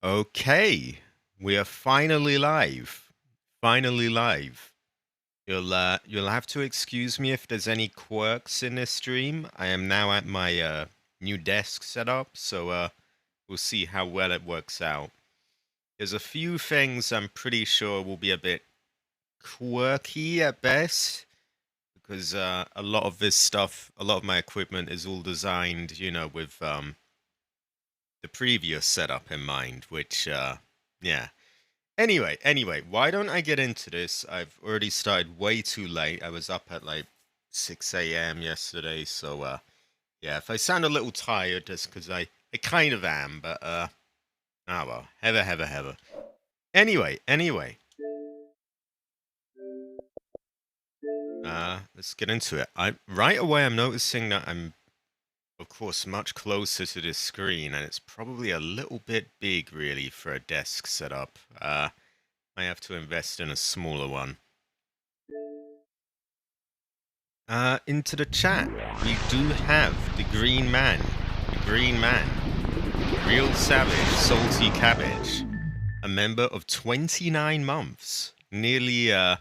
Okay, we are finally live. Finally live. You'll have to excuse me if there's any quirks in this stream. I am now at my new desk setup, so we'll see how well it works out. There's a few things I'm pretty sure will be a bit quirky at best because a lot of this stuff, a lot of my equipment is all designed, with the previous setup in mind, which yeah. Anyway, why don't I get into this? I've already started way too late. I was up at like 6 a.m. yesterday, so yeah, if I sound a little tired, that's because I kind of am, but oh well, heather. Anyway, let's get into it. Right away I'm noticing that I'm, of course, much closer to this screen, and it's probably a little bit big, really, for a desk setup. I have to invest in a smaller one. Into the chat, we do have the Green Man. The Green Man. Real Savage, Salty Cabbage. A member of 29 months. Nearly, well,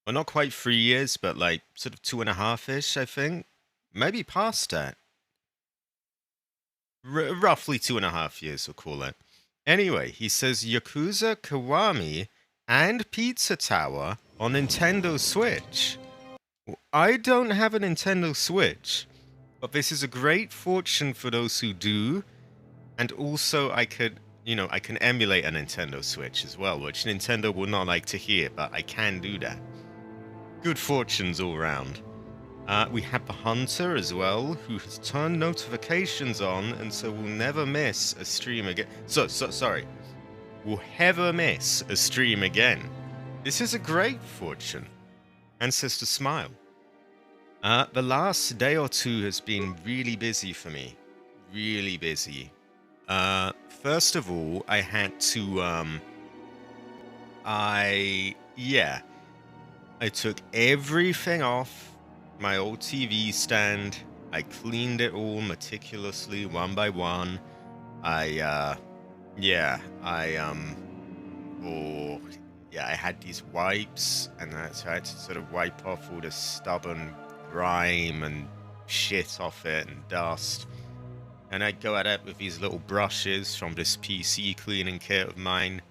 not quite 3 years, but like sort of 2.5-ish, I think. Maybe past that. Roughly 2.5 years, we'll call it. Anyway, he says Yakuza Kiwami and Pizza Tower on Nintendo Switch. I don't have a Nintendo Switch, but this is a great fortune for those who do, and also I can emulate a Nintendo Switch as well, which Nintendo will not like to hear, but I can do that. Good fortunes all round. We have the Hunter as well, who has turned notifications on, and so will never miss a stream again. Sorry. Will never miss a stream again. This is a great fortune. Ancestor Smile. The last day or two has been really busy for me. Really busy. First of all, I had to, I took everything off my old TV stand. I cleaned it all meticulously, one by one. I had these wipes, and so I had to sort of wipe off all the stubborn grime and shit off it and dust. And I'd go at it with these little brushes from this PC cleaning kit of mine.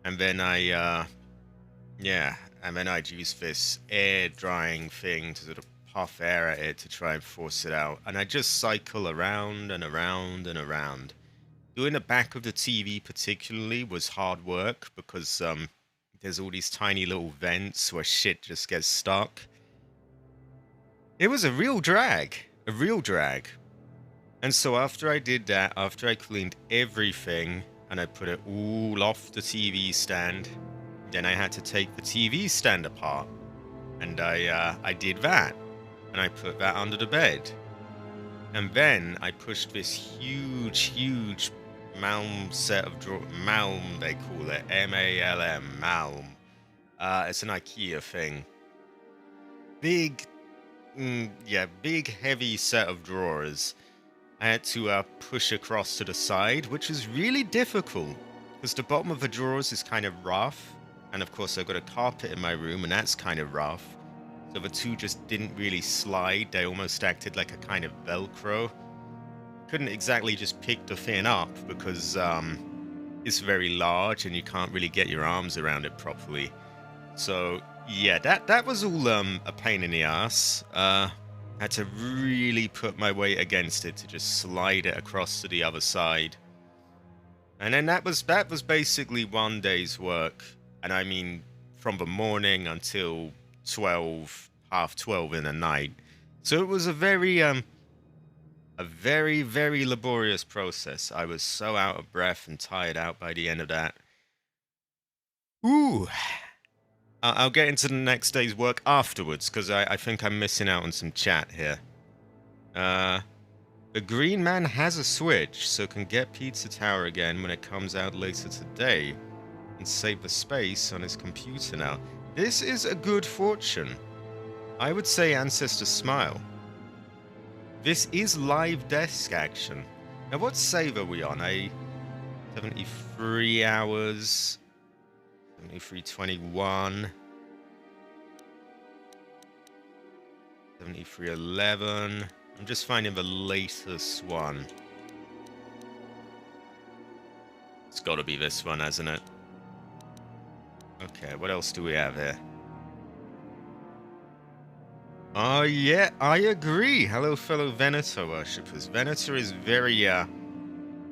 And then I'd use this air drying thing to sort of puff air at it to try and force it out. And I just cycle around and around and around. Doing the back of the TV particularly was hard work because there's all these tiny little vents where shit just gets stuck. It was a real drag. And so after I did that, after I cleaned everything and I put it all off the TV stand, then I had to take the TV stand apart. And I did that. And I put that under the bed. And then I pushed this huge Malm set of drawers. Malm, they call it. M-A-L-M, Malm. It's an IKEA thing. Big, heavy set of drawers. I had to push across to the side, which is really difficult because the bottom of the drawers is kind of rough. And of course, I've got a carpet in my room, and that's kind of rough. So the two just didn't really slide. They almost acted like a kind of Velcro. Couldn't exactly just pick the thing up because it's very large and you can't really get your arms around it properly. So yeah, that was all a pain in the ass. Had to really put my weight against it to just slide it across to the other side. And then that was basically one day's work. And I mean, from the morning until 12, half 12 in the night. So it was a very laborious process. I was so out of breath and tired out by the end of that. Ooh. I'll get into the next day's work afterwards, because I think I'm missing out on some chat here. The Green Man has a Switch, so can get Pizza Tower again when it comes out later today, and save the space on his computer now. This is a good fortune. I would say Ancestor Smile. This is live desk action. Now what save are we on? 73 hours. 73:21. 73:11. I'm just finding the latest one. It's got to be this one, hasn't it? Okay, what else do we have here? Oh, yeah, I agree. Hello, fellow Venator worshippers. Venator is very,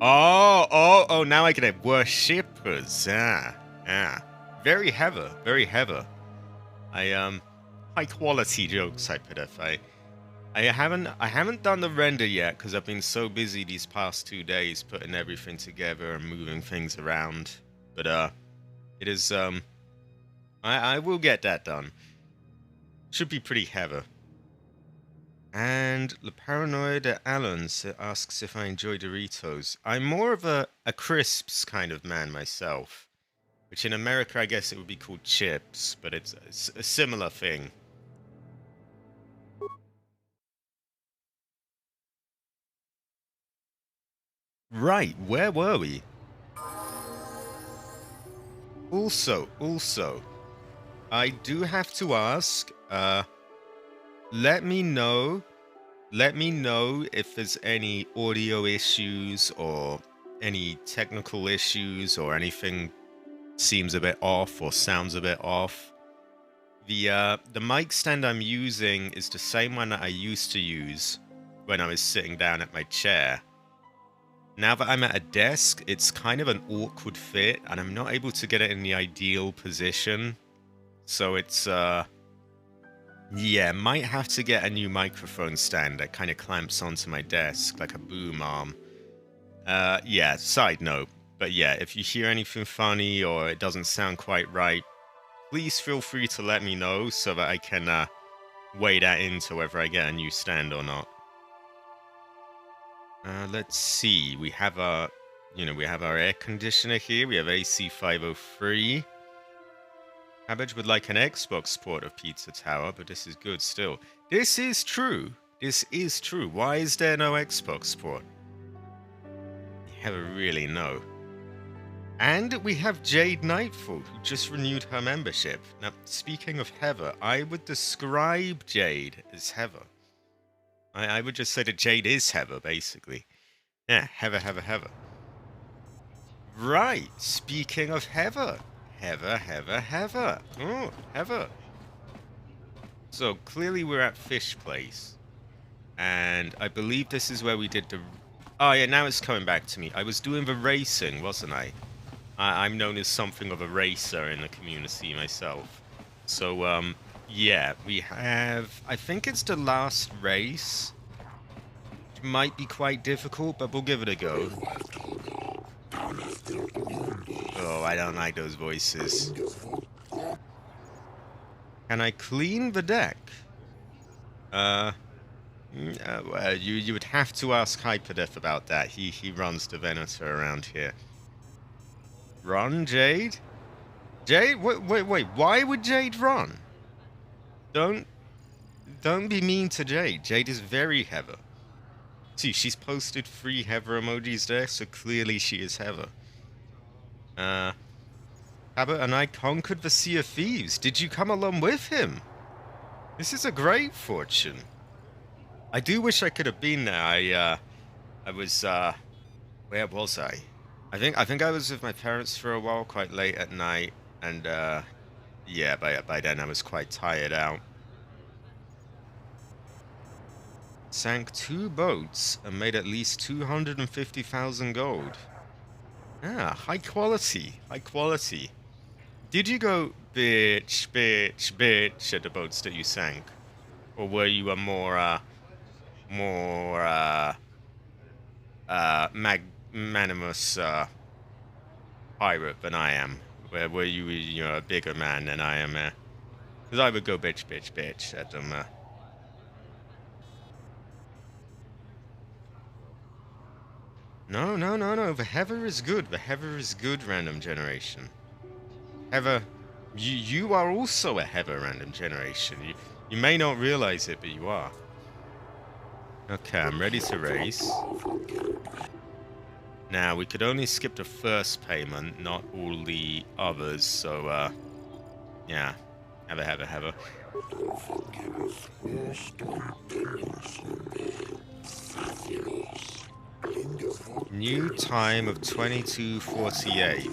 now I get it. Worshippers. Very heavy, very heavy. High quality jokes, I put it. I haven't done the render yet because I've been so busy these past 2 days putting everything together and moving things around. But, it is, I will get that done. Should be pretty heavy. And the paranoid Alan asks if I enjoy Doritos. I'm more of a crisps kind of man myself, which in America I guess it would be called chips, but it's a similar thing. Right, where were we? Also, I do have to ask, let me know if there's any audio issues or any technical issues or anything seems a bit off or sounds a bit off. The mic stand I'm using is the same one that I used to use when I was sitting down at my chair. Now that I'm at a desk, it's kind of an awkward fit, and I'm not able to get it in the ideal position. So it's, yeah, might have to get a new microphone stand that kind of clamps onto my desk, like a boom arm. Yeah, side note. But yeah, if you hear anything funny or it doesn't sound quite right, please feel free to let me know so that I can, weigh that into whether I get a new stand or not. Let's see. We have our air conditioner here. We have AC 503. Cabbage would like an Xbox port of Pizza Tower, but this is good still. This is true. This is true. Why is there no Xbox port? You never really know. And we have Jade Nightfall, who just renewed her membership. Now, speaking of Heather, I would describe Jade as Heather. I would just say that Jade is Heather, basically. Yeah, Heather. Right, speaking of Heather. Heather. Oh, Heather. So, clearly we're at Fish Place. And I believe this is where we did the... Oh, yeah, now it's coming back to me. I was doing the racing, wasn't I? I'm known as something of a racer in the community myself. So, yeah, we have... I think it's the last race. It might be quite difficult, but we'll give it a go. Oh, I don't like those voices. Can I clean the deck? Well, you would have to ask Hyperdef about that. He runs the Venator around here. Run, Jade? Jade? Wait. Why would Jade run? Don't be mean to Jade. Jade is very Heather. See, she's posted 3 Heather emojis there, so clearly she is Heather. Abbott and I conquered the Sea of Thieves. Did you come along with him? This is a great fortune. I do wish I could have been there. I was, where was I? I think I was with my parents for a while, quite late at night, and, yeah, by then I was quite tired out. Sank 2 boats and made at least 250,000 gold. Ah, high quality. Did you go bitch at the boats that you sank? Or were you a more magnanimous pirate than I am? Were you a bigger man than I am? Because I would go bitch at them. No. The Heather is good. Random generation. Heather, you are also a Heather random generation. You may not realize it, but you are. Okay, I'm ready to race. Now, we could only skip the first payment, not all the others, so, yeah. Have a. New time of 22:48.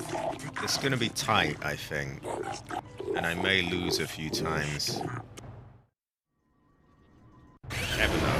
It's gonna be tight, I think. And I may lose a few times. Never know.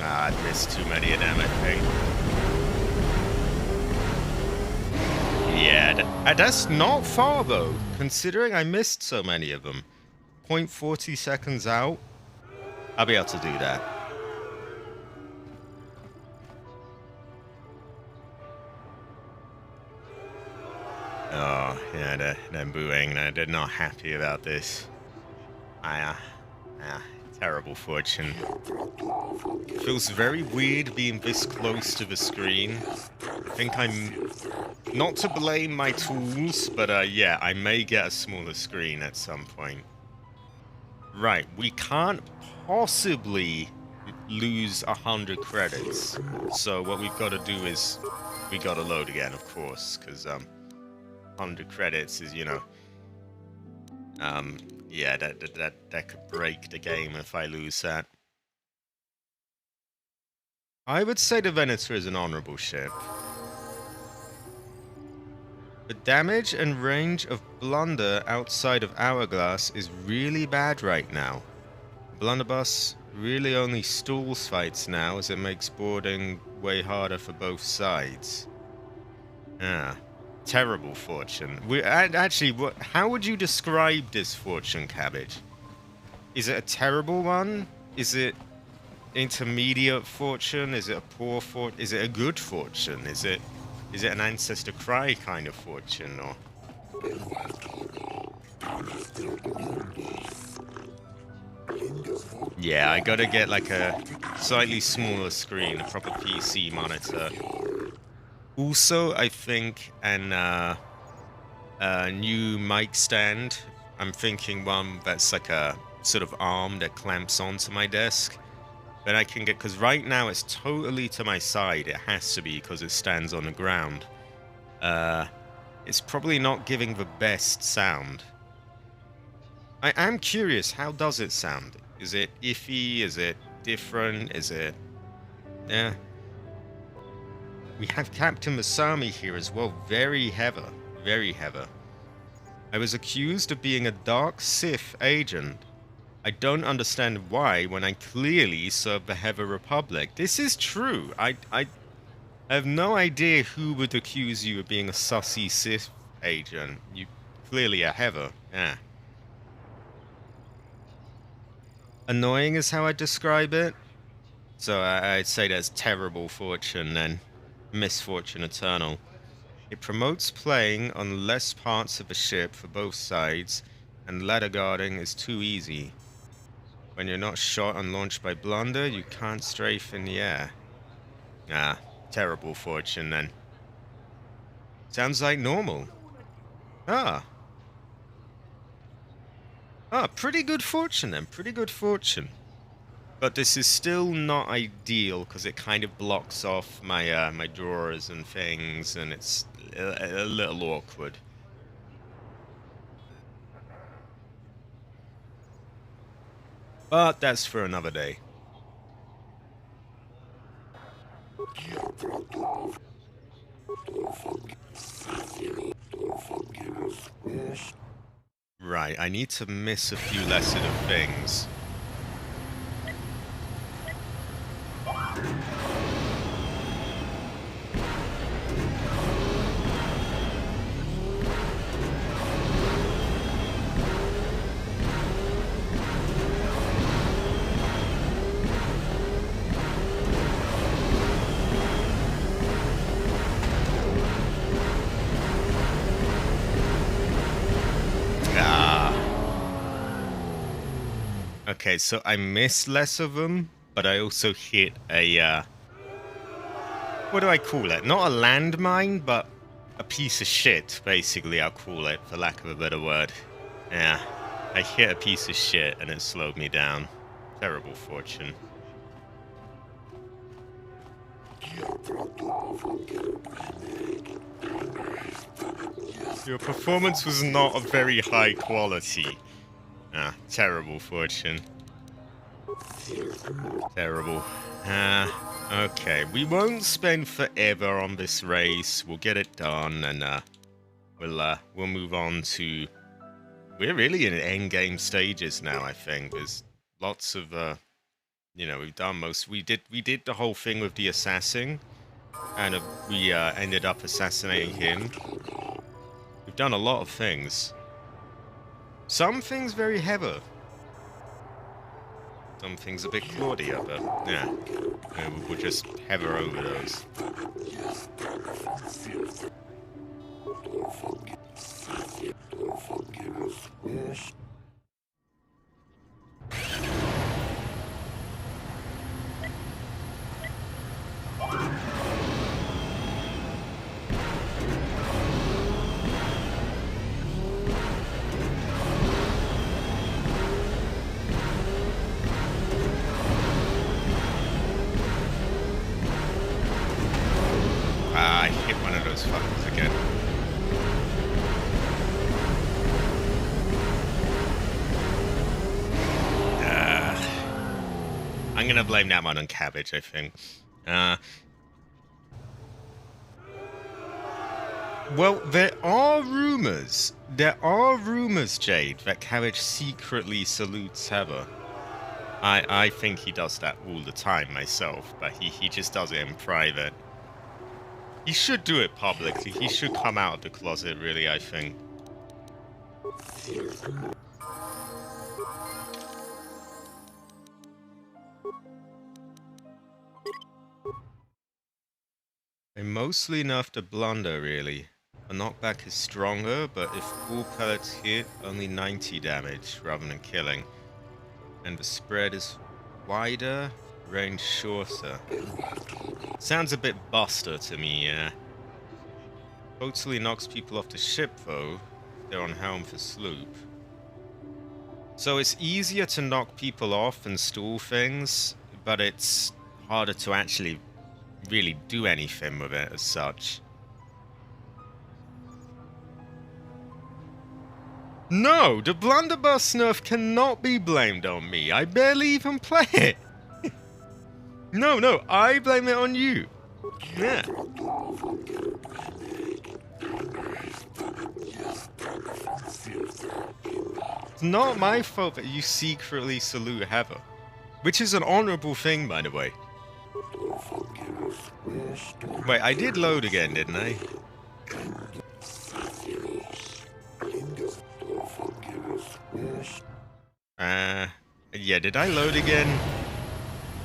Ah, I missed too many of them, I think. Yeah, that's not far, though, considering I missed so many of them. 0.40 seconds out, I'll be able to do that. Oh, yeah, they're booing. They're not happy about this. Terrible fortune. Feels very weird being this close to the screen. I think I'm... Not to blame my tools, but yeah, I may get a smaller screen at some point. Right, we can't possibly lose 100 credits. So what we've got to do is... We got to load again, of course, because 100 credits is, you know... Yeah, that could break the game if I lose that. I would say the Venator is an honorable ship. The damage and range of Blunder outside of Hourglass is really bad right now. Blunderbuss really only stalls fights now, as it makes boarding way harder for both sides. Ah. Terrible fortune. Actually, how would you describe this fortune, Cabbage? Is it a terrible one? Is it intermediate fortune? Is it a poor fortune? Is it a good fortune? Is it an ancestor cry kind of fortune? Or yeah, I gotta get like a slightly smaller screen, a proper PC monitor. Also, I think a new mic stand. I'm thinking one that's like a sort of arm that clamps onto my desk. That I can get, because right now it's totally to my side. It has to be because it stands on the ground. It's probably not giving the best sound. I am curious, how does it sound? Is it iffy? Is it different? Is it... Yeah. We have Captain Masami here as well. Very heavy. Very heavy. I was accused of being a Dark Sith agent. I don't understand why when I clearly serve the Heather Republic. This is true. I have no idea who would accuse you of being a sussy Sith agent. You clearly are Heather. Yeah. Annoying is how I describe it. So I'd say that's terrible fortune then. Misfortune eternal. It promotes playing on less parts of the ship for both sides, and ladder guarding is too easy. When you're not shot and launched by Blunder, you can't strafe in the air. Ah, terrible fortune then. Sounds like normal. Ah. Ah, pretty good fortune then, pretty good fortune. But this is still not ideal because it kind of blocks off my my drawers and things, and it's a little awkward. But that's for another day. Right, I need to miss a few less of things. Okay, so I missed less of them, but I also hit a, what do I call it? Not a landmine, but a piece of shit, basically, I'll call it, for lack of a better word. Yeah, I hit a piece of shit and it slowed me down. Terrible fortune. Your performance was not of very high quality. Ah, terrible fortune. Terrible. Okay. We won't spend forever on this race. We'll get it done, and we'll move on to. We're really in end-game stages now. I think there's lots of you know, we've done most. We did the whole thing with the assassin, and we ended up assassinating him. We've done a lot of things. Some things very heavy. Some things a bit cloudier, but yeah, we'll just hover over those. I hit one of those fuckers again. I'm gonna blame that one on Cabbage, I think. Well, there are rumors, Jade, that Cabbage secretly salutes Heather. I think he does that all the time myself, but he just does it in private. He should do it publicly. He should come out of the closet, really, I think. I'm mostly enough to blunder, really. A knockback is stronger, but if full pellets hit, only 90 damage rather than killing. And the spread is wider, range shorter. Sounds a bit buster to me, yeah. Totally knocks people off the ship, though. They're on helm for sloop. So it's easier to knock people off and stall things, but it's harder to actually really do anything with it as such. No, the blunderbuss nerf cannot be blamed on me. I barely even play it. No, I blame it on you. Yeah. It's not my fault that you secretly salute Heather. Which is an honorable thing, by the way. Wait, I did load again, didn't I? Yeah, did I load again?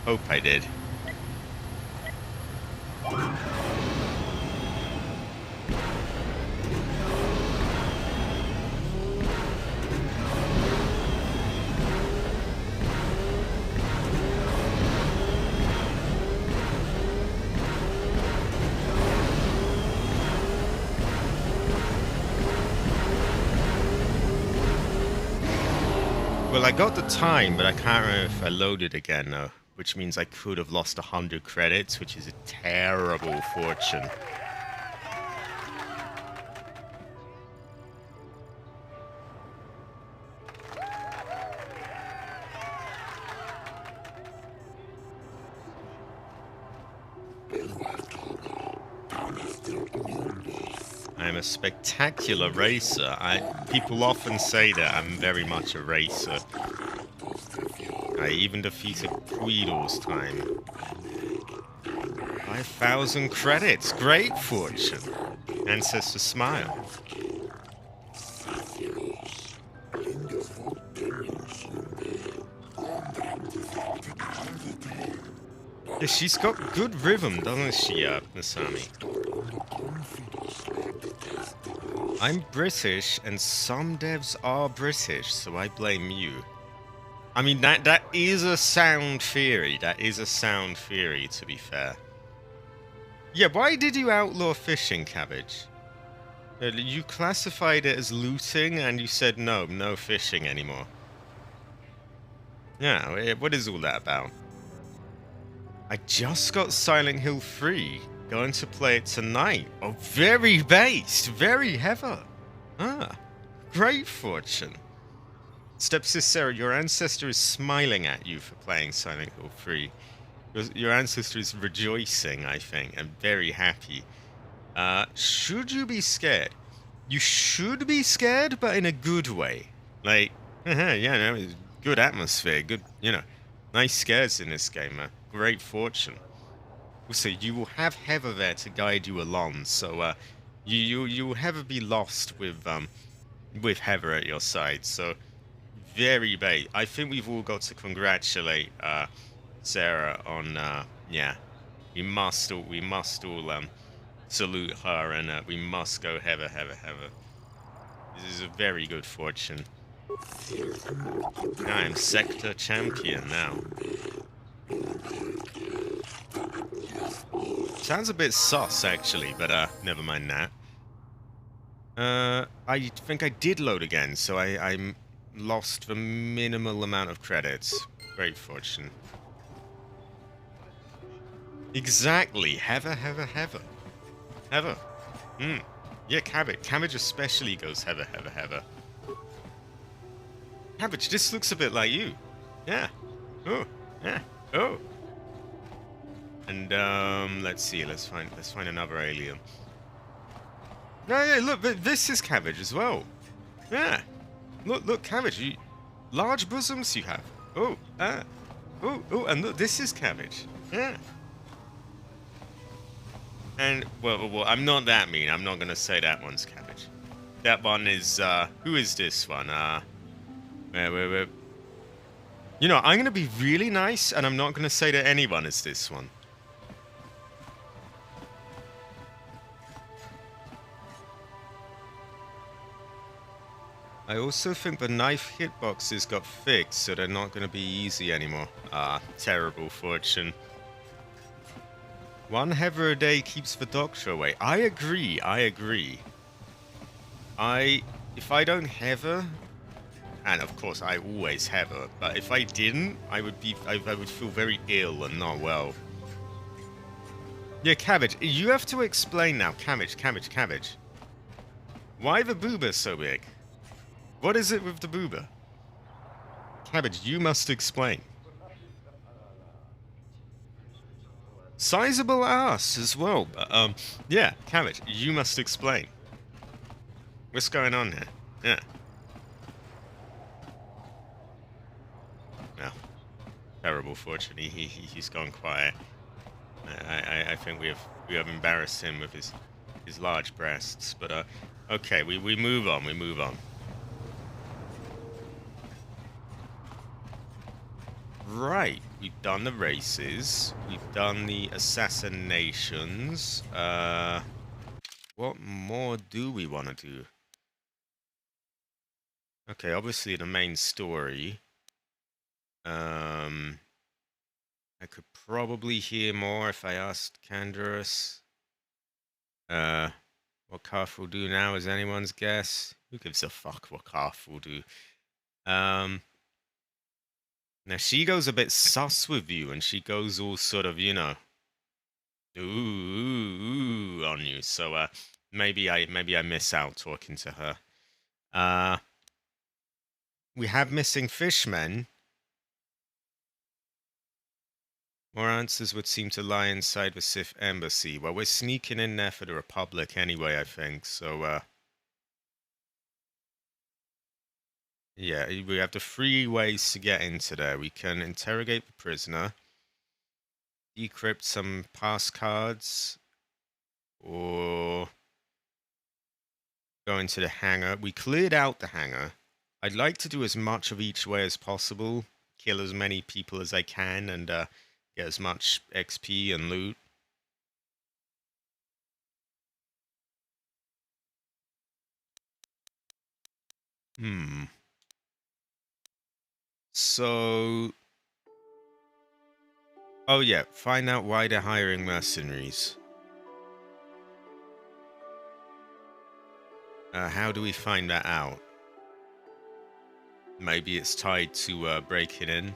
Hope I did. Well, I got the time, but I can't remember if I loaded again, though. Which means I could have lost 100 credits, which is a terrible fortune. I'm a spectacular racer. People often say that I'm very much a racer. I even defeated Queedle's time. 5,000 credits. Great fortune. Ancestor smile. Yeah, she's got good rhythm, doesn't she, Nasami? I'm British, and some devs are British, so I blame you. I mean, that is a sound theory. That is a sound theory, to be fair. Yeah, why did you outlaw fishing, Cabbage? You classified it as looting, and you said no fishing anymore. Yeah, what is all that about? I just got Silent Hill 3. Going to play it tonight. Oh, very based. Very heavy. Ah, great fortune. Stepsis Sarah, your ancestor is smiling at you for playing Silent Hill 3. Your ancestor is rejoicing, I think, and very happy. Should you be scared? You should be scared, but in a good way. Like, yeah, no, good atmosphere, good, nice scares in this game, great fortune. Also, you will have Heather there to guide you along, so you will never be lost with Heather at your side. So very bait. I think we've all got to congratulate Sarah on yeah. We must all salute her, and we must go Heather. This is a very good fortune. I am sector champion now. Sounds a bit sus, actually, but never mind that. I think I did load again, so I lost the minimal amount of credits. Great fortune. Exactly. Heather. Heather. Yeah, Cabbage. Cabbage especially goes Heather. Cabbage, this looks a bit like you. Yeah. Oh. Yeah. Oh. And let's see. Let's find another alien. No, yeah. Look, this is Cabbage as well. Yeah. Look, Cabbage. Large bosoms you have. Oh. Oh, and look, this is Cabbage. Yeah. And well, I'm not that mean. I'm not gonna say that one's Cabbage. That one is who is this one? Where. You know, I'm gonna be really nice, and I'm not gonna say that anyone is this one. I also think the knife hitboxes got fixed, so they're not gonna be easy anymore. Ah, terrible fortune. One Heather a day keeps the doctor away. I agree. If I don't Heather, and of course I always Heather, but if I didn't, I would feel very ill and not well. Yeah, Cabbage, you have to explain now. Cabbage. Why the booba so big? What is it with the booba? Cabbage, you must explain. Sizable ass as well, but yeah, Cabbage, you must explain. What's going on here? Yeah. No. Terrible fortune. He's gone quiet. I think we have embarrassed him with his large breasts, but okay, we move on. Right, we've done the races, we've done the assassinations. What more do we want to do? Okay, obviously the main story. I could probably hear more if I asked Canderous. What Carth will do now is anyone's guess. Who gives a fuck what Carth will do? Now she goes a bit sus with you, and she goes all sort of, ooh on you. So maybe I miss out talking to her. We have missing fishmen. More answers would seem to lie inside the Sith embassy. Well, we're sneaking in there for the Republic anyway, I think. So yeah, we have the 3 ways to get into there. We can interrogate the prisoner, decrypt some pass cards, or go into the hangar. We cleared out the hangar. I'd like to do as much of each way as possible, kill as many people as I can, and get as much XP and loot. So... Oh yeah, find out why they're hiring mercenaries. How do we find that out? Maybe it's tied to breaking in.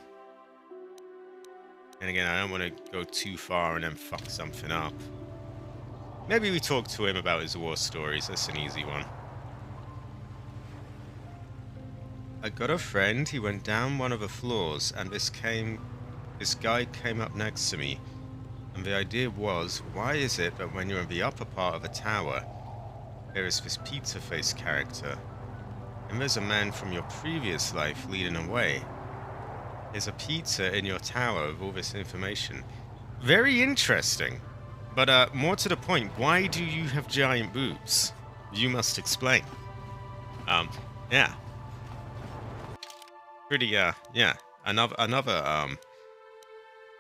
And again, I don't want to go too far and then fuck something up. Maybe we talk to him about his war stories. That's an easy one. I got a friend. He went down one of the floors, and this guy came up next to me. And the idea was, why is it that when you're in the upper part of a tower, there is this pizza face character, and there's a man from your previous life leading away? There's a pizza in your tower with all this information. Very interesting. But more to the point, why do you have giant boobs? You must explain. Yeah. Pretty, yeah. Another,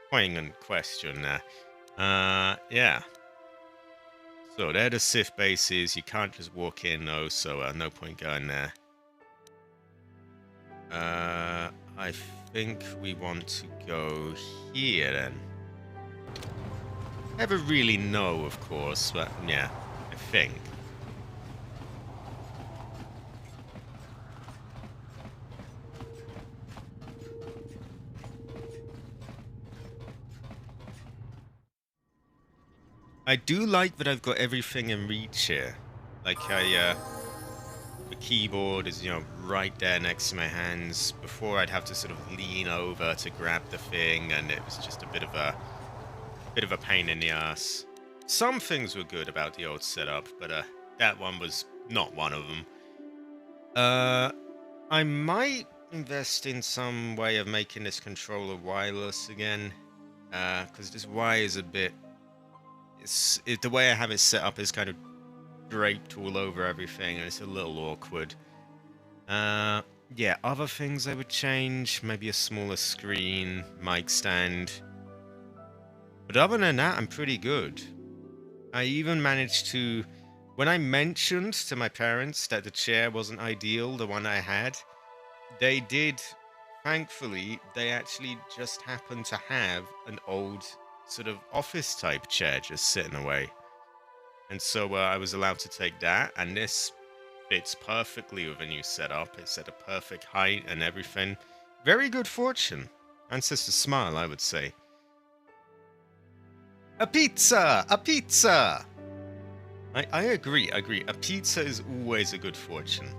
poignant question there. Yeah. So they're the Sith bases. You can't just walk in, though, so no point going there. I think we want to go here, then. Never really know, of course, but yeah, I think. I do like that I've got everything in reach here. Like the keyboard is, you know, right there next to my hands. Before I'd have to sort of lean over to grab the thing, and it was just a bit of a pain in the ass. Some things were good about the old setup, but that one was not one of them. I might invest in some way of making this controller wireless again, because this Y is a bit... the way I have it set up is kind of draped all over everything, and it's a little awkward. Yeah, other things I would change, maybe a smaller screen, mic stand. But other than that, I'm pretty good. I even managed to... When I mentioned to my parents that the chair wasn't ideal, the one I had, they did... Thankfully, they actually just happened to have an old sort of office-type chair just sitting away. And so I was allowed to take that, and this fits perfectly with a new setup. It's at a perfect height and everything. Very good fortune. Ancestor smile, I would say. A pizza! A pizza! I agree. A pizza is always a good fortune.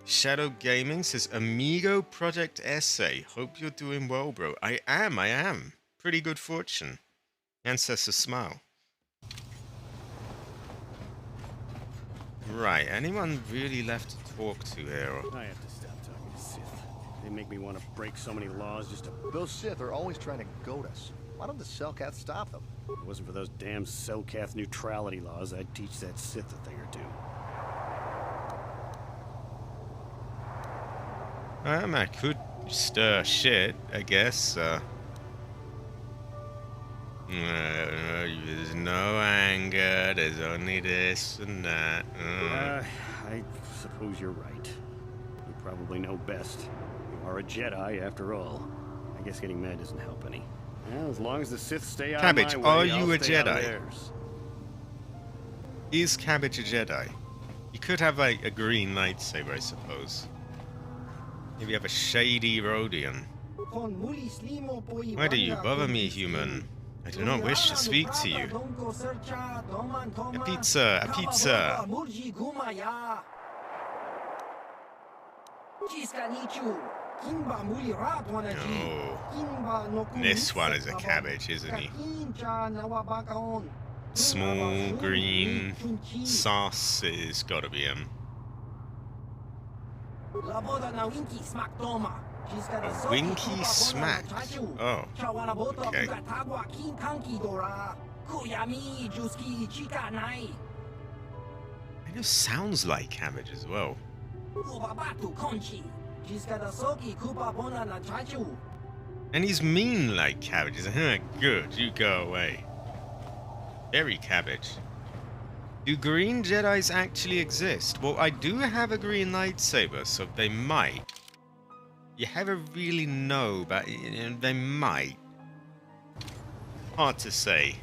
Shadow Gaming says, Amigo Project Essay. Hope you're doing well, bro. I am. Pretty good fortune. Ancestor smile. Right, anyone really left to talk to here? I have to stop talking to Sith. They make me want to break so many laws just to... Those Sith are always trying to goad us. Why don't the Selkath stop them? If it wasn't for those damn Selkath neutrality laws, I'd teach that Sith a thing or two. I could stir shit, I guess. There's no anger, there's only this and that. I suppose you're right. You probably know best. You are a Jedi, after all. I guess getting mad doesn't help any. Well, as long as the Sith stay out Cabbage, of my way, are you I'll a stay out of Jedi? theirs. Is Cabbage a Jedi? You could have, like, a green lightsaber, I suppose. Maybe have a shady Rhodian. Why do you bother me, human? I do not wish to speak to you. A pizza, a pizza. No. This one is a cabbage, isn't he? Small, green, sauce is gotta be him. A winky smack. Oh, okay. It just sounds like cabbage as well. And he's mean like cabbage. He's like, good, you go away. Very cabbage. Do green Jedis actually exist? Well, I do have a green lightsaber, so they might. You never really know, but they might. Hard to say.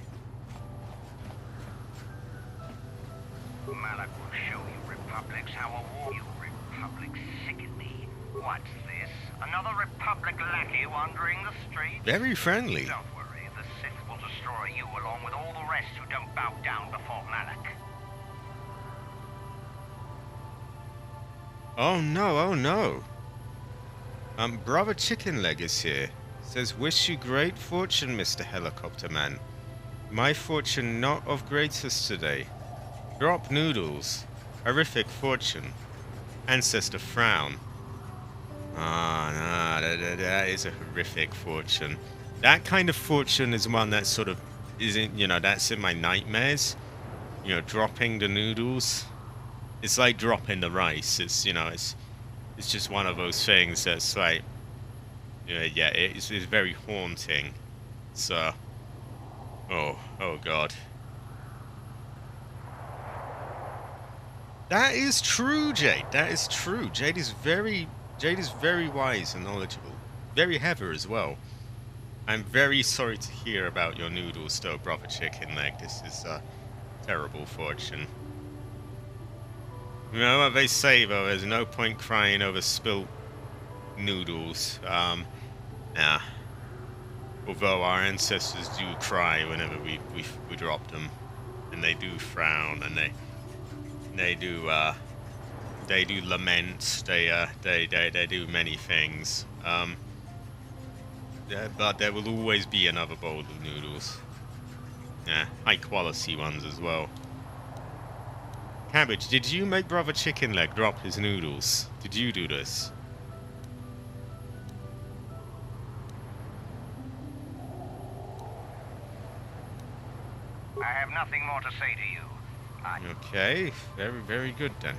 Malak will show you republics how a war... You republics sicken me. What's this? Another republic lackey wandering the streets? Very friendly. Don't worry, the Sith will destroy you along with all the rest who don't bow down before Malak. Oh no, oh no. Brother Chicken Leg is here. Says, wish you great fortune, Mr. Helicopter Man. My fortune not of greatest today. Drop noodles. Horrific fortune. Ancestor frown. Ah, no, that is a horrific fortune. That kind of fortune is one that sort of isn't, that's in my nightmares. Dropping the noodles. It's like dropping the rice. It's just one of those things that's like, yeah, it's very haunting. So, oh God. That is true, Jade. That is true. Jade is very wise and knowledgeable. Very heavy as well. I'm very sorry to hear about your noodles, though, Brother Chicken Leg. This is a terrible fortune. You know what they say, though? There's no point crying over spilt noodles. Yeah. Although our ancestors do cry whenever we drop them, and they do frown, and they do lament. They do many things. But there will always be another bowl of noodles. Yeah, high quality ones as well. Cabbage, did you make Brother Chicken Leg drop his noodles? Did you do this? I have nothing more to say to you. Okay, very good then.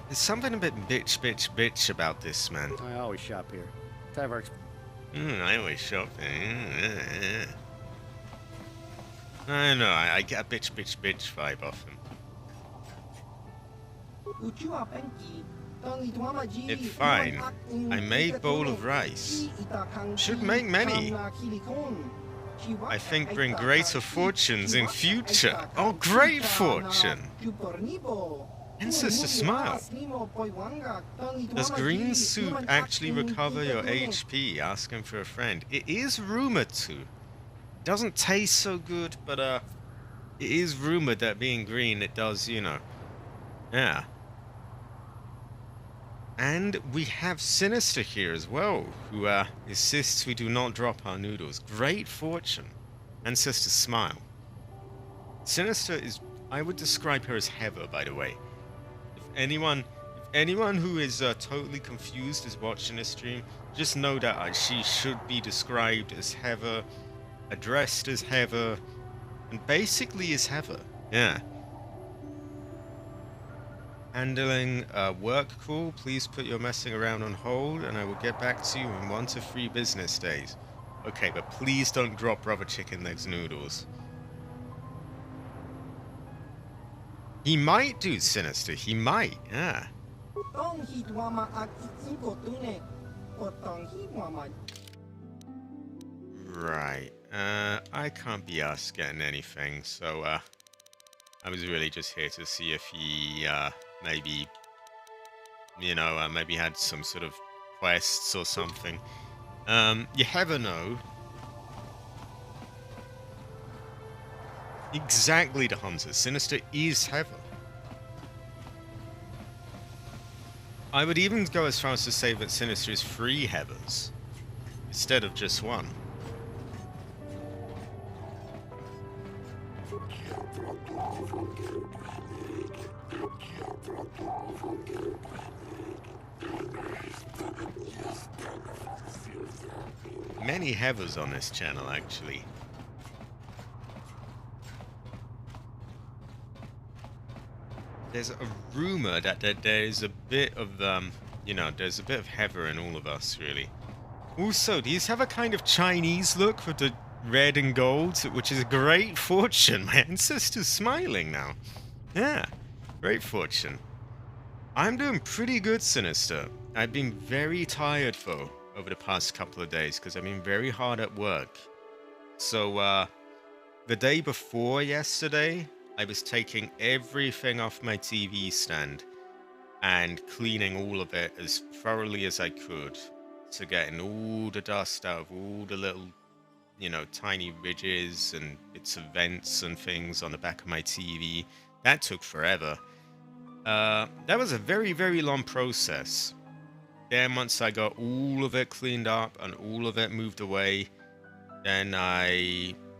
There's something a bit bitch about this, man. I always shop here. Tyvark's... I always shop there. I know, I get a bitch vibe off him. It's fine. I made bowl of rice. Should make many. I think bring greater fortunes in future. Oh, great fortune! Ancestor smile. Does green soup actually recover your HP? Asking for a friend. It is rumored to. Doesn't taste so good, but it is rumored that being green, it does, yeah. And we have Sinister here as well, who insists we do not drop our noodles. Great fortune. Ancestor smile. Sinister is, I would describe her as Heather, by the way. If anyone who is totally confused is watching this stream, just know that she should be described as Heather, addressed as Heather, and basically as Heather. Yeah. Handling work call. Please put your messing around on hold, and I will get back to you in 1 to 3 business days. Okay, but please don't drop Brother Chicken Leg's noodles. He might do Sinister. He might, yeah. Right. I can't be asked getting anything, so I was really just here to see if he maybe maybe had some sort of quests or something. You never know. Exactly, the hunter. Sinister is Heather. I would even go as far as to say that Sinister is 3 Heathers instead of just one. Many Heathers on this channel, actually. There's a rumor that there is a bit of, there's a bit of Heather in all of us, really. Also, these have a kind of Chinese look with the red and gold, which is a great fortune. My ancestor's smiling now. Yeah, great fortune. I'm doing pretty good, Sinister. I've been very tired, though, over the past couple of days, because I've been very hard at work. So, the day before yesterday, I was taking everything off my TV stand and cleaning all of it as thoroughly as I could. So getting all the dust out of all the little, tiny ridges and bits of vents and things on the back of my TV. That took forever. That was a very, very long process. Then once I got all of it cleaned up and all of it moved away, then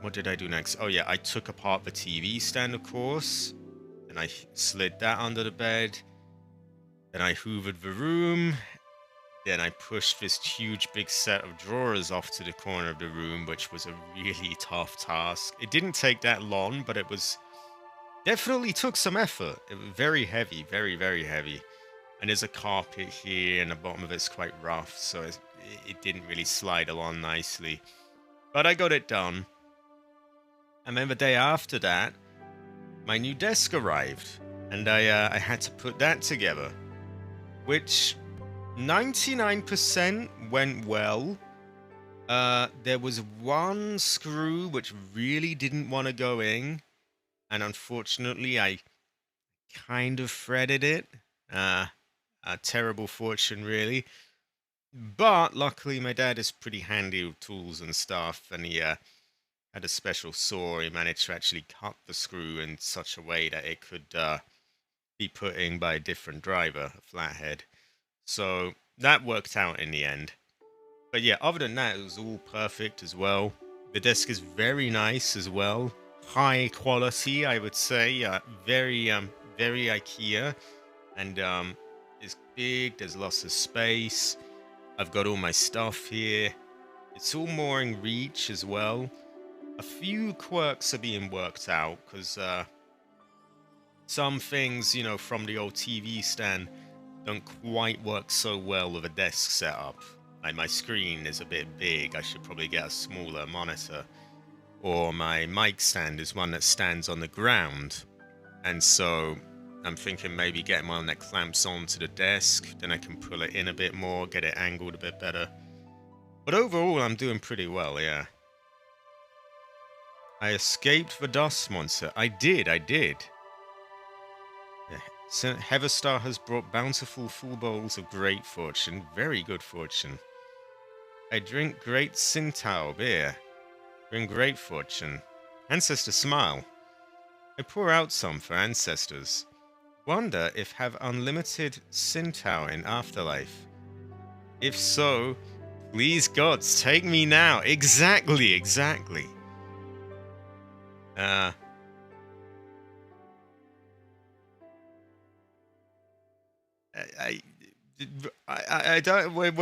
what did I do next? Oh yeah, I took apart the TV stand, of course. And I slid that under the bed. Then I hoovered the room. Then I pushed this huge big set of drawers off to the corner of the room, which was a really tough task. It didn't take that long, but it was definitely took some effort. It was very heavy, very, very heavy. And there's a carpet here, and the bottom of it's quite rough, so it didn't really slide along nicely. But I got it done. And then the day after that, my new desk arrived, and I had to put that together, which 99% went well. There was one screw which really didn't want to go in, and unfortunately I kind of threaded it. A terrible fortune, really. But luckily my dad is pretty handy with tools and stuff, and he had a special saw. He managed to actually cut the screw in such a way that it could be put in by a different driver, a flathead. So that worked out in the end. But yeah, other than that, it was all perfect as well. The desk is very nice as well. High quality, I would say. Very IKEA. And it's big, there's lots of space. I've got all my stuff here. It's all more in reach as well. A few quirks are being worked out, because some things, from the old TV stand don't quite work so well with a desk setup. Like my screen is a bit big, I should probably get a smaller monitor. Or my mic stand is one that stands on the ground. And so I'm thinking maybe getting one that clamps onto the desk, then I can pull it in a bit more, get it angled a bit better. But overall, I'm doing pretty well, yeah. I escaped the dust monster. I did. Heatherstar has brought bountiful full bowls of great fortune, very good fortune. I drink great Sintao beer, bring great fortune. Ancestor smile. I pour out some for ancestors. Wonder if have unlimited Sintao in afterlife. If so, please gods, take me now. Exactly. I don't. Wait.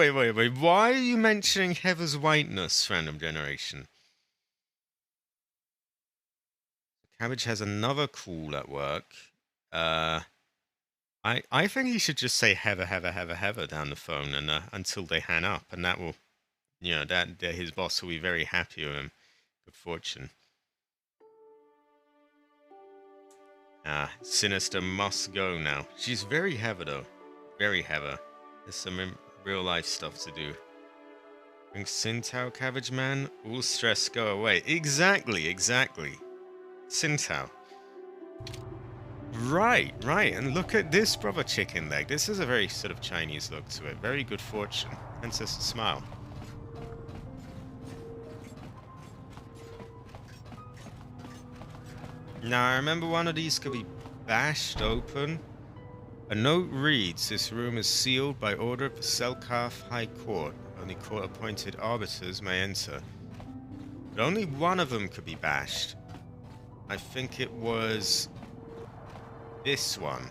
Why are you mentioning Heather's whiteness, random generation? Cabbage has another call at work. I think you should just say Heather down the phone and until they hang up, and that will, that his boss will be very happy with him. Good fortune. Sinister must go now. She's very Heather though. Very Heather. There's some real life stuff to do. Bring Sintao, Cabbage Man. All stress go away. Exactly. Sintao. Right. And look at this, brother chicken leg. This is a very sort of Chinese look to it. Very good fortune. Ancestor smile. Now, I remember one of these could be bashed open. A note reads, this room is sealed by order of the Selkaf High Court. Only court-appointed arbiters may enter. But only one of them could be bashed. I think it was this one.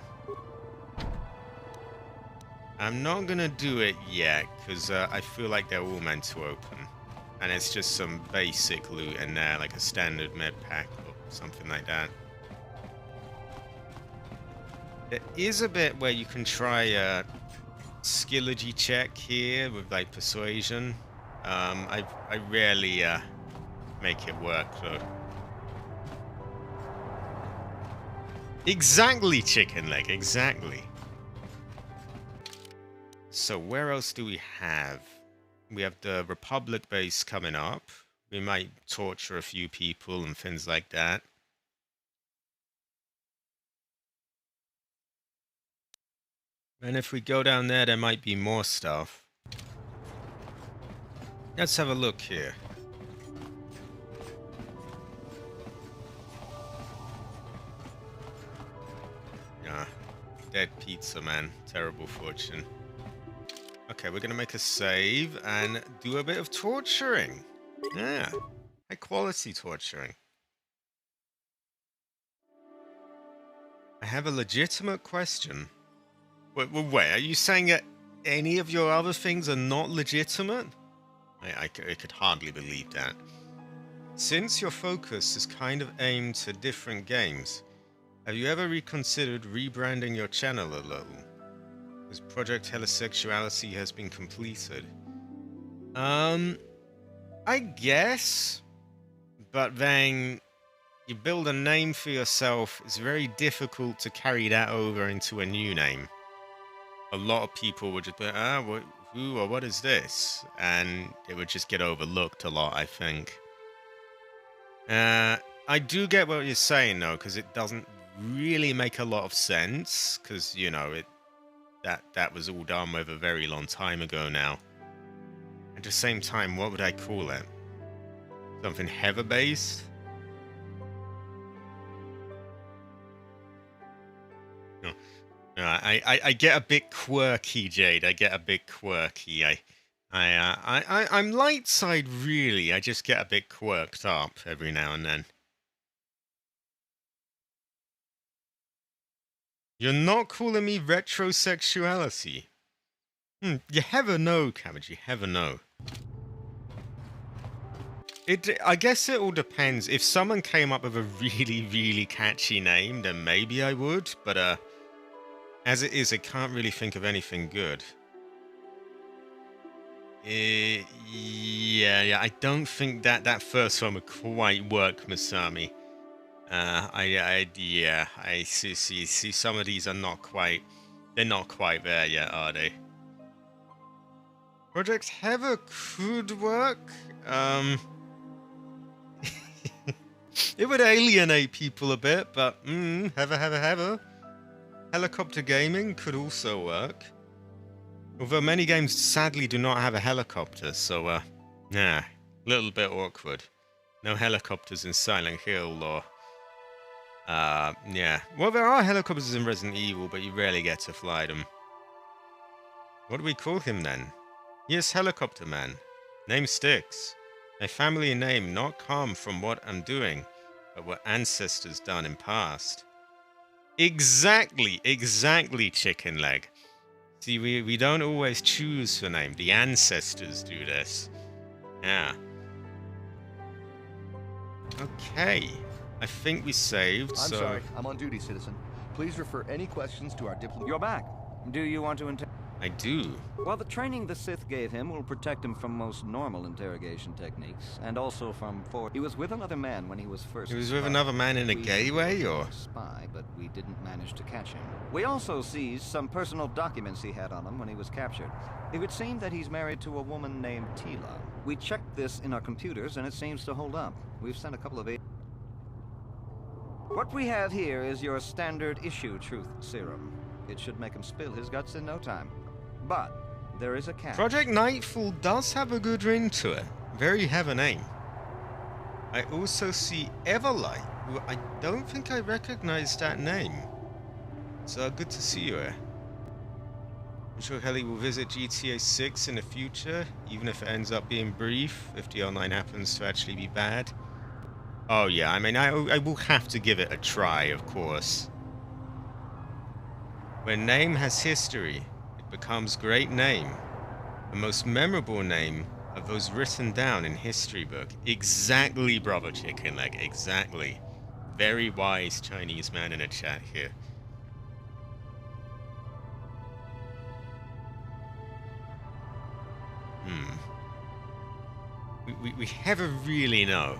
I'm not gonna do it yet, because I feel like they're all meant to open. And it's just some basic loot in there, like a standard med pack or something like that. There is a bit where you can try a skillology check here with like persuasion. I rarely make it work though. Exactly, chicken leg, exactly. So where else do we have? We have the Republic base coming up. We might torture a few people and things like that. And if we go down there, there might be more stuff. Let's have a look here. Ah, dead pizza man. Terrible fortune. Okay, we're gonna make a save and do a bit of torturing. Yeah, high quality torturing. I have a legitimate question. Wait, are you saying that any of your other things are not legitimate? I could hardly believe that. Since your focus is kind of aimed to different games, have you ever reconsidered rebranding your channel a little? Because Project Helisexuality has been completed. I guess, but then you build a name for yourself, it's very difficult to carry that over into a new name. A lot of people would just be, who or what is this? And it would just get overlooked a lot, I think. I do get what you're saying, though, because it doesn't really make a lot of sense, because, you know, that was all done with a very long time ago now. At the same time, what would I call it? Something heather-based? No. No, I get a bit quirky, Jade. I get a bit quirky. I'm light side, really. I just get a bit quirked up every now and then. You're not calling me retrosexuality. You never know, Cabbage. You never know. I guess it all depends. If someone came up with a really, really catchy name, then maybe I would. But as it is, I can't really think of anything good. Yeah, I don't think that first one would quite work, Masami. I see some of these are not quite, they're not quite there yet, are they? Project Heather could work. It would alienate people a bit, but Heather. Helicopter gaming could also work. Although many games sadly do not have a helicopter, so yeah, a little bit awkward. No helicopters in Silent Hill or yeah. Well, there are helicopters in Resident Evil, but you rarely get to fly them. What do we call him then? Yes, Helicopter Man. Name sticks. My family name not come from what I'm doing, but what ancestors done in past. Exactly, chicken leg. See, we don't always choose the name. The ancestors do this. Yeah. Okay. I think we saved, I'm sorry. I'm on duty, citizen. Please refer any questions to our diplomat. You're back. Do you want to I do. Well, the training the Sith gave him will protect him from most normal interrogation techniques, and also from He was with another man when he was first. He was with another man in a gay way, or? Spy, but we didn't manage to catch him. We also seized some personal documents he had on him when he was captured. It would seem that he's married to a woman named Tila. We checked this in our computers, and it seems to hold up. We've sent a couple of. What we have here is your standard issue truth serum. It should make him spill his guts in no time. But there is a catch. Project Nightfall does have a good ring to it. Very heavy name. I also see Everlight. Well, I don't think I recognize that name. So good to see you here. I'm sure Heli will visit GTA 6 in the future, even if it ends up being brief, if DL9 happens to actually be bad. Oh yeah, I mean, I will have to give it a try, of course. When name has history, it becomes great name. The most memorable name of those written down in history book. Exactly, brother chicken leg, exactly. Very wise Chinese man in a chat here. We never really know.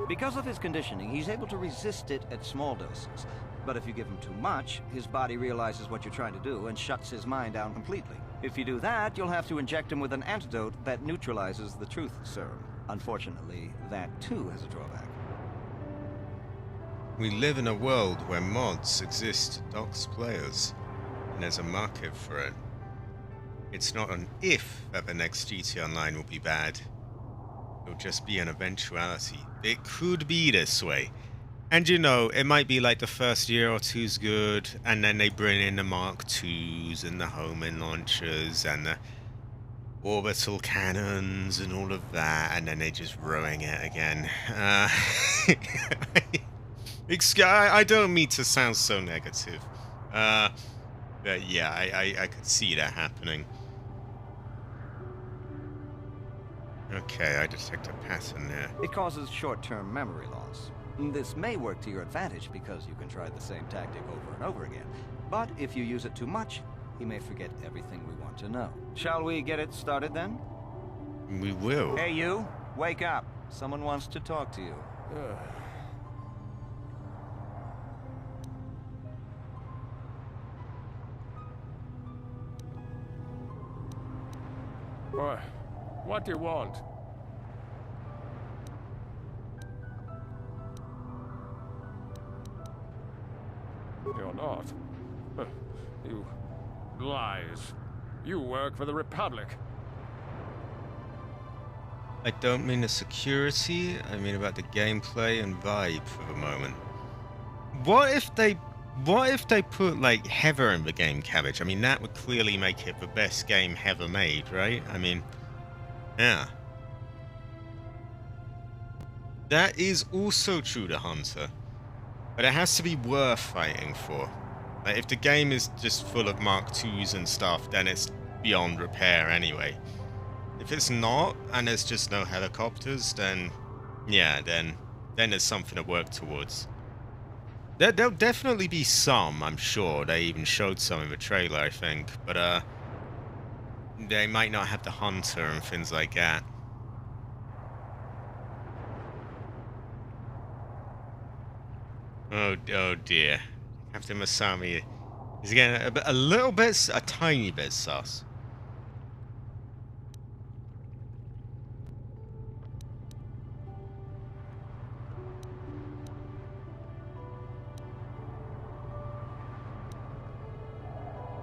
Because of his conditioning, he's able to resist it at small doses. But if you give him too much, his body realizes what you're trying to do and shuts his mind down completely. If you do that, you'll have to inject him with an antidote that neutralizes the truth serum. Unfortunately, that too has a drawback. We live in a world where mods exist to dox players, and there's a market for it. It's not an if that the next GT Online will be bad. It'll just be an eventuality. It could be this way. And you know, it might be like the first year or two's good, and then they bring in the Mark IIs and the homing launchers and the orbital cannons and all of that, and then they just ruin it again. I don't mean to sound so negative. But yeah, I could see that happening. Okay, I detect a pattern there. It causes short-term memory loss. This may work to your advantage because you can try the same tactic over and over again. But if you use it too much, he may forget everything we want to know. Shall we get it started then? We will. Hey you, wake up. Someone wants to talk to you. What do you want? You're not. You lies. You work for the Republic. I don't mean the security, I mean about the gameplay and vibe for the moment. What if they put like Heather in the game, Cabbage? I mean, that would clearly make it the best game ever made, right? I mean, yeah. That is also true to Hunter. But it has to be worth fighting for. Like, if the game is just full of Mark IIs and stuff, then it's beyond repair anyway. If it's not, and there's just no helicopters, then yeah, then there's something to work towards. There'll definitely be some, I'm sure. They even showed some in the trailer, I think. But they might not have the Hunter and things like that. Oh dear. Captain Masami is getting a little bit, a tiny bit sus.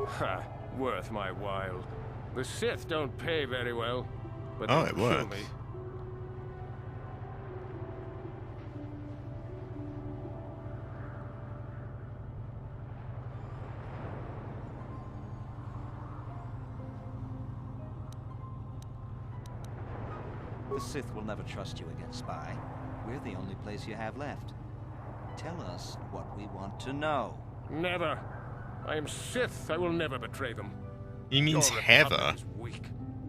Ha! Worth my while. The Sith don't pay very well, but Oh, they'll it kill works. me. The Sith will never trust you again, spy. We're the only place you have left. Tell us what we want to know. Never. I am Sith. I will never betray them. He means Your Heather. Republic is weak,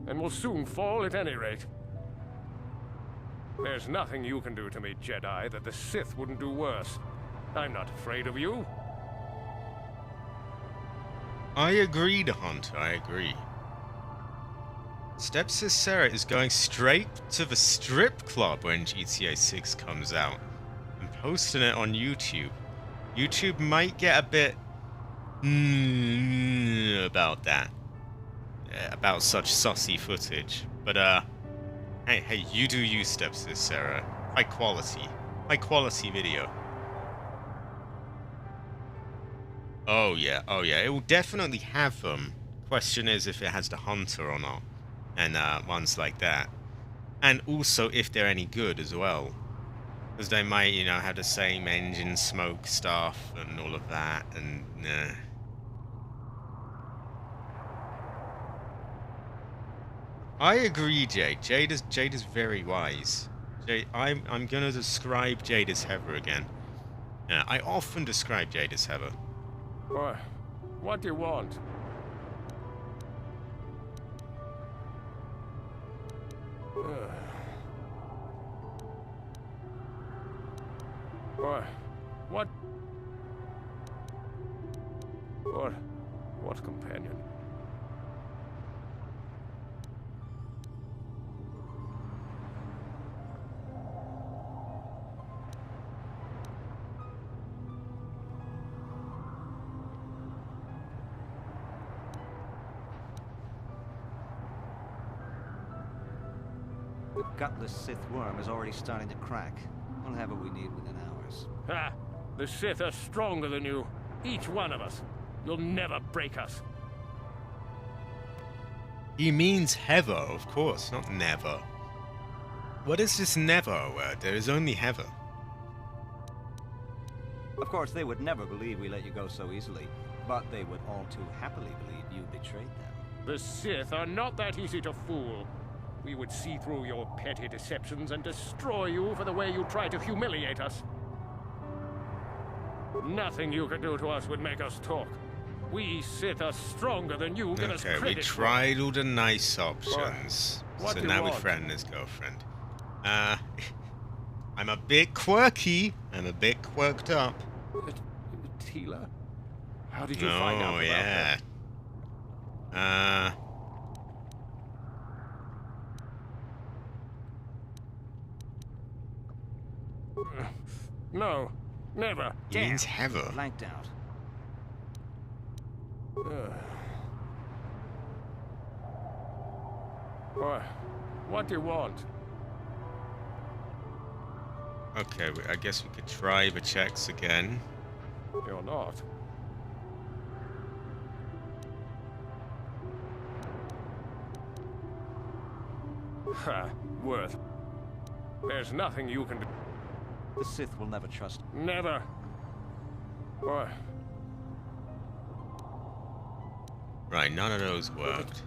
and will soon fall at any rate. There's nothing you can do to me, Jedi, that the Sith wouldn't do worse. I'm not afraid of you. I agree, the Hunter, I agree. Stepsis Sarah is going straight to the strip club when GTA 6 comes out and posting it on YouTube. YouTube might get a bit about that, about such sussy footage. But hey, you do you, Stepsis Sarah. High quality video. Oh yeah, it will definitely have them. Question is if it has the Hunter or not. And ones like that. And also if they're any good as well. Because they might, you know, have the same engine smoke stuff and all of that. And I agree, Jade. Jade is very wise. Jade, I'm gonna describe Jade as Heather again. Yeah, I often describe Jade as Heather. What do you want? What companion? gutless Sith worm is already starting to crack. We'll have what we need within hours. Ha! The Sith are stronger than you. Each one of us. You'll never break us. He means heather, of course, not never. What is this never word? There is only heather. Of course, they would never believe we let you go so easily, but they would all too happily believe you betrayed them. The Sith are not that easy to fool. We would see through your petty deceptions and destroy you for the way you try to humiliate us. Nothing you could do to us would make us talk. We Sith are stronger than you give us Okay, credit we for. tried all the nice options. What So do now you we want? threaten his girlfriend. I'm a bit quirky. I'm a bit quirked up. Tila? How did you find out Oh, about yeah. her? No, never. He means heather. Blanked out. What do you want? Okay, I guess we could try the checks again. You're not. Ha, Worth. There's nothing you can do. The Sith will never trust. Never. What? Right, none of those worked.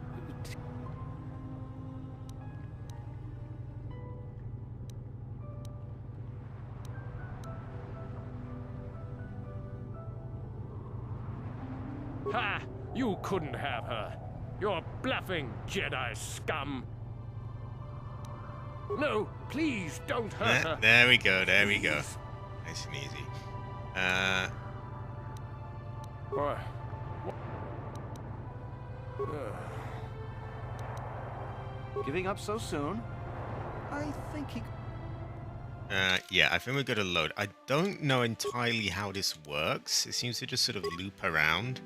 Ha! You couldn't have her. You're bluffing, Jedi scum. No, please don't hurt her. There we go, there we go. Please. Nice and easy. What? Giving up so soon? I think he... Yeah, I think we're gonna load. I don't know entirely how this works. It seems to just sort of loop around.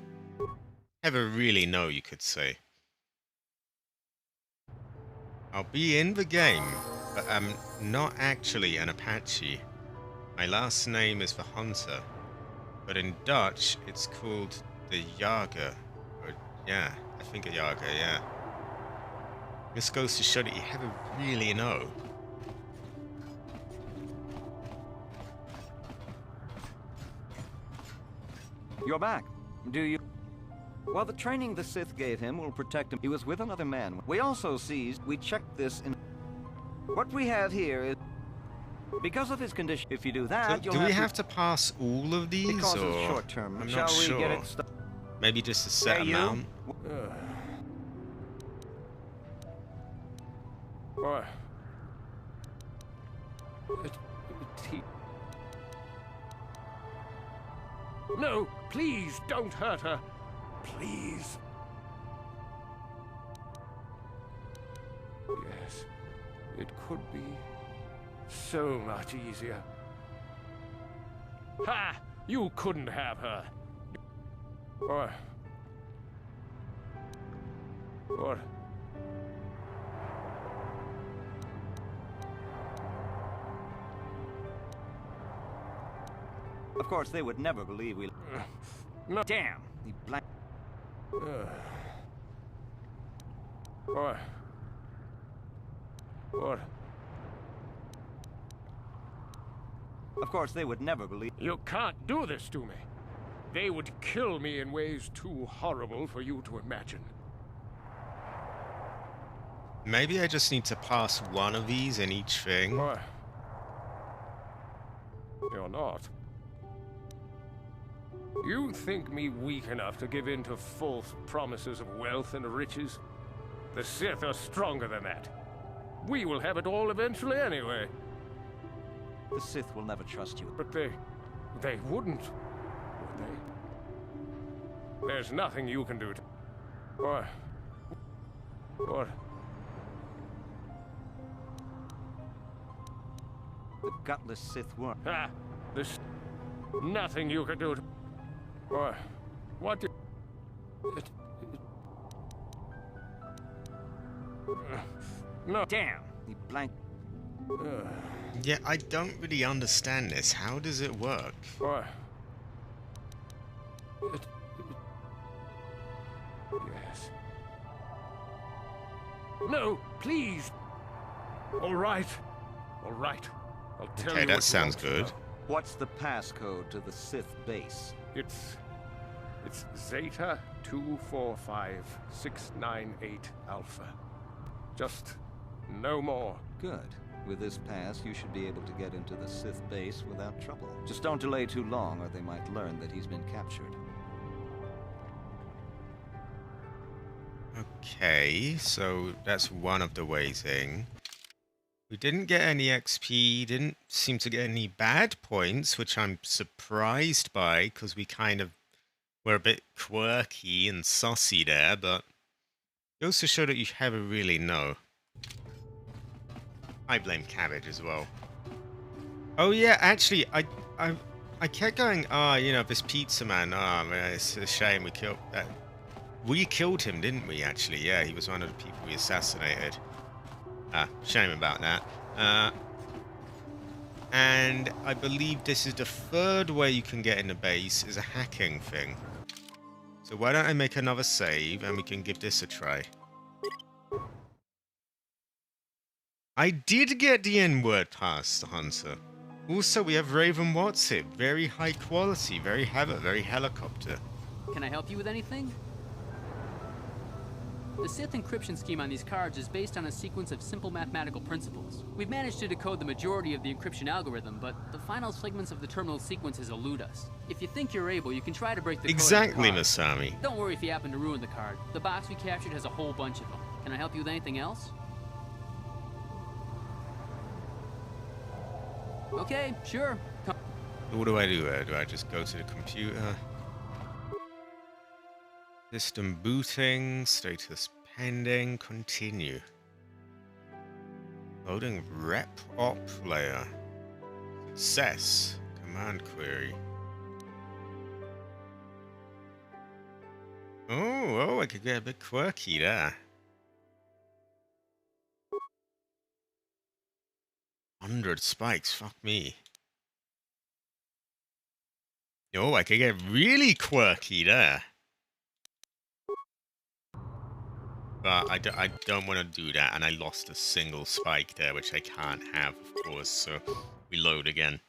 Never really know, you could say. I'll be in the game, but I'm not actually an Apache. My last name is the Hunter, but in Dutch it's called the Jager. Or, yeah, I think a Jager, yeah. This goes to show that you never really know. You're back. Do you... Well, the training the Sith gave him will protect him. He was with another man. We also seized... We checked this in... What we have here is... Because of his condition, if you do that, So, you'll do we have have to pass all of these, Because or it's short term. I'm Shall not we sure. get it started? Maybe just a set Hey, you. amount. What? No, please don't hurt her. Please. Yes, it could be so much easier. Ha! You couldn't have her. What? What? Of course, they would never believe we... No. Damn! He blank... What? What? Of course, they would never believe... You can't do this to me. They would kill me in ways too horrible for you to imagine. Maybe I just need to pass one of these in each thing. What? You're not. You think me weak enough to give in to false promises of wealth and riches? The Sith are stronger than that. We will have it all eventually anyway. The Sith will never trust you. But they wouldn't, would they? There's nothing you can do to... What? What? The gutless Sith worm. Ah, there's nothing you can do to... What? What did... No. Damn! He blank... Yeah, I don't really understand this. How does it work? Why? Yes. No, please. All right. All right. I'll tell Okay, you that what you sounds want to good. know. What's the passcode to the Sith base? It's Zeta 245698 Alpha. Just no more. Good. With this pass, you should be able to get into the Sith base without trouble. Just don't delay too long, or they might learn that he's been captured. Okay, so that's one of the ways in. We didn't get any XP, didn't seem to get any bad points, which I'm surprised by, because we kind of were a bit quirky and saucy there, but it also showed that you never really know. I blame Cabbage as well. Oh yeah, actually, I kept going, you know, this pizza man, man, it's a shame we killed that. We killed him, didn't we, actually? Yeah, he was one of the people we assassinated. Shame about that. And I believe this is the third way you can get in the base, is a hacking thing. So why don't I make another save and we can give this a try. I did get the N-word past the Hunter. Also, we have Raven Watson. Very high quality, very helicopter. Can I help you with anything? The Sith encryption scheme on these cards is based on a sequence of simple mathematical principles. We've managed to decode the majority of the encryption algorithm, but the final segments of the terminal sequences elude us. If you think you're able, you can try to break the code. Exactly, on the card. Masami. Don't worry if you happen to ruin the card. The box we captured has a whole bunch of them. Can I help you with anything else? Okay, sure. What do I do? Do I just go to the computer? System booting, status pending, continue. Loading rep op layer. Success. Command query. Oh, I could get a bit quirky there. 100 spikes, fuck me. Oh, I could get really quirky there. But I don't want to do that, and I lost a single spike there, which I can't have, of course, so we load again.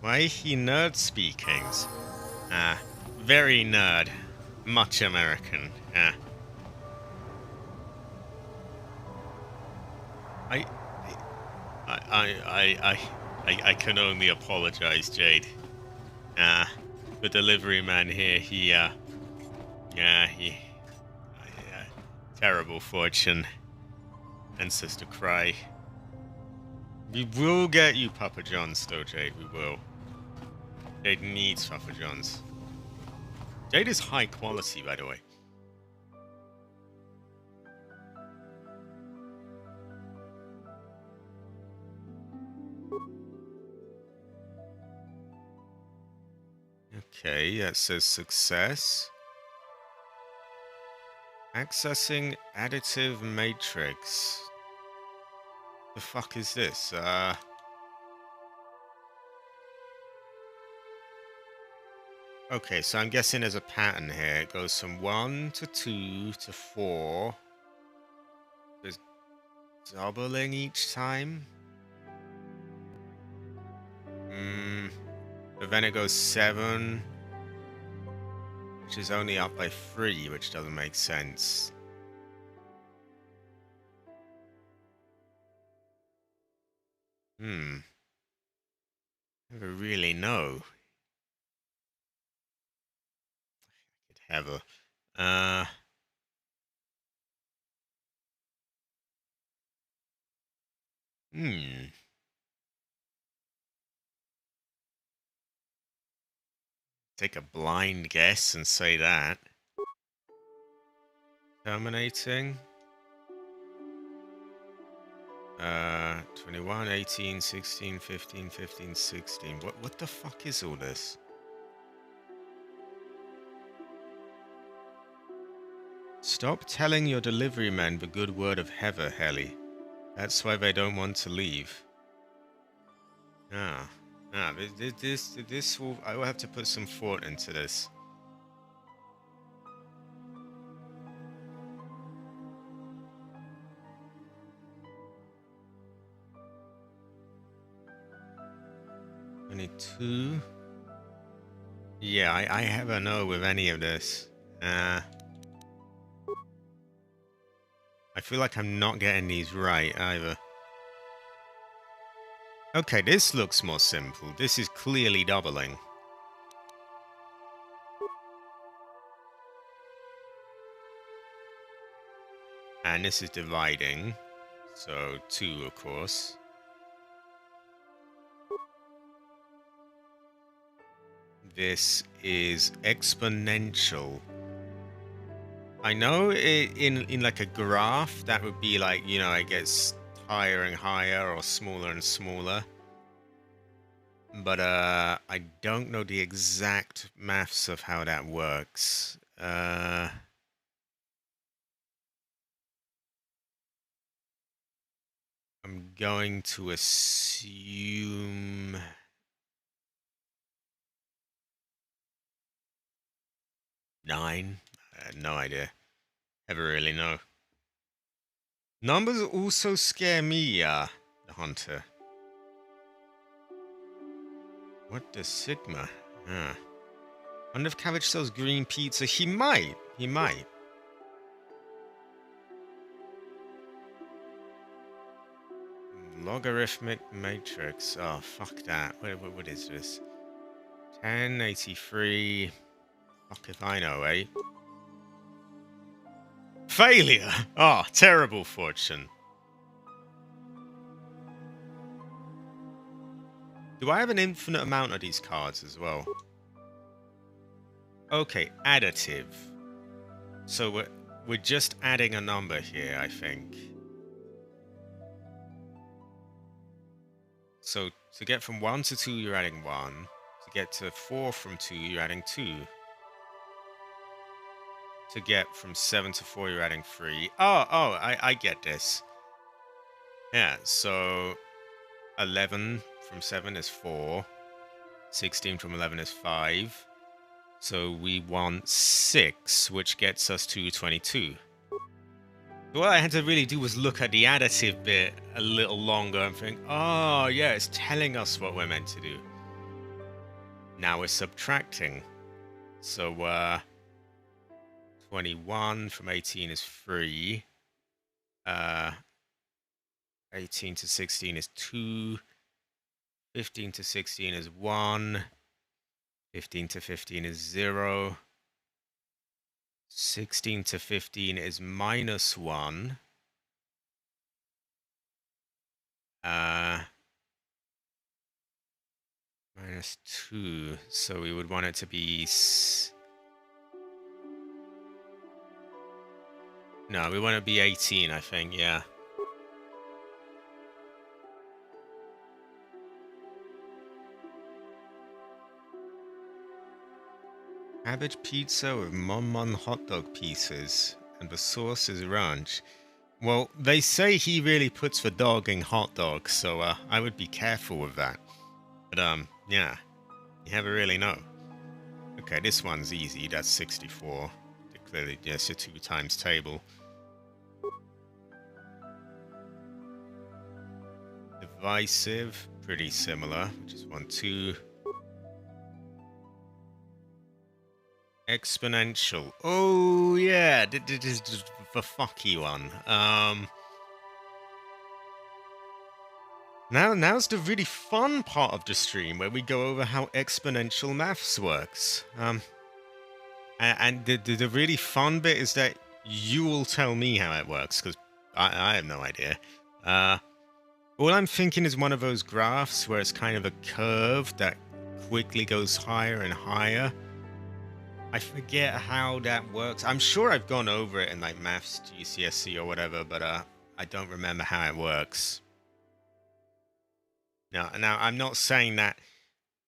Why he nerd speakings? Very nerd. Much American, I can only apologize, Jade. The delivery man here, terrible fortune. And Sister Cry. We will get you Papa John's, though, Jade, we will. Jade needs Papa John's. Jade is high quality, by the way. Okay, that says success. Accessing additive matrix. The fuck is this? Okay, so I'm guessing there's a pattern here. It goes from 1 to 2 to 4. There's doubling each time. But then it goes 7, which is only up by 3, which doesn't make sense. Never really know. I could have a... Take a blind guess and say that. Terminating. 21, 18, 16, 15, 15, 16. What the fuck is all this? Stop telling your delivery men the good word of Heather, Heli. That's why they don't want to leave. This will... I will have to put some thought into this. Only 2. Yeah, I have a no with any of this. I feel like I'm not getting these right either. Okay, this looks more simple. This is clearly doubling. And this is dividing. So 2, of course. This is exponential. I know in like a graph that would be like, you know, it gets higher and higher or smaller and smaller. But I don't know the exact maths of how that works. I'm going to assume 9. I had no idea. Never really know. Numbers also scare me, the hunter. What does Sigma? Wonder if Cabbage sells green pizza. He might. He might. Logarithmic matrix. Oh, fuck that. What is this? 1083. Fuck if I know, eh? Failure! Oh, terrible fortune. Do I have an infinite amount of these cards as well? Okay, additive. So we're just adding a number here, I think. So to get from 1 to 2, you're adding 1. To get to 4 from 2, you're adding 2. To get from 7 to 4, you're adding 3. I get this. Yeah, so 11 from 7 is 4. 16 from 11 is 5. So we want 6, which gets us to 22. What I had to really do was look at the additive bit a little longer and think, oh yeah, it's telling us what we're meant to do. Now we're subtracting. So 21 from 18 is 3. 18 to 16 is 2. 15 to 16 is 1. 15 to 15 is 0. 16 to 15 is minus 1. Minus 2. So we would want it to be... No, we want it to be 18, I think, yeah. Cabbage pizza with Mon hot dog pieces, and the sauce is ranch. Well, they say he really puts the dog in hot dogs, so I would be careful with that. But yeah, you never really know. Okay, this one's easy. That's 64. Clearly, yes, a 2 times table. Divisive, pretty similar, which is 1, 2. Exponential. Oh yeah, this is the fucky one. Now's the really fun part of the stream where we go over how exponential maths works. And the really fun bit is that you will tell me how it works, because I have no idea. All I'm thinking is one of those graphs where it's kind of a curve that quickly goes higher and higher. I forget how that works. I'm sure I've gone over it in like maths, GCSE or whatever, but I don't remember how it works. Now I'm not saying that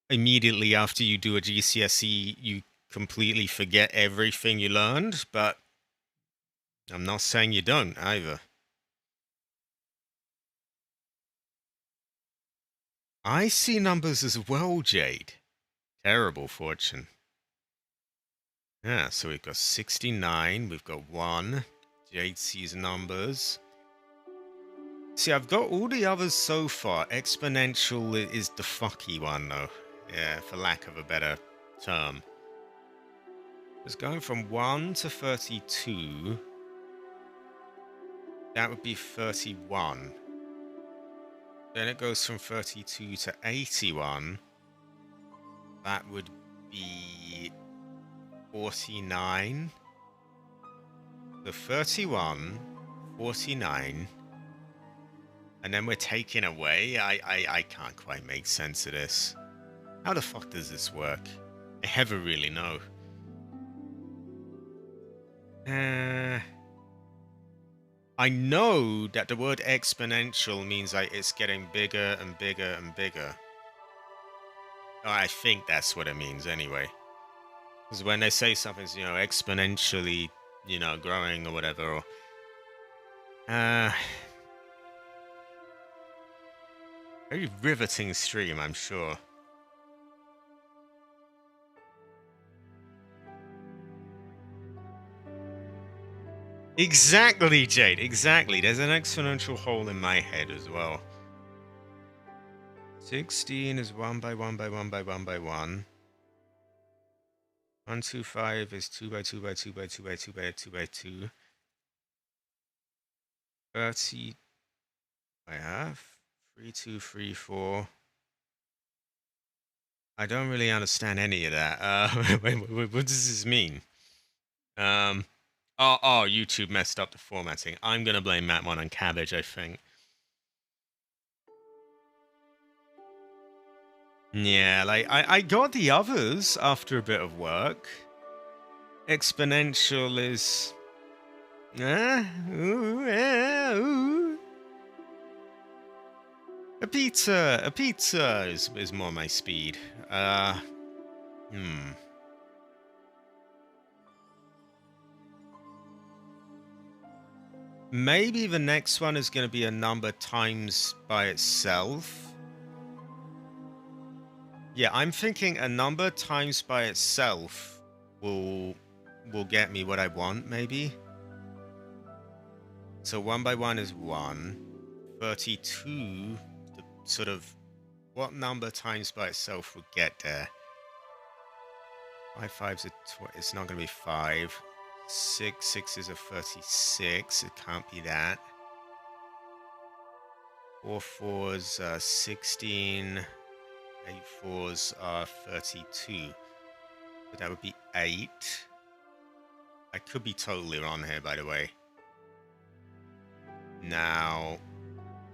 immediately after you do a GCSE, you completely forget everything you learned, but I'm not saying you don't either. I see numbers as well, Jade. Terrible fortune. Yeah, so we've got 69, we've got 1. Jade sees numbers. See, I've got all the others so far. Exponential is the fucky one, though. Yeah, for lack of a better term. It's going from 1 to 32. That would be 31. Then it goes from 32 to 81. That would be 49. So 31, 49. And then we're taking away. I can't quite make sense of this. How the fuck does this work? I never really know. I know that the word exponential means it's getting bigger and bigger and bigger. I think that's what it means anyway. Because when they say something's, exponentially, growing or whatever, or... very riveting stream, I'm sure. Exactly, Jade, exactly. There's an exponential hole in my head as well. 16 is 1 by 1 by 1 by 1 by 1. 125 is 2 by 2 by 2 by 2 by 2 by 2 by 2. 30 I have 3, 2, 3, 4. I don't really understand any of that. Wait, what does this mean? Oh, YouTube messed up the formatting. I'm gonna blame Matt1 on Cabbage, I think. Yeah, like, I got the others after a bit of work. Exponential is... ooh. A pizza is more my speed. Maybe the next one is going to be a number times by itself. Yeah, I'm thinking a number times by itself will get me what I want, maybe. So 1 by 1 is 1. 32, the sort of... what number times by itself would get there? 5 5's it's not going to be 5. 6 is a 36. It can't be that. 4 4's 16. 8 4's are 32. So that would be 8. I could be totally wrong here, by the way. Now,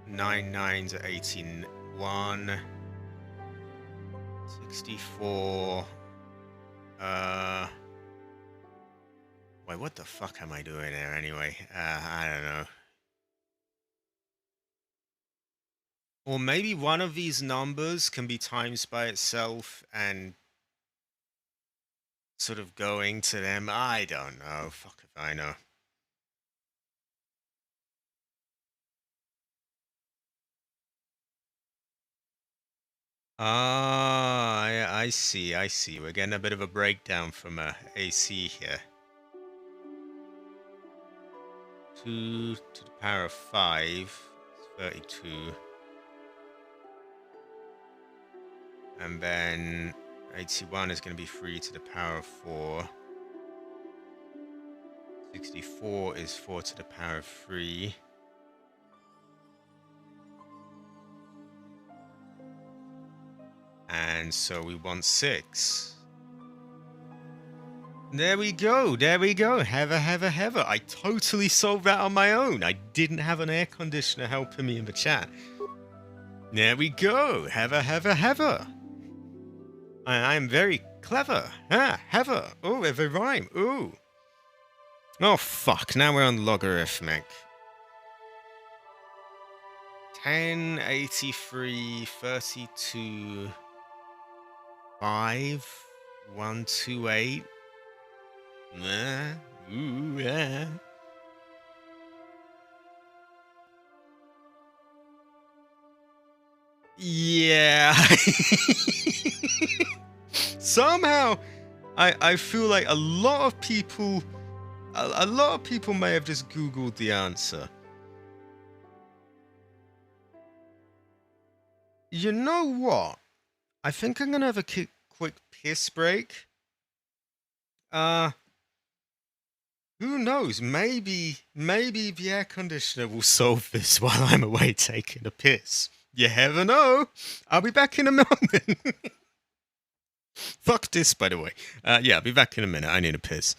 9 9's are 81. 64. Wait, what the fuck am I doing there anyway? I don't know. Or maybe one of these numbers can be times by itself and sort of going to them. I don't know. Fuck if I know. Ah, I see. We're getting a bit of a breakdown from AC here. 2 to the power of 5 is 32. And then 81 is going to be 3 to the power of 4. 64 is 4 to the power of 3. And so we want 6. There we go. Heather. I totally solved that on my own. I didn't have an air conditioner helping me in the chat. There we go. Heather. I'm very clever. Heather. Oh, there's a rhyme. Ooh. Oh, fuck. Now we're on logarithmic. 10, 83, 32, 5, 128. Yeah. Somehow, I feel like a lot of people may have just Googled the answer. You know what? I think I'm gonna have a quick piss break. Who knows? Maybe the air conditioner will solve this while I'm away taking a piss. You never know. I'll be back in a moment. Fuck this, by the way. Yeah, I'll be back in a minute. I need a piss.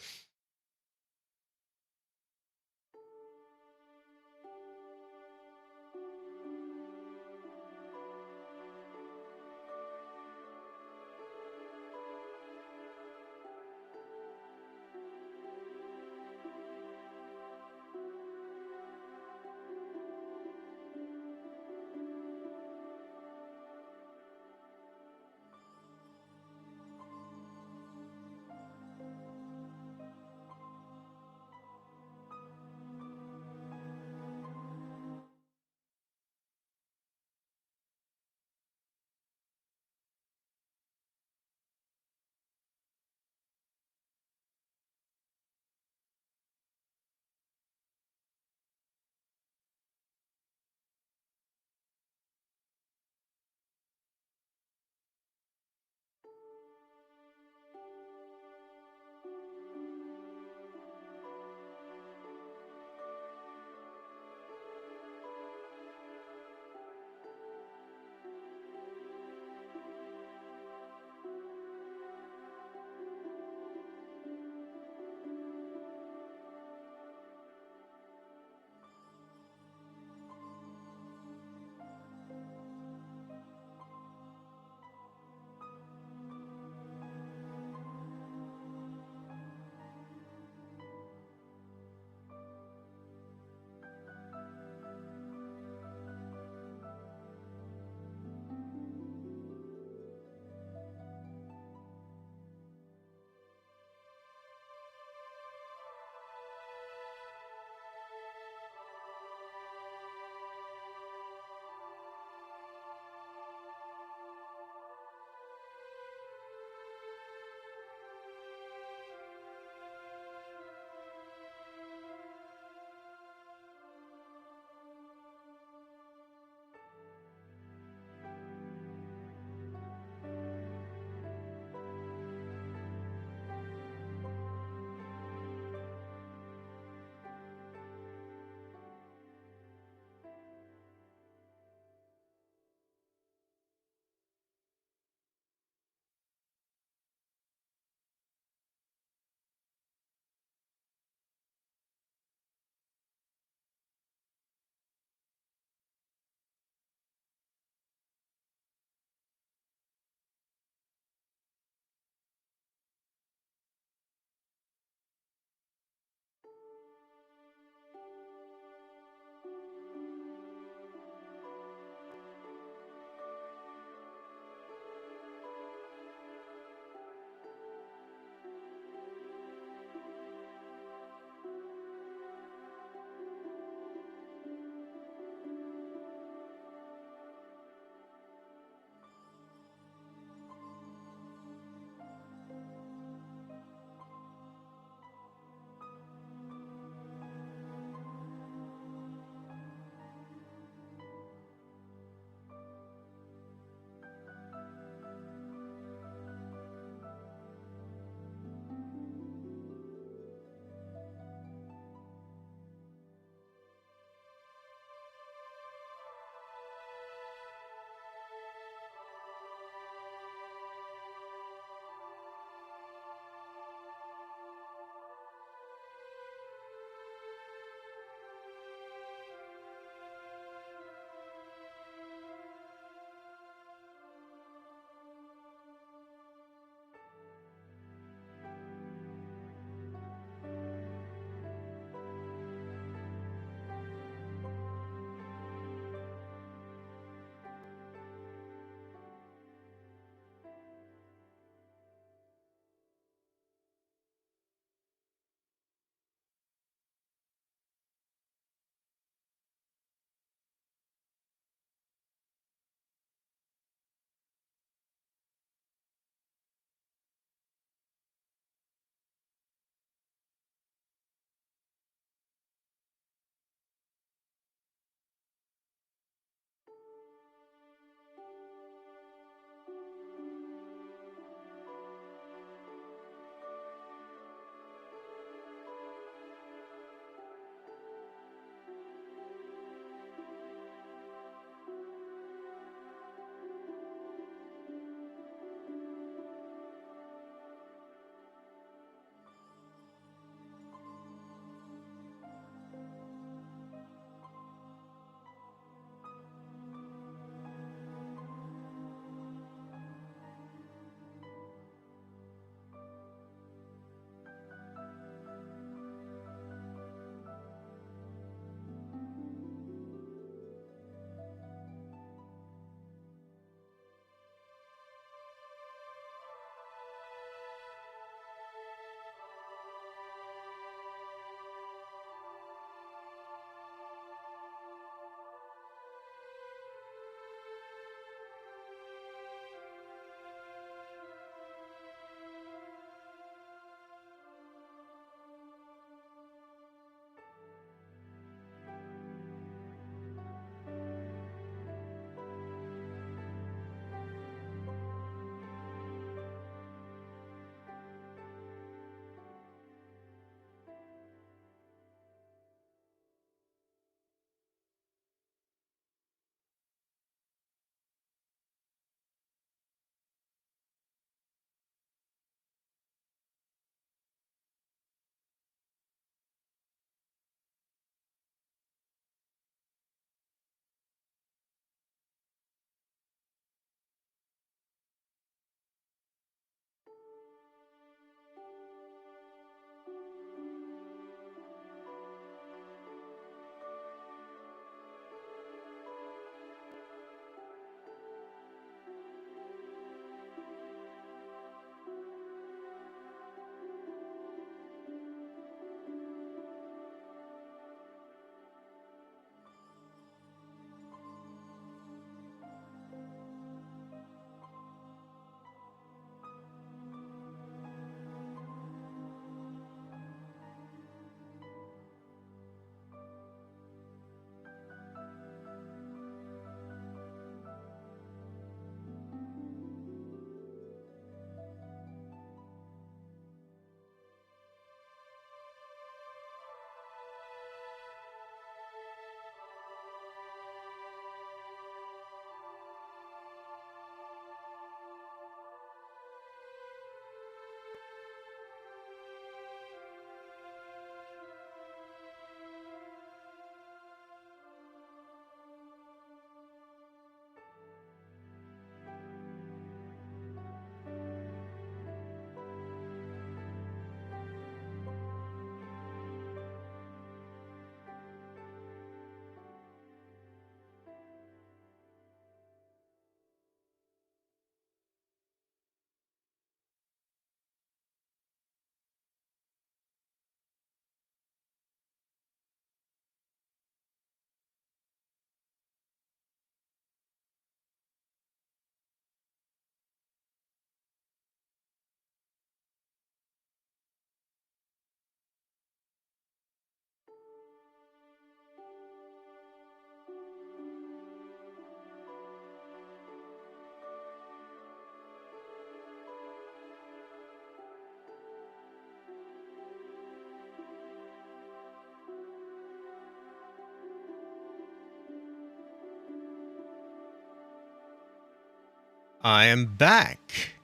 I am back.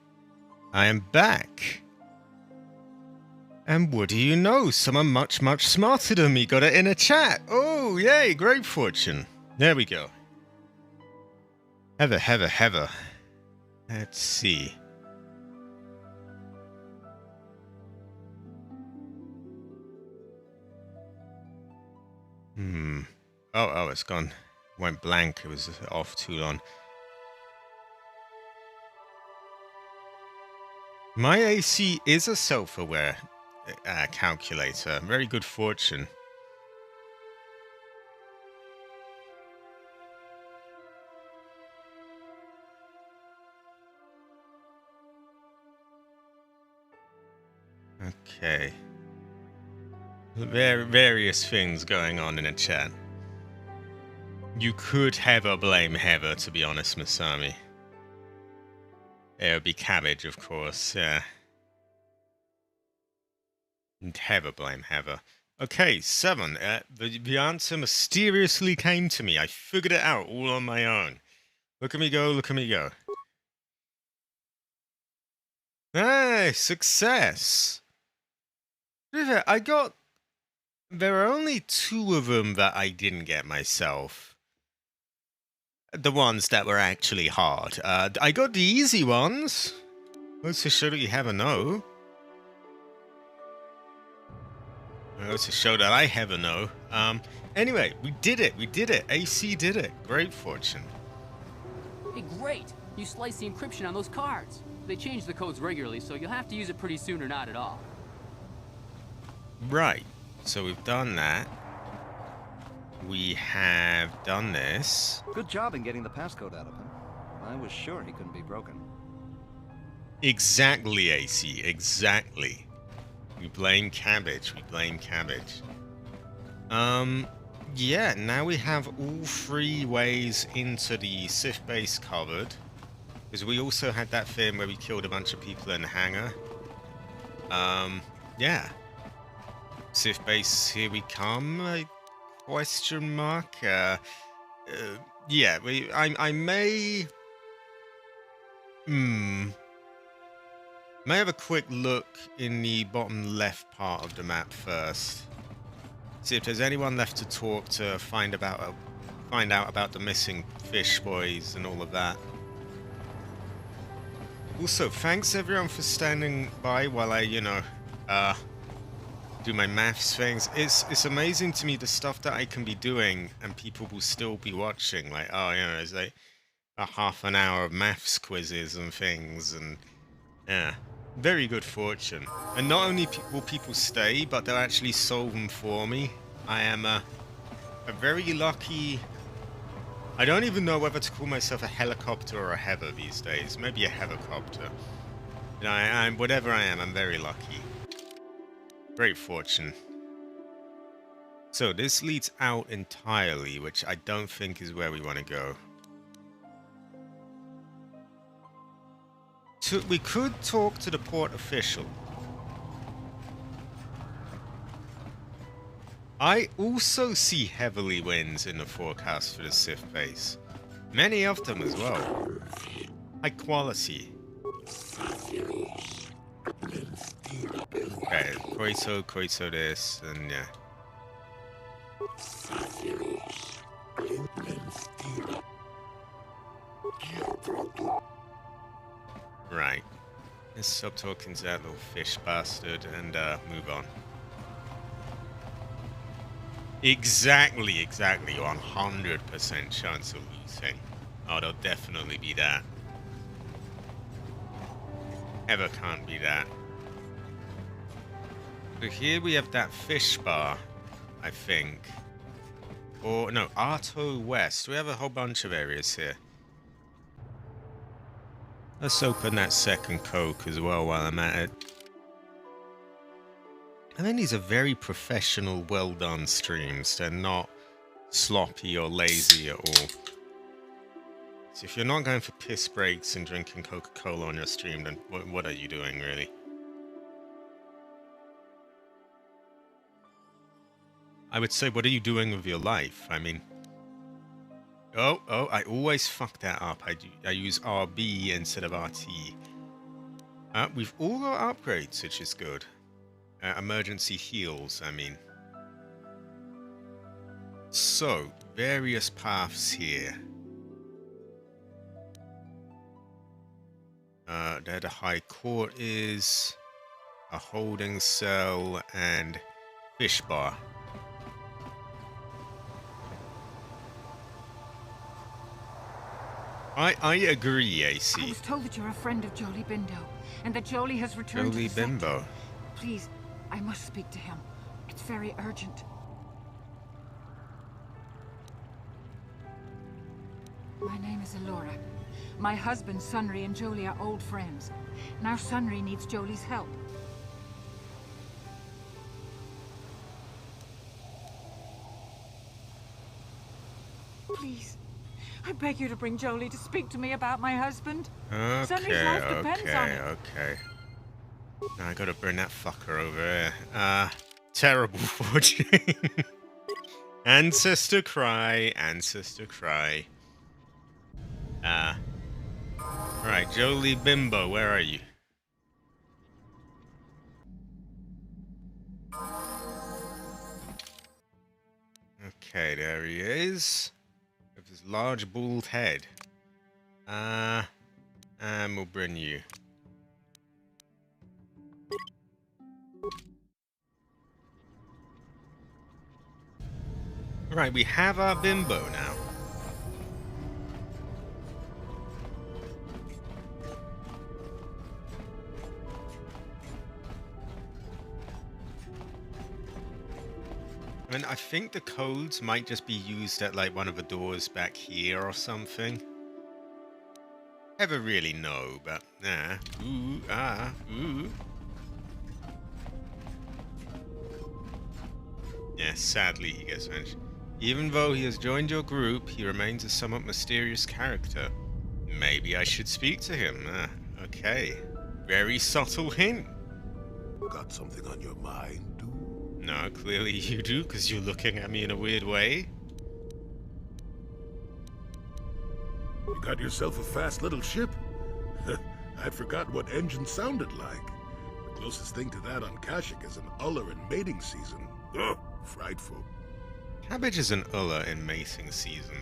I am back. And what do you know? Someone much, much smarter than me got it in a chat. Oh, yay, great fortune. There we go. Heather. Let's see. Oh, it's gone. Went blank. It was off too long. My AC is a self-aware calculator. Very good fortune. Okay. Various things going on in the chat. You could Heather blame Heather, to be honest, Masami. It would be cabbage, of course, yeah. And Heather blame Heather. Okay, 7. The answer mysteriously came to me. I figured it out all on my own. Look at me go, look at me go. Hey, success! I got... There are only 2 of them that I didn't get myself. The ones that were actually hard. I got the easy ones. Goes to show that you have a no. Goes to show that I have a no. Anyway, we did it. AC did it. Great fortune. Hey, great! You sliced the encryption on those cards. They change the codes regularly, so you'll have to use it pretty soon or not at all. Right. So we've done that. We have done this. Good job in getting the passcode out of him. I was sure he couldn't be broken. Exactly, AC. Exactly. We blame cabbage. Yeah, now we have all 3 ways into the Sith base covered. Because we also had that thing where we killed a bunch of people in the hangar. Yeah. Sith base, here we come. Question mark. Yeah, I may... May have a quick look in the bottom left part of the map first. See if there's anyone left to talk to, find out about the missing fish boys and all of that. Also, thanks everyone for standing by while I, do my maths things. It's amazing to me the stuff that I can be doing and people will still be watching. Like, oh, there's like a half an hour of maths quizzes and things, and yeah, very good fortune. And not only will people stay, but they'll actually solve them for me. I am a very lucky... I don't even know whether to call myself a helicopter or a Heather these days. Maybe a helicopter. I'm whatever I am, I'm very lucky. Great fortune. So this leads out entirely, which I don't think is where we want to go. We could talk to the port official. I also see heavily winds in the forecast for the Sith base. Many of them as well. High quality. Okay, Kotor this, and yeah. Right. Let's stop talking to that little fish bastard and move on. Exactly. 100% chance of losing. Oh, there'll definitely be that. Ever can't be that. So here we have that fish bar, I think. Or, no, Arto West. We have a whole bunch of areas here. Let's open that second Coke as well while I'm at it. I think these are very professional, well-done streams. They're not sloppy or lazy at all. So if you're not going for piss breaks and drinking Coca-Cola on your stream, then what are you doing, really? I would say, what are you doing with your life? I mean, Oh, I always fuck that up. I use RB instead of RT. We've all got upgrades, which is good. Emergency heals, I mean. So, various paths here. There the High Court is, a holding cell, and fish bar. I agree, AC. I was told that you're a friend of Jolie Bindo, and that Jolie has returned Jolie to the sector. Bimbo. Please, I must speak to him. It's very urgent. My name is Elora. My husband, Sunry, and Jolie are old friends. Now Sunry needs Jolie's help. Please, I beg you to bring Jolie to speak to me about my husband. Sunry's life depends on it. Okay. Now I gotta bring that fucker over here. Terrible fortune. Ancestor cry, ancestor cry. Right, Jolie Bimbo, where are you? Okay, there he is. With his large bald head. And we'll bring you. Right, we have our Bimbo now. I mean, I think the codes might just be used at like one of the doors back here or something. Never really know, but ooh. Yeah, sadly he gets mentioned. Even though he has joined your group, he remains a somewhat mysterious character. Maybe I should speak to him. Okay. Very subtle hint. Got something on your mind, dude? No, clearly you do, because you're looking at me in a weird way. You got yourself a fast little ship? I'd forgotten what engine sounded like. The closest thing to that on Kashyyyk is an Uller in mating season. Ugh, frightful. Cabbage is an Ulla in mating season.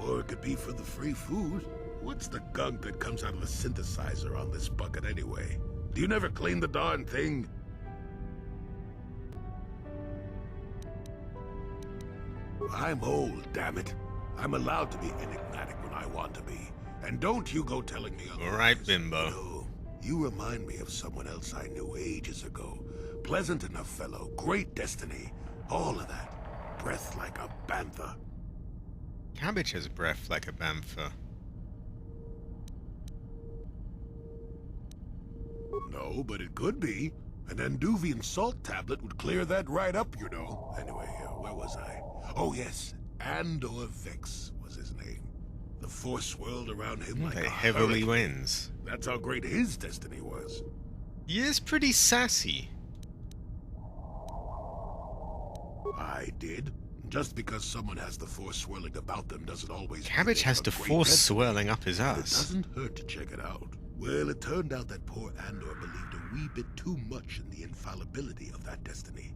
Or it could be for the free food. What's the gunk that comes out of the synthesizer on this bucket anyway? Do you never clean the darn thing? I'm old, damn it. I'm allowed to be enigmatic when I want to be. And don't you go telling me otherwise. All right, Bimbo. No, you remind me of someone else I knew ages ago. Pleasant enough fellow, great destiny. All of that. Breath like a bantha. Cabbage has breath like a bantha. No, but it could be. An Anduvian salt tablet would clear that right up, you know. Anyway, where was I? Oh, yes. Andor Vex was his name. The force swirled around him like They a heavily hurricane. wins. That's how great his destiny was. He is pretty sassy. I did. Just because someone has the force swirling about them doesn't always mean Cabbage they has have the a great force destiny. swirling up his But it ass. doesn't hurt to check it out. Well, it turned out that poor Andor believed a wee bit too much in the infallibility of that destiny.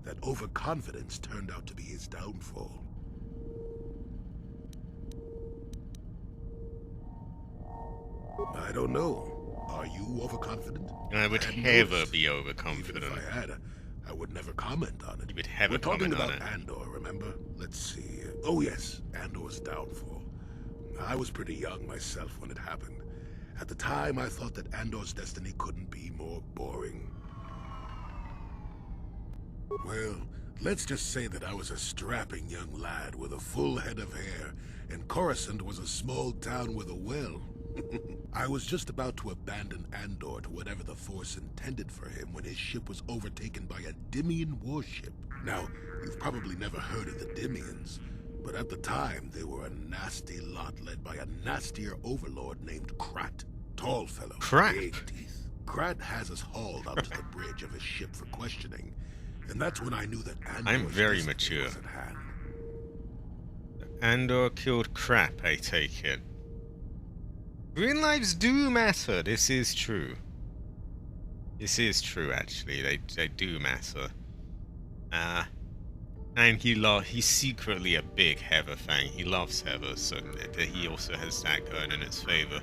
That overconfidence turned out to be his downfall. I don't know. Are you overconfident? I would And never most. be Even overconfident. if I had, I would never comment on it. You would never We're talking comment on about it. Andor, remember? Let's see. Oh yes, Andor's downfall. I was pretty young myself when it happened. At the time, I thought that Andor's destiny couldn't be more boring. Well, let's just say that I was a strapping young lad with a full head of hair, and Coruscant was a small town with a well. I was just about to abandon Andor to whatever the Force intended for him when his ship was overtaken by a Dimian warship. Now, you've probably never heard of the Dimians, but at the time they were a nasty lot led by a nastier overlord named Krat. Tall fellow, Krat? big teeth. Krat has us hauled up to the bridge of his ship for questioning, and that's when I knew that Andor's I'm very destiny mature. was at hand. Andor killed crap, I take it. Green lives do matter. This is true. This is true, actually. They do matter. And he's secretly a big Heather fan. He loves Heather, so he also has that going in his favor.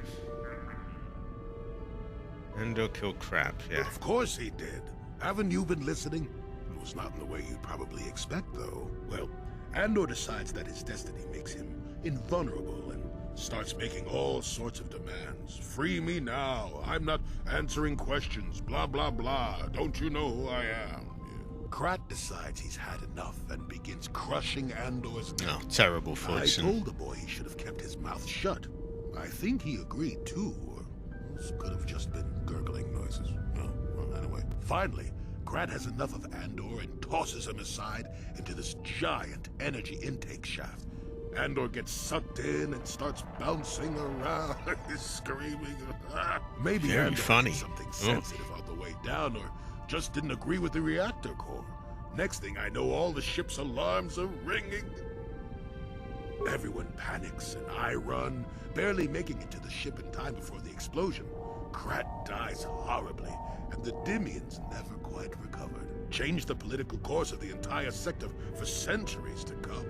Andor killed crap, yeah. Of course he did. Haven't you been listening? It was not in the way you'd probably expect, though. Well, Andor decides that his destiny makes him invulnerable and starts making all sorts of demands. Free me now. I'm not answering questions. Blah, blah, blah. Don't you know who I am? Krat decides he's had enough and begins crushing Andor's neck. Oh, terrible fortune. I told the boy he should have kept his mouth shut. I think he agreed, too. This could have just been gurgling noises. Oh, well, anyway. Finally, Krat has enough of Andor and tosses him aside into this giant energy intake shaft. Andor gets sucked in and starts bouncing around, screaming. Maybe Very Andor funny. had something sensitive on the way down, or just didn't agree with the reactor core. Next thing I know, all the ship's alarms are ringing. Everyone panics, and I run, barely making it to the ship in time before the explosion. Krat dies horribly, and the Dimians never quite recovered. Changed the political course of the entire sector for centuries to come.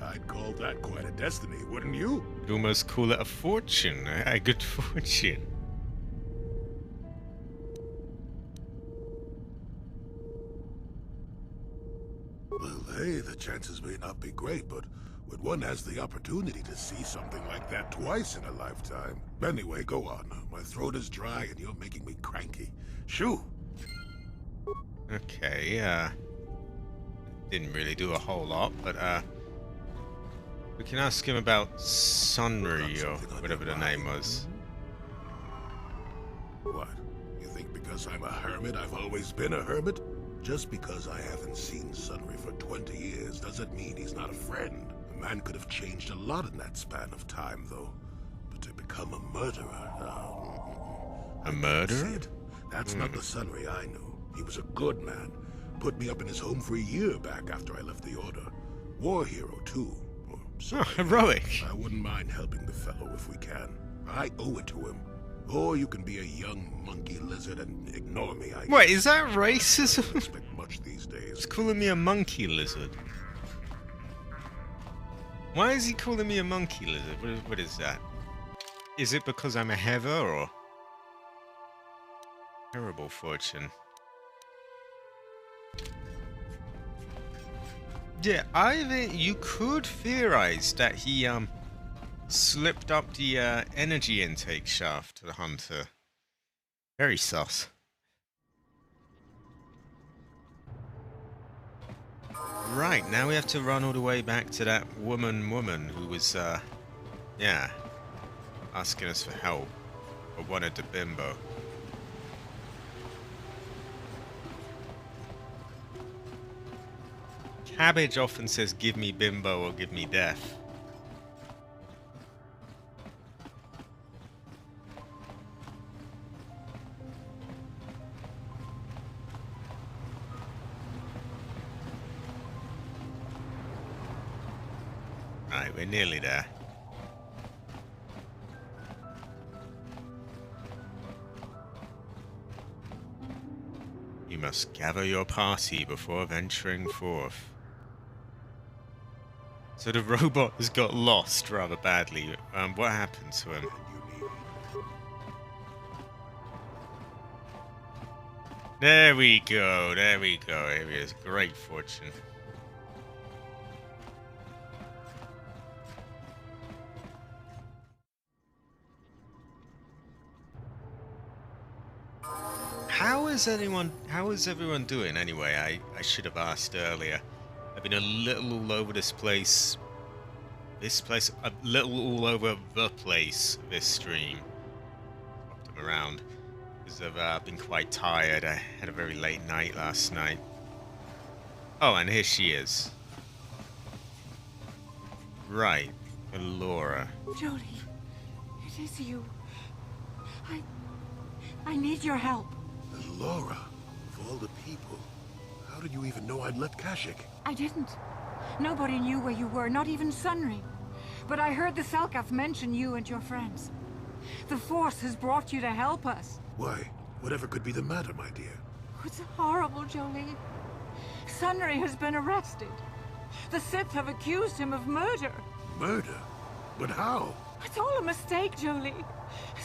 I'd call that quite a destiny, wouldn't you? You'd almost call it a fortune, a good fortune. Well, hey, the chances may not be great, but when one has the opportunity to see something like that twice in a lifetime. Anyway, go on. My throat is dry and you're making me cranky. Shoo! Okay, didn't really do a whole lot, but we can ask him about Sunry, or whatever the name was. What? You think because I'm a hermit, I've always been a hermit? Just because I haven't seen Sunry for 20 years doesn't mean he's not a friend. A man could have changed a lot in that span of time, though. But to become a murderer... A murderer? That's not the Sunry I knew. He was a good man. Put me up in his home for a year back after I left the Order. War hero, too. Oh, heroic. I wouldn't mind helping the fellow if we can. I owe it to him. Or you can be a young monkey lizard and ignore me, I guess. Wait, is that I don't racism? expect much these days. He's calling me a monkey lizard. Why is he calling me a monkey lizard? What is that? Is it because I'm a Heather, or... Terrible fortune. Yeah, you could theorize that he, slipped up the, energy intake shaft to the hunter. Very sus. Right, now we have to run all the way back to that woman who was, yeah, asking us for help, or wanted the bimbo. Cabbage often says, give me bimbo or give me death. Right, we're nearly there. You must gather your party before venturing forth. So the robot has got lost rather badly. What happened to him? There we go, there we go. Here he is. Great fortune. How is everyone doing anyway? I should have asked earlier. I've been a little all over this place. A little all over the place this stream. Popped them around. Because I've been quite tired. I had a very late night last night. Oh, and here she is. Right. Laura. Jodie, it is you. I need your help. Laura, of all the people, how did you even know I'd left Kashyyyk? I didn't. Nobody knew where you were, not even Sunry. But I heard the Selkath mention you and your friends. The Force has brought you to help us. Why? Whatever could be the matter, my dear? It's horrible, Jolie. Sunry has been arrested. The Sith have accused him of murder. Murder? But how? It's all a mistake, Jolie.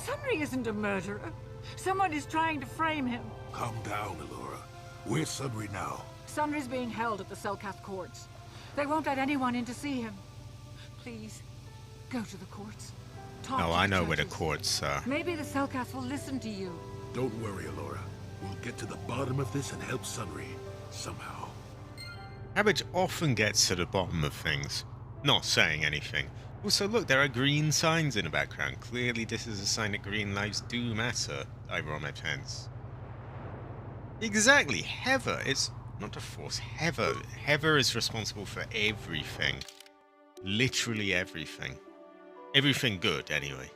Sunry isn't a murderer. Someone is trying to frame him. Calm down, Elora. Where's Sunry now? Sunry's being held at the Selkath courts. They won't let anyone in to see him. Please, go to the courts. Talk Oh, to I the know where the judges. courts are. Maybe the Selkath will listen to you. Don't worry, Elora. We'll get to the bottom of this and help Sunry. Somehow. Cabbage often gets to the bottom of things, not saying anything. Also, look, there are green signs in the background. Clearly, this is a sign that green lives do matter. Ironic hence. Exactly, Heather. It's not the Force. Heather. Heather is responsible for everything. Literally everything. Everything good, anyway.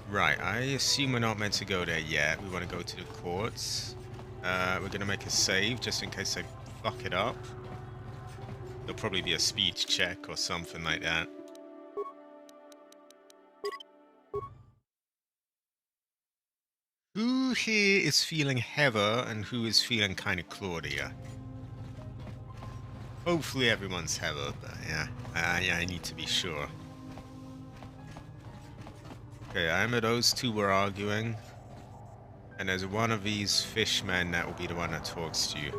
Right, I assume we're not meant to go there yet. We want to go to the courts. We're going to make a save just in case I fuck it up. There'll probably be a speed check or something like that. Who here is feeling Heather and who is feeling kind of Claudia? Hopefully everyone's Heather, but yeah, I need to be sure. Okay, I know those two were arguing. And there's one of these fishmen that will be the one that talks to you.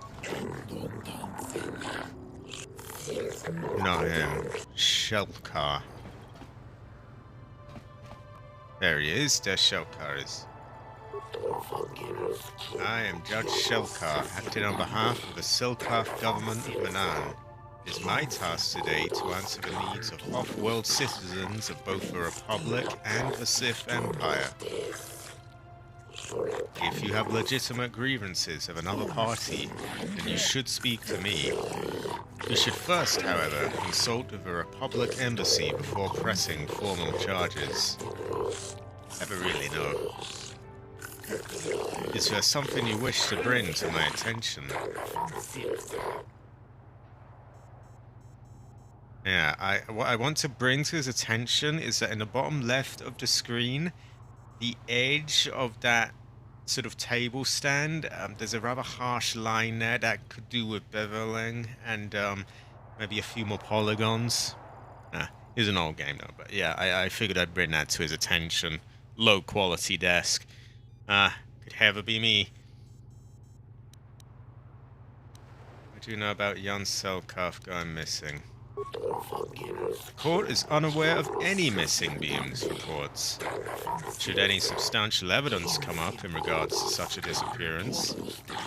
Not him. Shelkar. There he is. There Shelkar is. I am Judge Shelkar, acting on behalf of the Selkath government of Manaan. It is my task today to answer the needs of off-world citizens of both the Republic and the Sith Empire. If you have legitimate grievances of another party, then you should speak to me. You should first, however, consult with the Republic Embassy before pressing formal charges. Never really know. Is there something you wish to bring to my attention? Yeah, what I want to bring to his attention is that in the bottom left of the screen, the edge of that sort of table stand, there's a rather harsh line there that could do with beveling and maybe a few more polygons. It's an old game though, but yeah, I figured I'd bring that to his attention. Low quality desk. Could Heather be me? What do you know about Jan Selkath going missing? The court is unaware of any missing beings reports. Should any substantial evidence come up in regards to such a disappearance,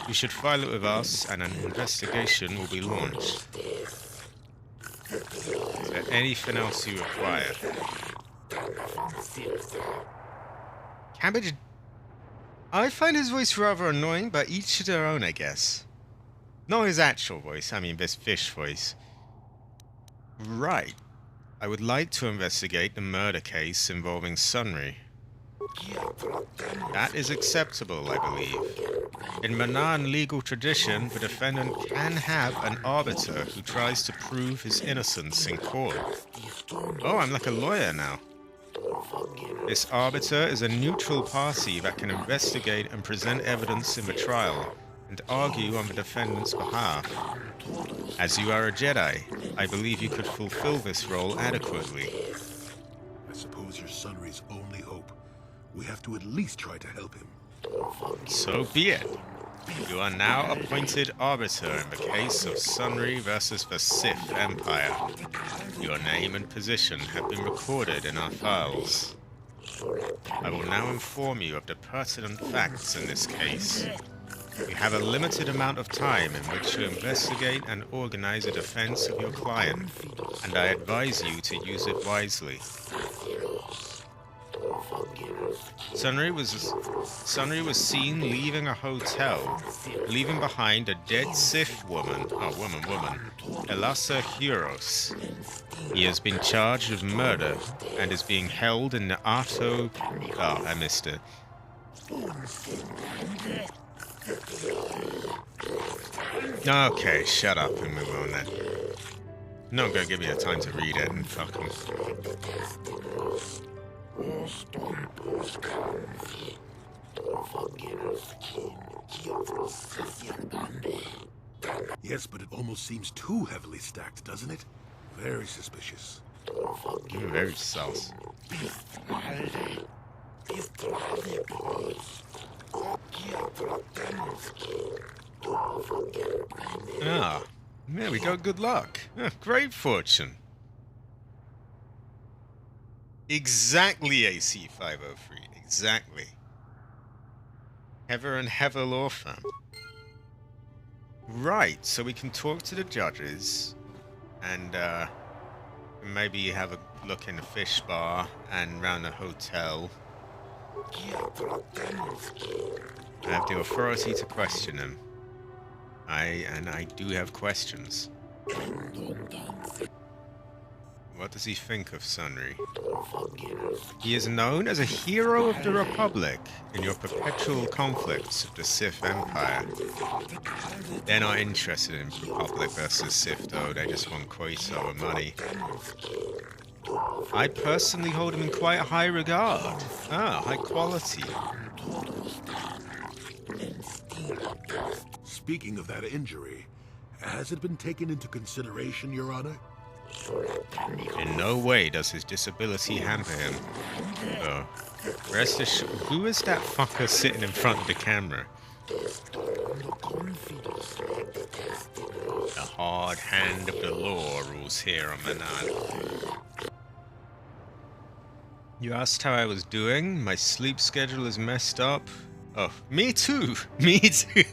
you should file it with us and an investigation will be launched. Is there anything else you require? Cabbage... I find his voice rather annoying, but each to their own, I guess. Not his actual voice, I mean this fish voice. Right. I would like to investigate the murder case involving Sunry. That is acceptable, I believe. In Manaan legal tradition, the defendant can have an arbiter who tries to prove his innocence in court. Oh, I'm like a lawyer now. This arbiter is a neutral party that can investigate and present evidence in the trial and argue on the defendant's behalf. As you are a Jedi, I believe you could fulfill this role adequately. I suppose you're Sunry's only hope. We have to at least try to help him. So be it. You are now appointed arbiter in the case of Sunry versus the Sith Empire. Your name and position have been recorded in our files. I will now inform you of the pertinent facts in this case. You have a limited amount of time in which to investigate and organize a defense of your client, and I advise you to use it wisely. Sunry was seen leaving a hotel, leaving behind a dead Sith woman, Elasa Huros. He has been charged with murder and is being held in the Arto... Oh, I missed it. Okay, shut up and move on then. not gonna give me the time to read it and fuck 'em. Yes, but it almost seems too heavily stacked, doesn't it? Very suspicious. Very sus. Ah, there we go. Good luck. Great fortune. Exactly, AC 503. Exactly. Heather and Heather Law Firm. Right, so we can talk to the judges and maybe have a look in the fish bar and round the hotel. I have the authority to question him. I do have questions. What does he think of Sunry? He is known as a hero of the Republic in your perpetual conflicts of the Sith Empire. They're not interested in Republic versus Sith though, they just want Kotor and money. I personally hold him in quite high regard. Ah, high quality. Speaking of that injury, has it been taken into consideration, Your Honor? In no way does his disability hamper him. Oh. Rest assured, who is that fucker sitting in front of the camera? The hard hand of the law rules here on Manan. You asked how I was doing? My sleep schedule is messed up. Oh, me too! Me too!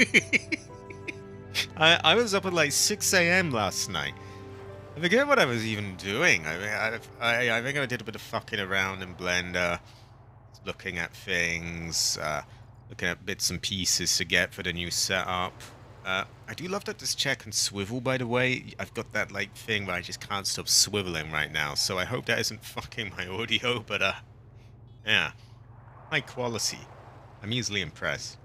I was up at like 6 a.m. last night. I forget what I was even doing. I think I did a bit of fucking around in Blender, looking at things, looking at bits and pieces to get for the new setup. I do love that this chair can swivel, by the way. I've got that like thing where I just can't stop swiveling right now, so I hope that isn't fucking my audio, but yeah. High quality. I'm easily impressed.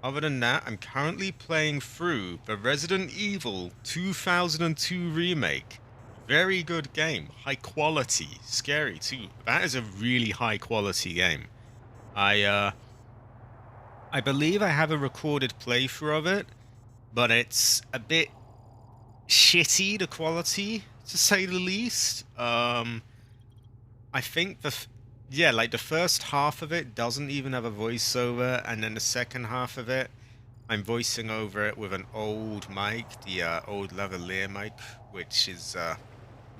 Other than that, I'm currently playing through the Resident Evil 2002 remake. Very good game. High quality. Scary too. That is a really high quality game. I believe I have a recorded playthrough of it, but it's a bit shitty, the quality, to say the least. I think like the first half of it doesn't even have a voiceover, and then the second half of it, I'm voicing over it with an old mic, the old lavalier mic, which is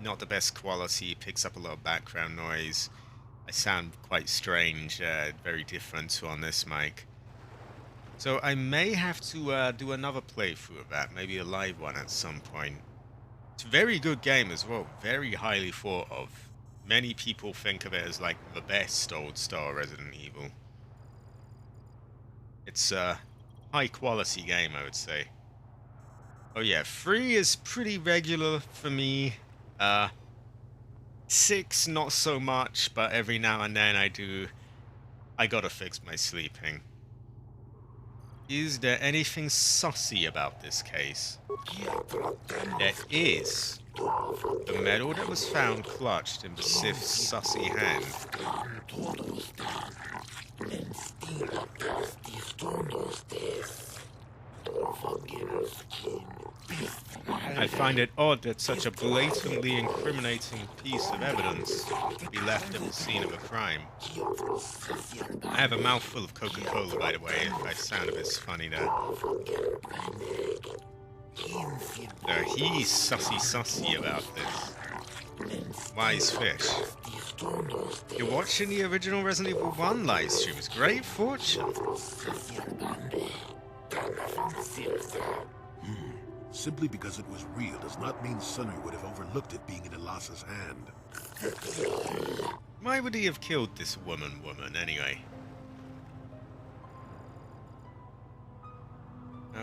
not the best quality. It picks up a lot of background noise. I sound quite strange, very different to on this mic. So I may have to do another playthrough of that, maybe a live one at some point. It's a very good game as well, very highly thought of. Many people think of it as like the best old-style Resident Evil. It's a high-quality game, I would say. Oh yeah, 3 is pretty regular for me. 6, not so much, but every now and then I gotta fix my sleeping. Is there anything sussy about this case? There is. The medal that was found clutched in the Sith's sussy hand. I find it odd that such a blatantly incriminating piece of evidence be left at the scene of a crime. I have a mouthful of Coca-Cola, by the way, if I sound a bit funny there. He's sussy about this. Wise fish. You're watching the original Resident Evil 1 live stream. It's great fortune. Simply because it was real does not mean Sunny would have overlooked it being in Elas's hand. Why would he have killed this woman anyway?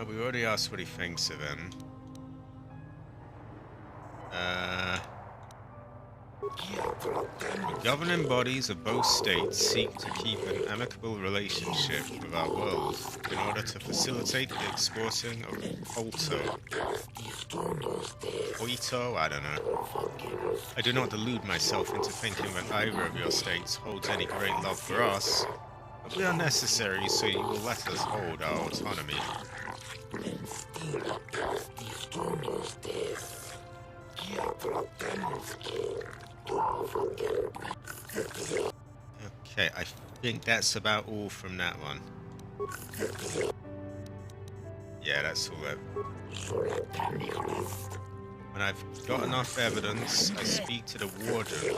We already asked what he thinks of him. The governing bodies of both states seek to keep an amicable relationship with our world in order to facilitate the exporting of Kotor. Koito? I don't know. I do not delude myself into thinking that either of your states holds any great love for us, but we are necessary, so you will let us hold our autonomy. Okay, I think that's about all from that one. Yeah, that's all that. When I've got enough evidence, I speak to the warden.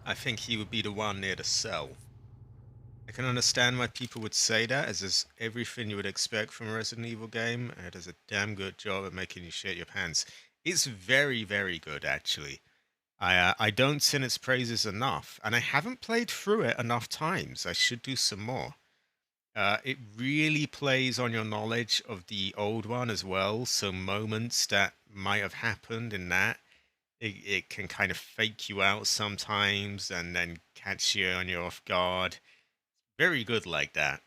I think he would be the one near the cell. I can understand why people would say that, as is everything you would expect from a Resident Evil game, and it does a damn good job at making you shit your pants. It's very, very good, actually. I don't sing its praises enough, and I haven't played through it enough times. I should do some more. It really plays on your knowledge of the old one as well, so moments that might have happened in that, it can kind of fake you out sometimes and then catch you on your off guard. Very good like that.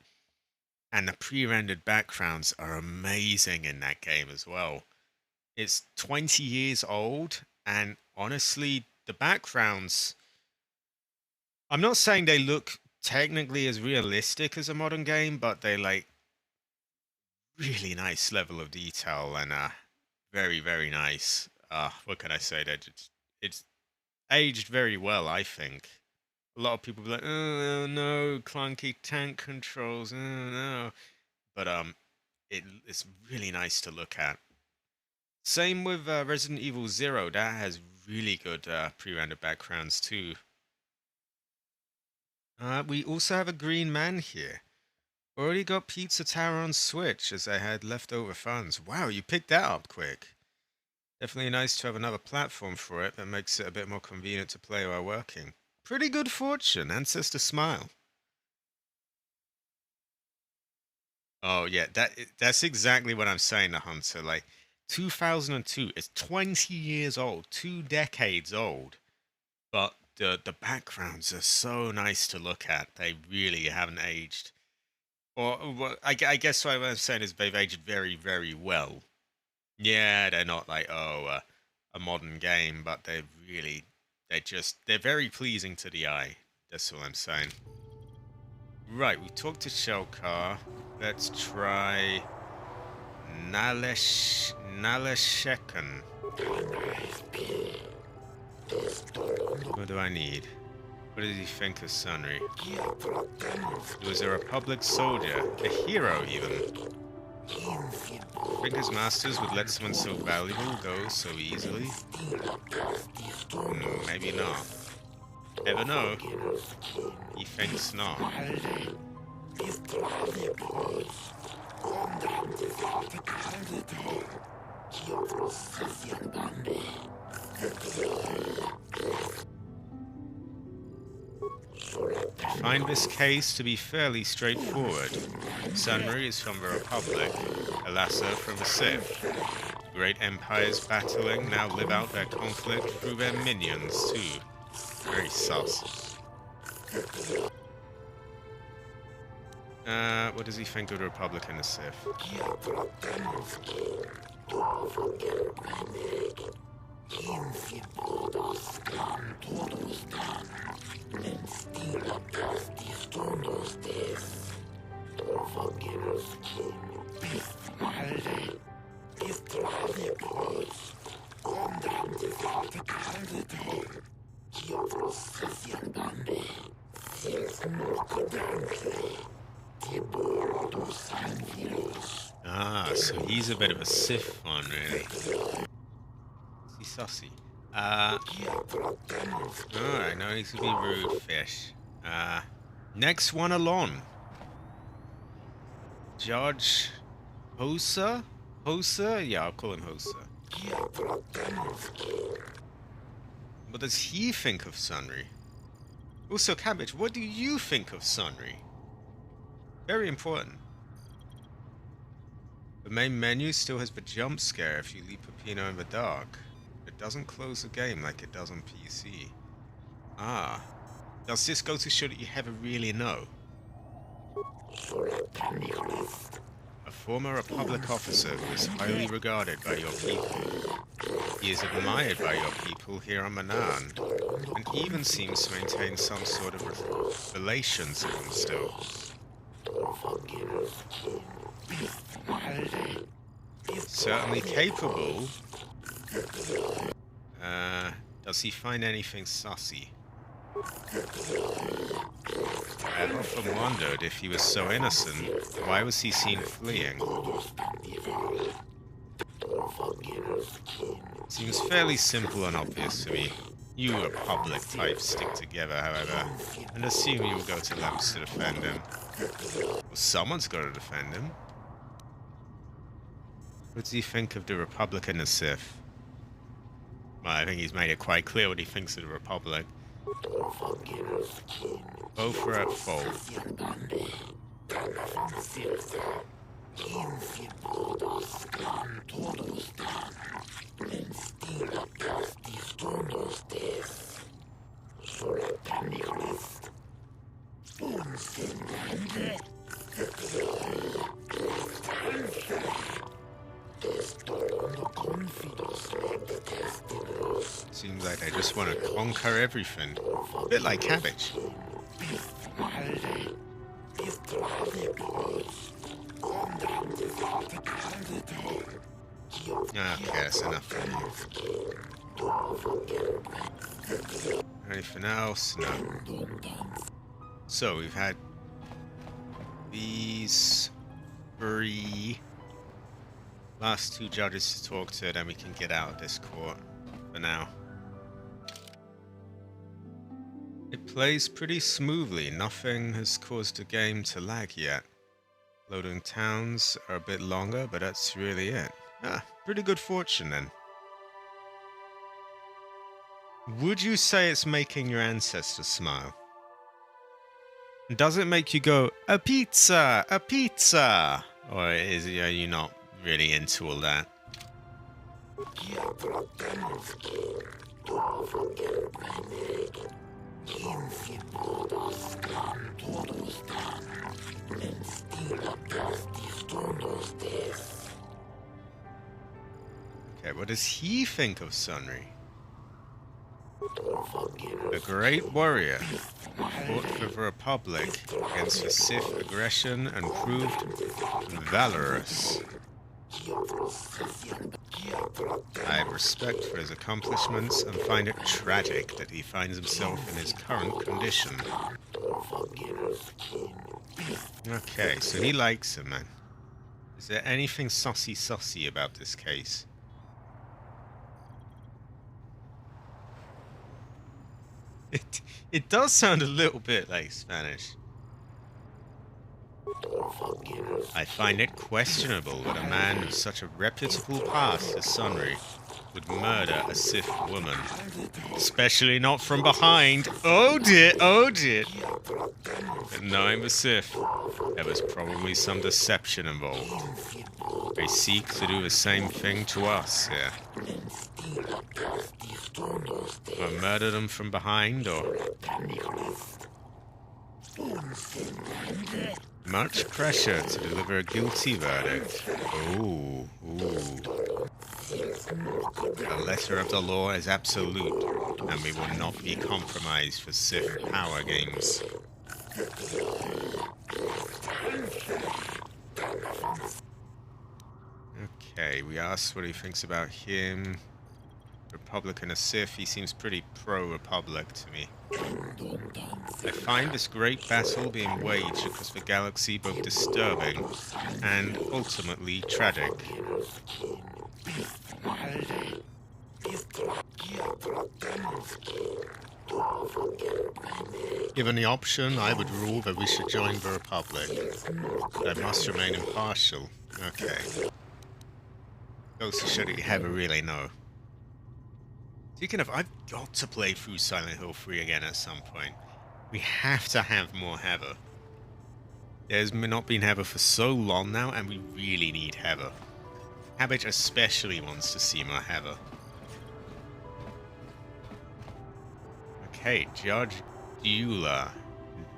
And the pre-rendered backgrounds are amazing in that game as well. It's 20 years old, and honestly, the backgrounds, I'm not saying they look technically as realistic as a modern game, but they like really nice level of detail and very, very nice. What can I say? That it's aged very well, I think. A lot of people be like, oh no, clunky tank controls, oh no. But it's really nice to look at. Same with Resident Evil 0, that has really good pre-rendered backgrounds too. We also have a green man here. Already got Pizza Tower on Switch as I had leftover funds. Wow, you picked that up quick. Definitely nice to have another platform for it that makes it a bit more convenient to play while working. Pretty good fortune, Ancestor Smile. Oh yeah, that's exactly what I'm saying to Hunter. Like, 2002, it's 20 years old, 2 decades old, but the backgrounds are so nice to look at. They really haven't aged. Or I guess what I'm saying is they've aged very, very well. Yeah, they're not like, a modern game, but they're very pleasing to the eye. That's all I'm saying. Right, we talked to Shelkar. Let's try Naleshekan. What do I need? What does he think of Sunry? He was a Republic soldier, a hero even. Think his masters would let someone so valuable go so easily? Maybe not. Never know. He thinks not. I find this case to be fairly straightforward. Sunry is from the Republic, Elassa from the Sith. The great empires battling now live out their conflict through their minions too. Very sus. What does he think of the Republic and the Sith? So he's a bit of a Sith one, really. He's sussy. Alright, no need to be rude, fish. Next one along. Judge Hosa? Hosa? Yeah, I'll call him Hosa. What does he think of Sunry? Also, Cabbage, what do you think of Sunry? Very important. The main menu still has the jump scare if you leave Peppino in the dark. The it doesn't close the game like it does on PC. Ah. Does this go to show that you never really know? A former Republic officer who is highly regarded by your people. He is admired by your people here on Manan, and even seems to maintain some sort of relations with them still. Certainly capable. Does he find anything sussy? I've often wondered if he was so innocent, why was he seen fleeing? Seems fairly simple and obvious to me. You Republic types stick together, however, and assume you will go to lengths to defend him. Well, someone's got to defend him. What does he think of the Republic and the Sith? Well, I think he's made it quite clear what he thinks of the Republic. Both are at fault. Seems like they just want to conquer everything. A bit like cabbage. Okay, that's enough for you. Anything else? No. So we've had these three last two judges to talk to, then we can get out of this court for now. It plays pretty smoothly. Nothing has caused the game to lag yet. Loading towns are a bit longer, but that's really it. Ah, pretty good fortune then. Would you say it's making your ancestors smile? Does it make you go, a pizza, a pizza? Or are you not really into all that? Okay, what does he think of Sunry? A great warrior, fought for the Republic against the Sith aggression and proved valorous. I have respect for his accomplishments and find it tragic that he finds himself in his current condition. Okay, so he likes him, man. Is there anything saucy about this case? It does sound a little bit like Spanish. I find it questionable that a man with such a reputable past as Sunry would murder a Sith woman. Especially not from behind. Oh dear, oh dear. But knowing the Sith, there was probably some deception involved. They seek to do the same thing to us here. Or murder them from behind, or... Much pressure to deliver a guilty verdict. Ooh, ooh. The letter of the law is absolute, and we will not be compromised for Sith power games. Okay, we asked what he thinks about him. Republican or Sith, he seems pretty pro-Republic to me. I find this great battle being waged across the galaxy both disturbing and ultimately tragic. Given the option, I would rule that we should join the Republic. But I must remain impartial. Okay. Goes to show that you never really know. Speaking of, I've got to play through Silent Hill 3 again at some point. We have to have more Heather. There's not been Heather for so long now, and we really need Heather. Cabbage especially wants to see more Heather. Okay, Judge Dula.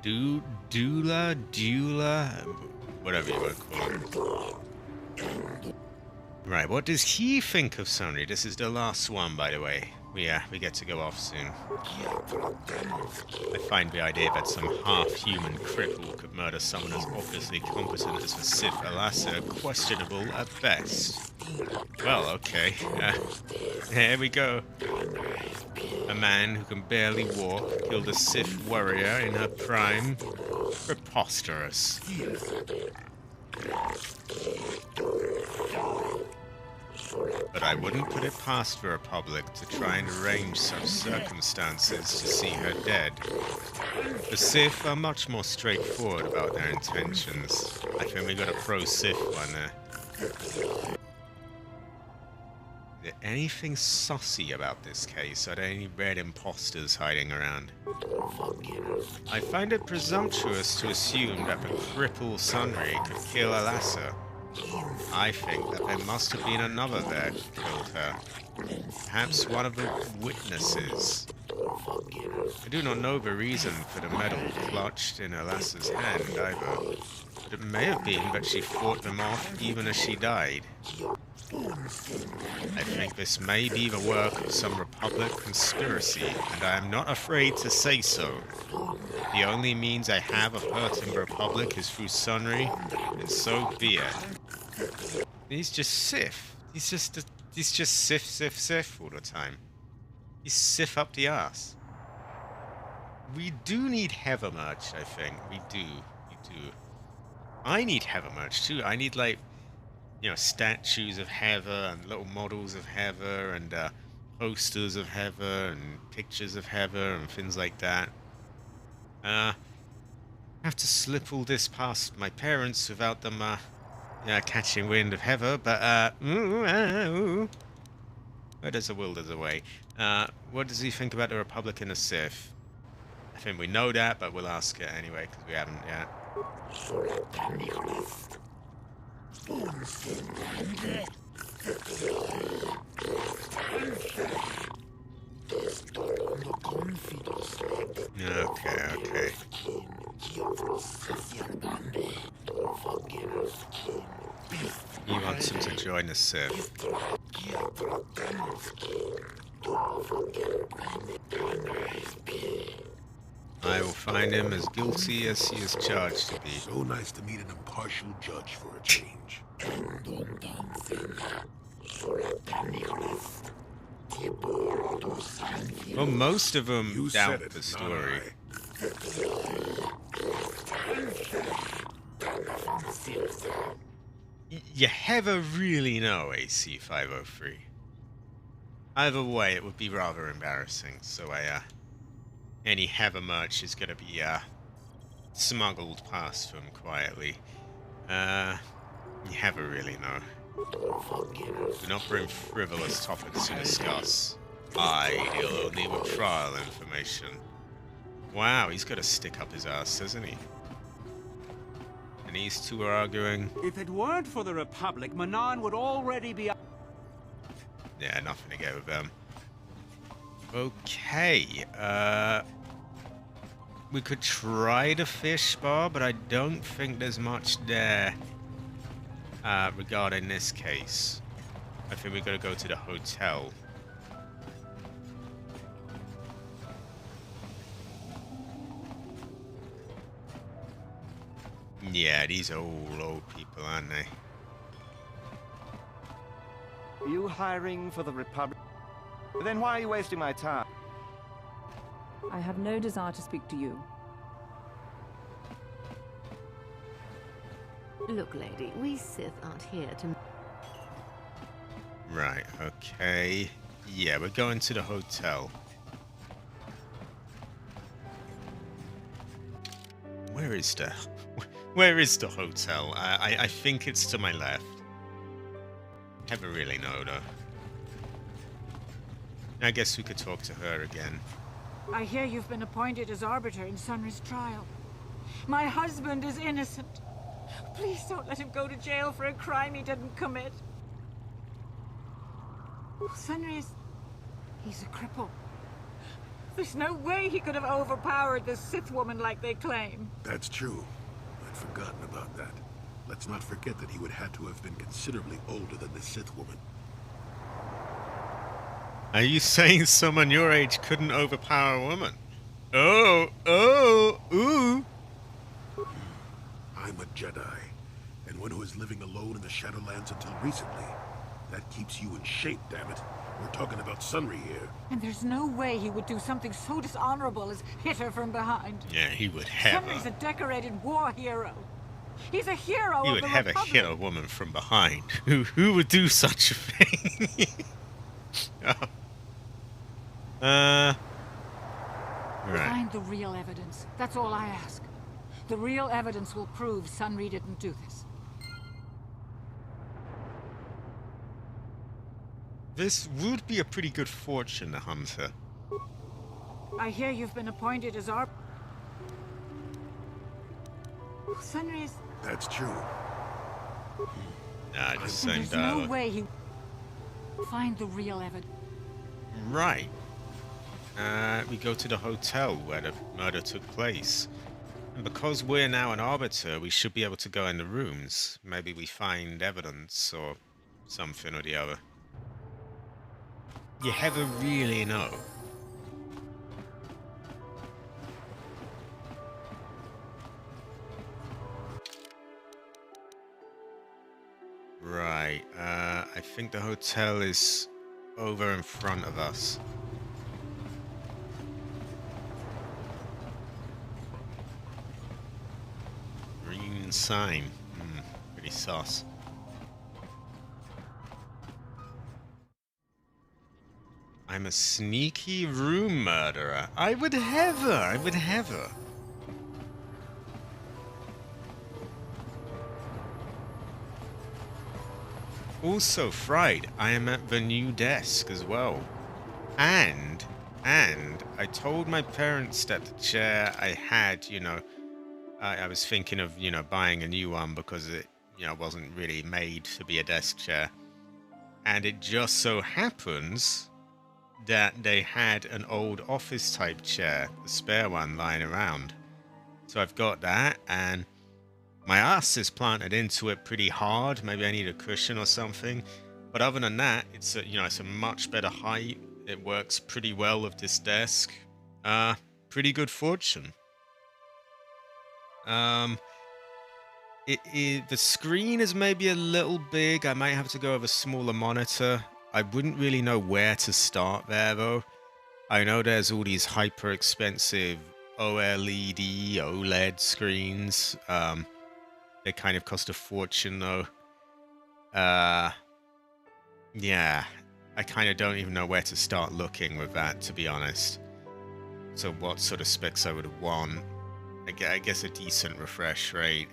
Dula? Whatever you want to call him. Right, what does he think of Sonri? This is the last one, by the way. We get to go off soon. I find the idea that some half-human cripple could murder someone as obviously competent as the Sith Alassa questionable at best. Well, okay. Here we go. A man who can barely walk killed a Sith warrior in her prime. Preposterous. But I wouldn't put it past the Republic to try and arrange such circumstances to see her dead. The Sith are much more straightforward about their intentions. I think we got a pro-Sith one there. Is there anything saucy about this case? Are there any red imposters hiding around? I find it presumptuous to assume that the cripple Sonri could kill Alassa. I think that there must have been another there who killed her. Perhaps one of the witnesses. I do not know the reason for the medal clutched in Alassa's hand either, but it may have been that she fought them off even as she died. I think this may be the work of some Republic conspiracy, and I am not afraid to say so. The only means I have of hurting the Republic is through Sonri, and so be it. He's just Sith. He's just Sith all the time. He's Sith up the ass. We do need Heather merch, I think. We do. I need Heather merch too. I need, like, you know, statues of Heather and little models of Heather and posters of Heather and pictures of Heather and things like that. I have to slip all this past my parents without them catching wind of Heather, but where there's a will, there's a way. What does he think about the Republic and the Sith? I think we know that, but we'll ask it anyway, because we haven't yet. Okay. He wants him to join the Sith. I will find him as guilty as he is charged to be. So nice to meet an impartial judge for a change. Well, most of them doubt the story. You ever really know AC-503? Either way, it would be rather embarrassing, so any Heather merch is gonna be, smuggled past them quietly. You ever really know? Do not bring frivolous topics to discuss. I deal only with trial information. Wow, he's got a stick up his ass, doesn't he? And these two are arguing. If it weren't for the Republic, Manan would already be... Yeah, nothing to get with them. Okay, we could try the fish bar, but I don't think there's much there regarding this case. I think we gotta go to the hotel. Yeah, these are all old people, aren't they? Are you hiring for the Republic? Then why are you wasting my time? I have no desire to speak to you. Look, lady, we Sith aren't here to... Right, okay. Yeah, we're going to the hotel. Where is the hotel? I think it's to my left. Never really know, though. I guess we could talk to her again. I hear you've been appointed as arbiter in Sonri's trial. My husband is innocent. Please don't let him go to jail for a crime he didn't commit. Sonri is... he's a cripple. There's no way he could have overpowered this Sith woman like they claim. That's true. I'd forgotten about that. Let's not forget that he would have to have been considerably older than the Sith woman. Are you saying someone your age couldn't overpower a woman? Ooh. I'm a Jedi, and one who is living alone in the Shadowlands until recently. That keeps you in shape, damn it. We're talking about Sunry here. And there's no way he would do something so dishonorable as hit her from behind. Yeah, he would have. Sunry's a decorated war hero. He's a hero He of would the have Republic. hit a woman from behind. Who would do such a thing? Right. Find the real evidence. That's all I ask. The real evidence will prove Sunry didn't do this. This would be a pretty good fortune hunter. I hear you've been appointed as our... Sunry's... That's true. Nah, just And same there's dialogue. no way he... Find the real evidence. Right. We go to the hotel where the murder took place. And because we're now an arbiter, we should be able to go in the rooms. Maybe we find evidence or something or the other. You never really know. Right, I think the hotel is over in front of us. Green sign. Pretty sus. I'm a sneaky room murderer. I would have her. Also, Fried, I am at the new desk as well. And I told my parents that the chair I had, I was thinking of, buying a new one because it, wasn't really made to be a desk chair. And it just so happens that they had an old office type chair, a spare one lying around. So I've got that, and my ass is planted into it pretty hard. Maybe I need a cushion or something. But other than that, it's a much better height. It works pretty well with this desk. Pretty good fortune. The screen is maybe a little big. I might have to go with a smaller monitor. I wouldn't really know where to start there, though. I know there's all these hyper expensive OLED screens. They kind of cost a fortune, though. Yeah, I kind of don't even know where to start looking with that, to be honest. So what sort of specs I would want? I guess a decent refresh rate.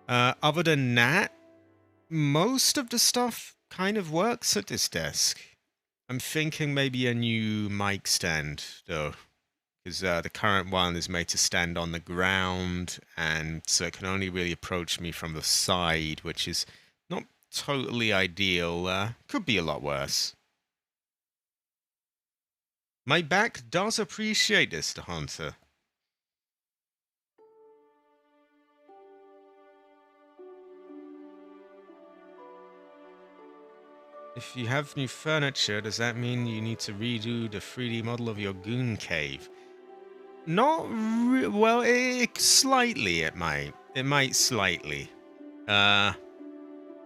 Other than that, most of the stuff kind of works at this desk. I'm thinking maybe a new mic stand, though. Because the current one is made to stand on the ground, and so it can only really approach me from the side, which is not totally ideal. Could be a lot worse. My back does appreciate this, the hunter. If you have new furniture, does that mean you need to redo the 3D model of your goon cave? Not well, slightly it might. It might slightly.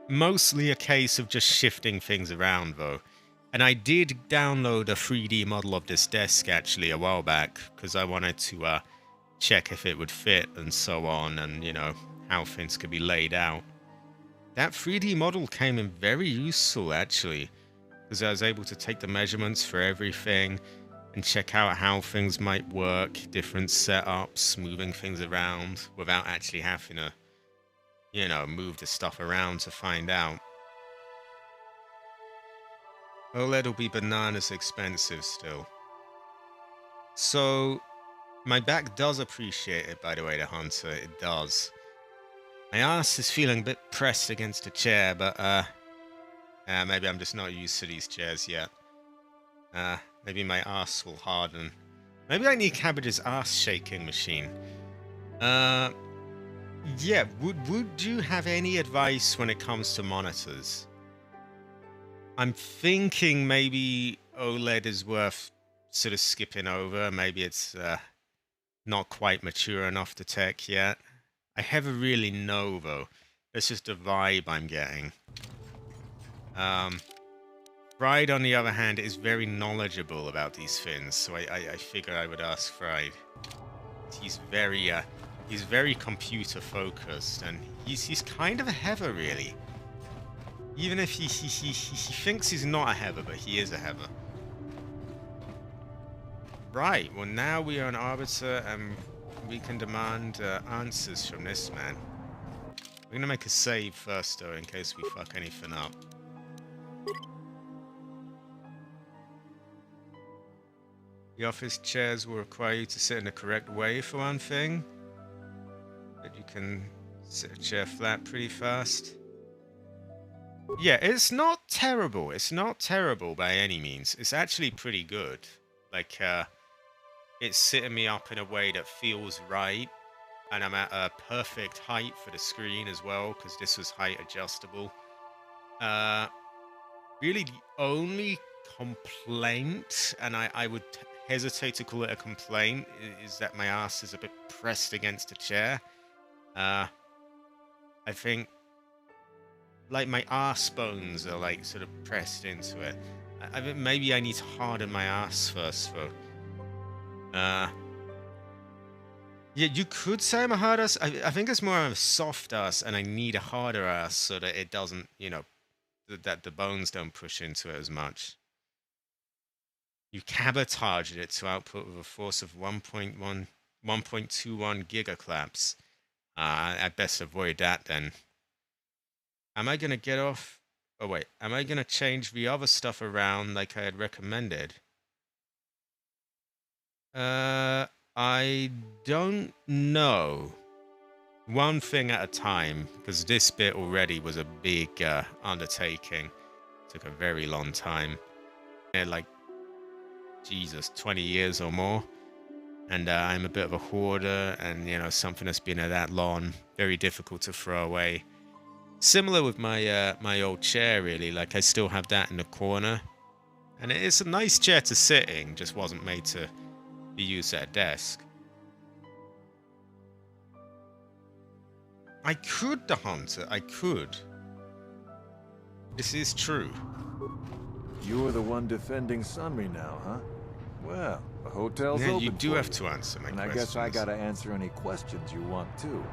Mostly a case of just shifting things around, though. And I did download a 3D model of this desk, actually, a while back, because I wanted to check if it would fit and so on, and, how things could be laid out. That 3D model came in very useful, actually, because I was able to take the measurements for everything and check out how things might work, different setups, moving things around, without actually having to, move the stuff around to find out. OLED will be bananas expensive still. So, my back does appreciate it, by the way, the hunter, it does. My ass is feeling a bit pressed against a chair, but maybe I'm just not used to these chairs yet. Maybe my ass will harden. Maybe I need Cabbage's ass shaking machine. Yeah, would you have any advice when it comes to monitors? I'm thinking maybe OLED is worth sort of skipping over. Maybe it's not quite mature enough to tech yet. I never really know, though. It's just a vibe I'm getting. Fried, on the other hand, is very knowledgeable about these things, so I figure I would ask Fried. He's very computer focused, and he's kind of a heather, really. Even if he thinks he's not a heather, but he is a heather. Right, well now we are an arbiter, and we can demand answers from this man. We're gonna make a save first, though, in case we fuck anything up. The office chairs will require you to sit in the correct way, for one thing. But you can sit a chair flat pretty fast. Yeah, it's not terrible. It's not terrible by any means. It's actually pretty good. Like, it's sitting me up in a way that feels right. And I'm at a perfect height for the screen as well, because this was height adjustable. Really, the only complaint, and I would hesitate to call it a complaint, is that my ass is a bit pressed against the chair. I think, like, my ass bones are, like, sort of pressed into it. I think maybe I need to harden my ass first, though. Yeah, you could say I'm a hard ass. I think it's more of a soft ass, and I need a harder ass so that it doesn't, you know, that the bones don't push into it as much. You cabotaged it to output with a force of 1.21 gigaclaps. I'd best avoid that then. Am I gonna get off? Oh wait, am I gonna change the other stuff around like I had recommended? I don't know. One thing at a time, because this bit already was a big undertaking. Took a very long time. Like, Jesus, 20 years or more. And I'm a bit of a hoarder, and, you know, something that's been that long, very difficult to throw away. Similar with my my old chair, really. Like, I still have that in the corner. And it's a nice chair to sit in, just wasn't made to be used at a desk. I could, the Hunter, I could. This is true. You're the one defending Sunry now, huh? Well, the hotel's yeah, open. You do have to answer my questions. And I guess I gotta answer any questions you want too.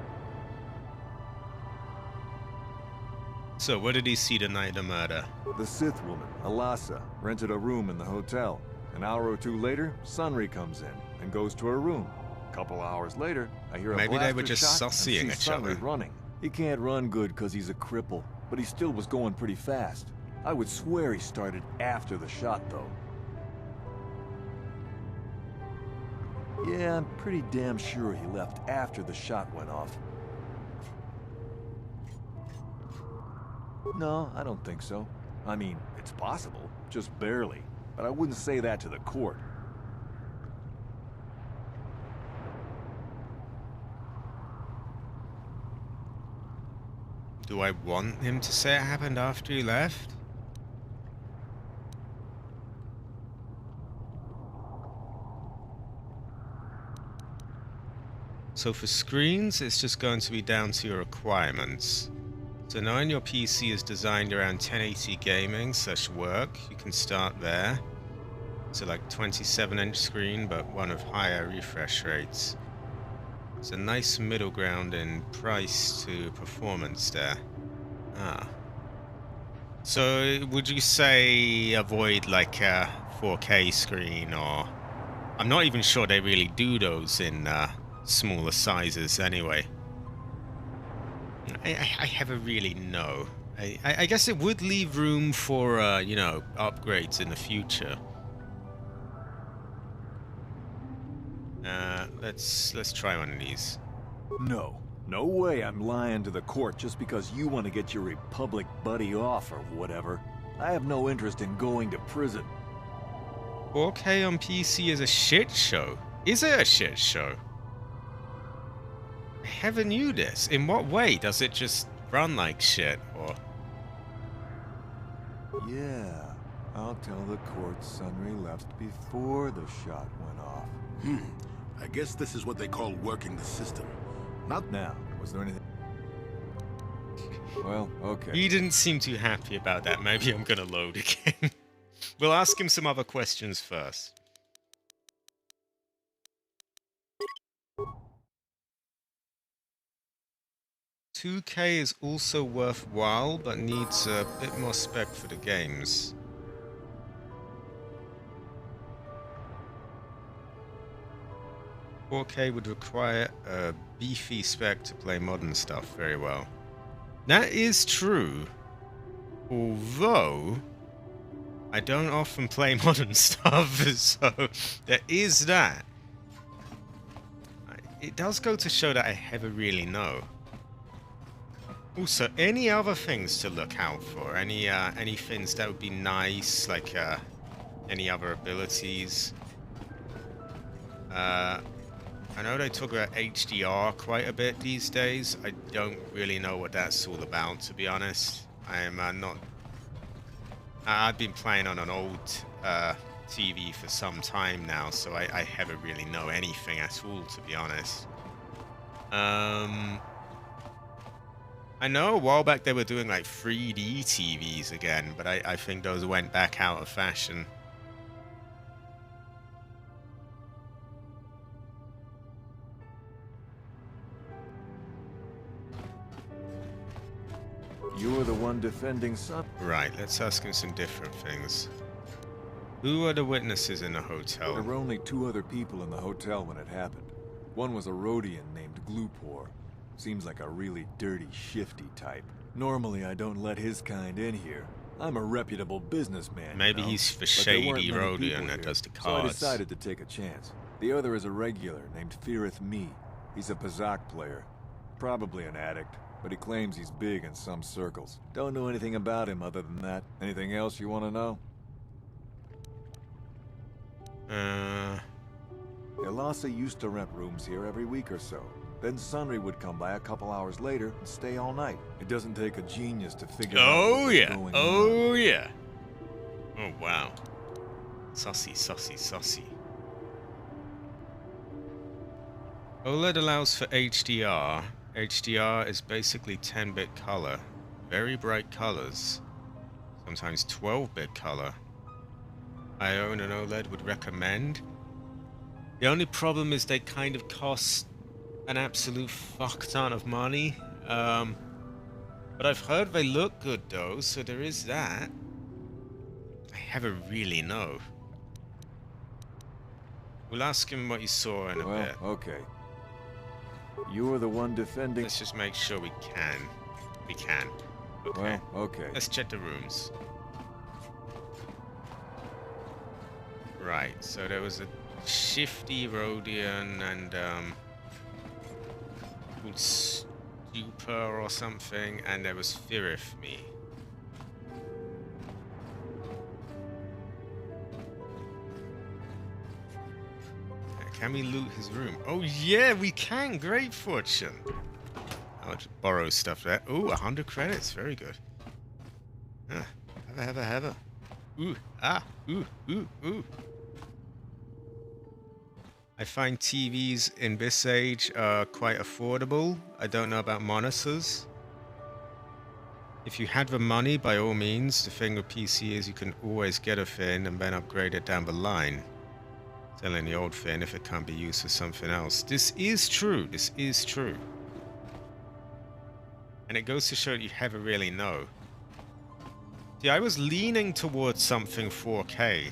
So, what did he see the night of the murder? The Sith woman, Alasa, rented a room in the hotel. An hour or two later, Sunry comes in and goes to her room. A couple hours later, I hear a Maybe they were blaster just shot sussying and see each other. Sunry running. He can't run good because he's a cripple, but he still was going pretty fast. I would swear he started after the shot, though. Yeah, I'm pretty damn sure he left after the shot went off. No, I don't think so. I mean, it's possible, just barely. But I wouldn't say that to the court. Do I want him to say it happened after he left? So for screens, it's just going to be down to your requirements. So knowing your PC is designed around 1080 gaming / work, you can start there. So like 27-inch screen, but one of higher refresh rates. It's a nice middle ground in price to performance there. Ah. So would you say avoid like a 4K screen, or... I'm not even sure they really do those in smaller sizes anyway. I never really know. I guess it would leave room for, you know, upgrades in the future. Let's try one of these. No. No way I'm lying to the court just because you want to get your Republic buddy off or whatever. I have no interest in going to prison. 4K on PC is a shit show. Is it a shit show? I never knew this. In what way? Does it just run like shit, or? Yeah, I'll tell the court Sunry left before the shot went off. I guess this is what they call working the system. Not now. Was there anything? Well, okay. He didn't seem too happy about that. Maybe I'm gonna load again. We'll ask him some other questions first. $2K is also worthwhile, but needs a bit more spec for the games. $4K would require a beefy spec to play modern stuff very well. That is true. Although, I don't often play modern stuff, so there is that. It does go to show that I never really know. Also, any other things to look out for? Any things that would be nice, like any other abilities? I know they talk about HDR quite a bit these days. I don't really know what that's all about, to be honest. I am not... I've been playing on an old TV for some time now, so I never really know anything at all, to be honest. I know a while back they were doing like 3D TVs again, but I think those went back out of fashion. You're the one defending Sun. Right, let's ask him some different things. Who are the witnesses in the hotel? There were only 2 other people in the hotel when it happened. One was a Rhodian named Glupor. Seems like a really dirty, shifty type. Normally, I don't let his kind in here. I'm a reputable businessman. Maybe you know? he's the shady Rhodian that does the So cards. I decided to take a chance. The other is a regular named Feareth Me. He's a Pazak player. Probably an addict, but he claims he's big in some circles. Don't know anything about him other than that. Anything else you want to know? Elasa used to rent rooms here every week or so. Then Sunry would come by a couple hours later and stay all night. It doesn't take a genius to figure out what's going on. Oh yeah. Oh wow. Saucy, saucy, saucy. OLED allows for HDR. HDR is basically 10-bit color. Very bright colors. Sometimes 12-bit color. I own an OLED, would recommend. The only problem is they kind of cost an absolute fuck ton of money. But I've heard they look good though, so there is that. I never really know. We'll ask him what he saw in a bit. Okay. You're the one defending... Let's just make sure we can. We can. Okay. Well, okay. Let's check the rooms. Right, so there was a shifty Rhodian and called Stupor or something, and there was Feareth Me. Can we loot his room? Oh yeah, we can! Great fortune! I'll just borrow stuff there. Ooh, 100 credits. Very good. Have. Ooh, ah, ooh. I find TVs in this age are quite affordable. I don't know about monitors. If you had the money, by all means, the thing with PC is you can always get a thing and then upgrade it down the line. Selling the old thing if it can't be used for something else. This is true. This is true. And it goes to show that you never really know. See, I was leaning towards something 4K.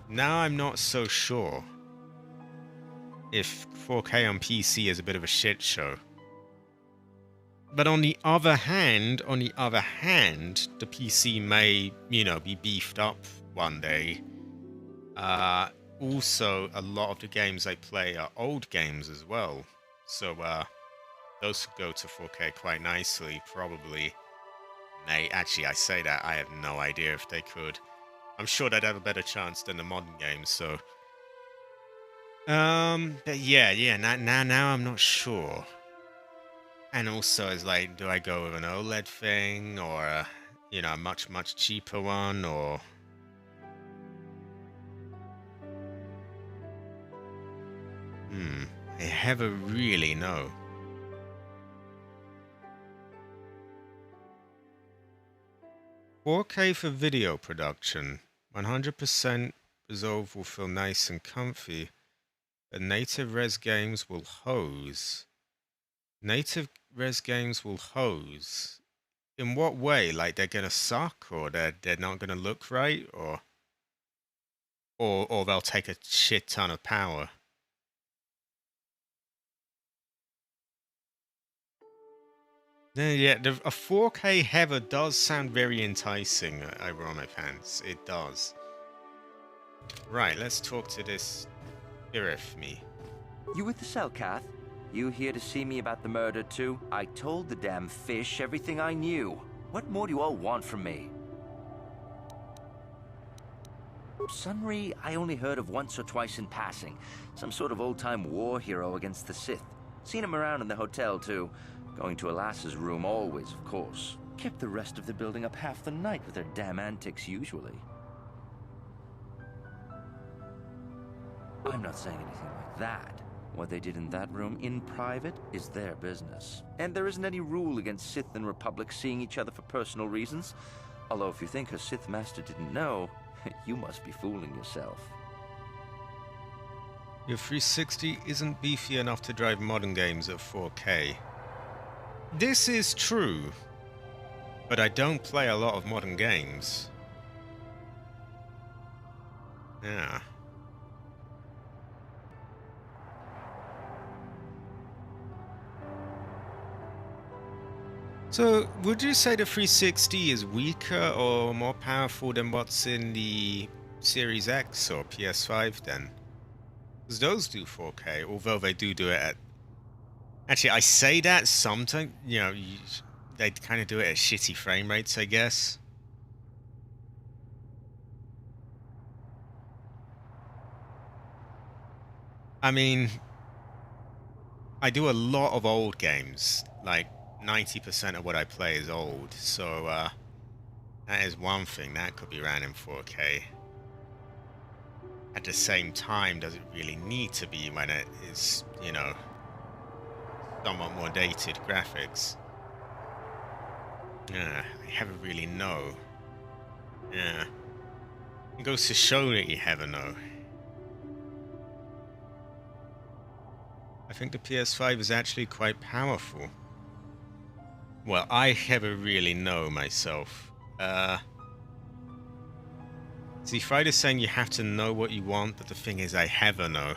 Now I'm not so sure if 4K on PC is a bit of a shit show. But on the other hand, the PC may, you know, be beefed up one day. Also, a lot of the games I play are old games as well. So, those could go to 4K quite nicely, probably. Actually, I say that, I have no idea if they could. I'm sure they'd have a better chance than the modern games, so... but yeah, now I'm not sure. And also, it's like, do I go with an OLED thing, or a, you know, a much cheaper one, or... I never really know. "4K for video production. 100% resolve will feel nice and comfy. But native res games will hose. Native res games will hose. In what way? Like they're gonna suck, or they're not gonna look right, or they'll take a shit ton of power." Yeah, a 4K header does sound very enticing, Ironic Hands. It does. Right, let's talk to this me. You with the cell, Kath? You here to see me about the murder, too? I told the damn fish everything I knew. What more do you all want from me? Sunry, I only heard of once or twice in passing. Some sort of old-time war hero against the Sith. Seen him around in the hotel, too. Going to Alassa's room always, of course. Kept the rest of the building up half the night with their damn antics usually. I'm not saying anything like that. What they did in that room in private is their business. And there isn't any rule against Sith and Republic seeing each other for personal reasons. Although if you think her Sith master didn't know, you must be fooling yourself. Your 360 isn't beefy enough to drive modern games at 4K. This is true, but I don't play a lot of modern games. Yeah. So, would you say the 360 is weaker or more powerful than what's in the Series X or PS5 then? Because those do 4K, although they do it at... Actually, I say that sometimes, you know, they kind of do it at shitty frame rates, I guess. I mean, I do a lot of old games. Like, 90% of what I play is old, so that is one thing. That could be ran in 4K. At the same time, does it really need to be when it is, you know, somewhat more dated graphics? Yeah, I never really know. Yeah. It goes to show that you never know. I think the PS5 is actually quite powerful. Well, I never really know myself. See, Friday's saying you have to know what you want, but the thing is, I never know.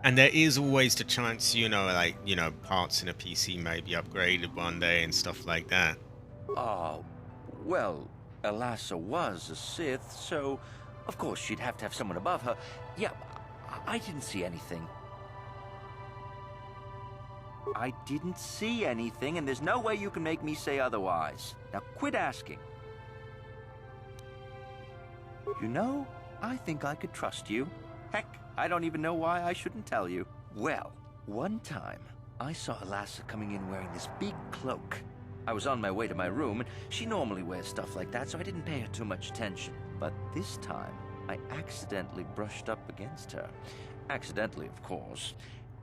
And there is always the chance, you know, like, you know, parts in a PC may be upgraded one day and stuff like that. Well, Alassa was a Sith, so of course she'd have to have someone above her. Yeah, I didn't see anything. I didn't see anything, and there's no way you can make me say otherwise. Now quit asking. You know, I think I could trust you. Heck, I don't even know why I shouldn't tell you. Well, one time, I saw Alassa coming in wearing this big cloak. I was on my way to my room, and she normally wears stuff like that, so I didn't pay her too much attention. But this time, I accidentally brushed up against her. Accidentally, of course.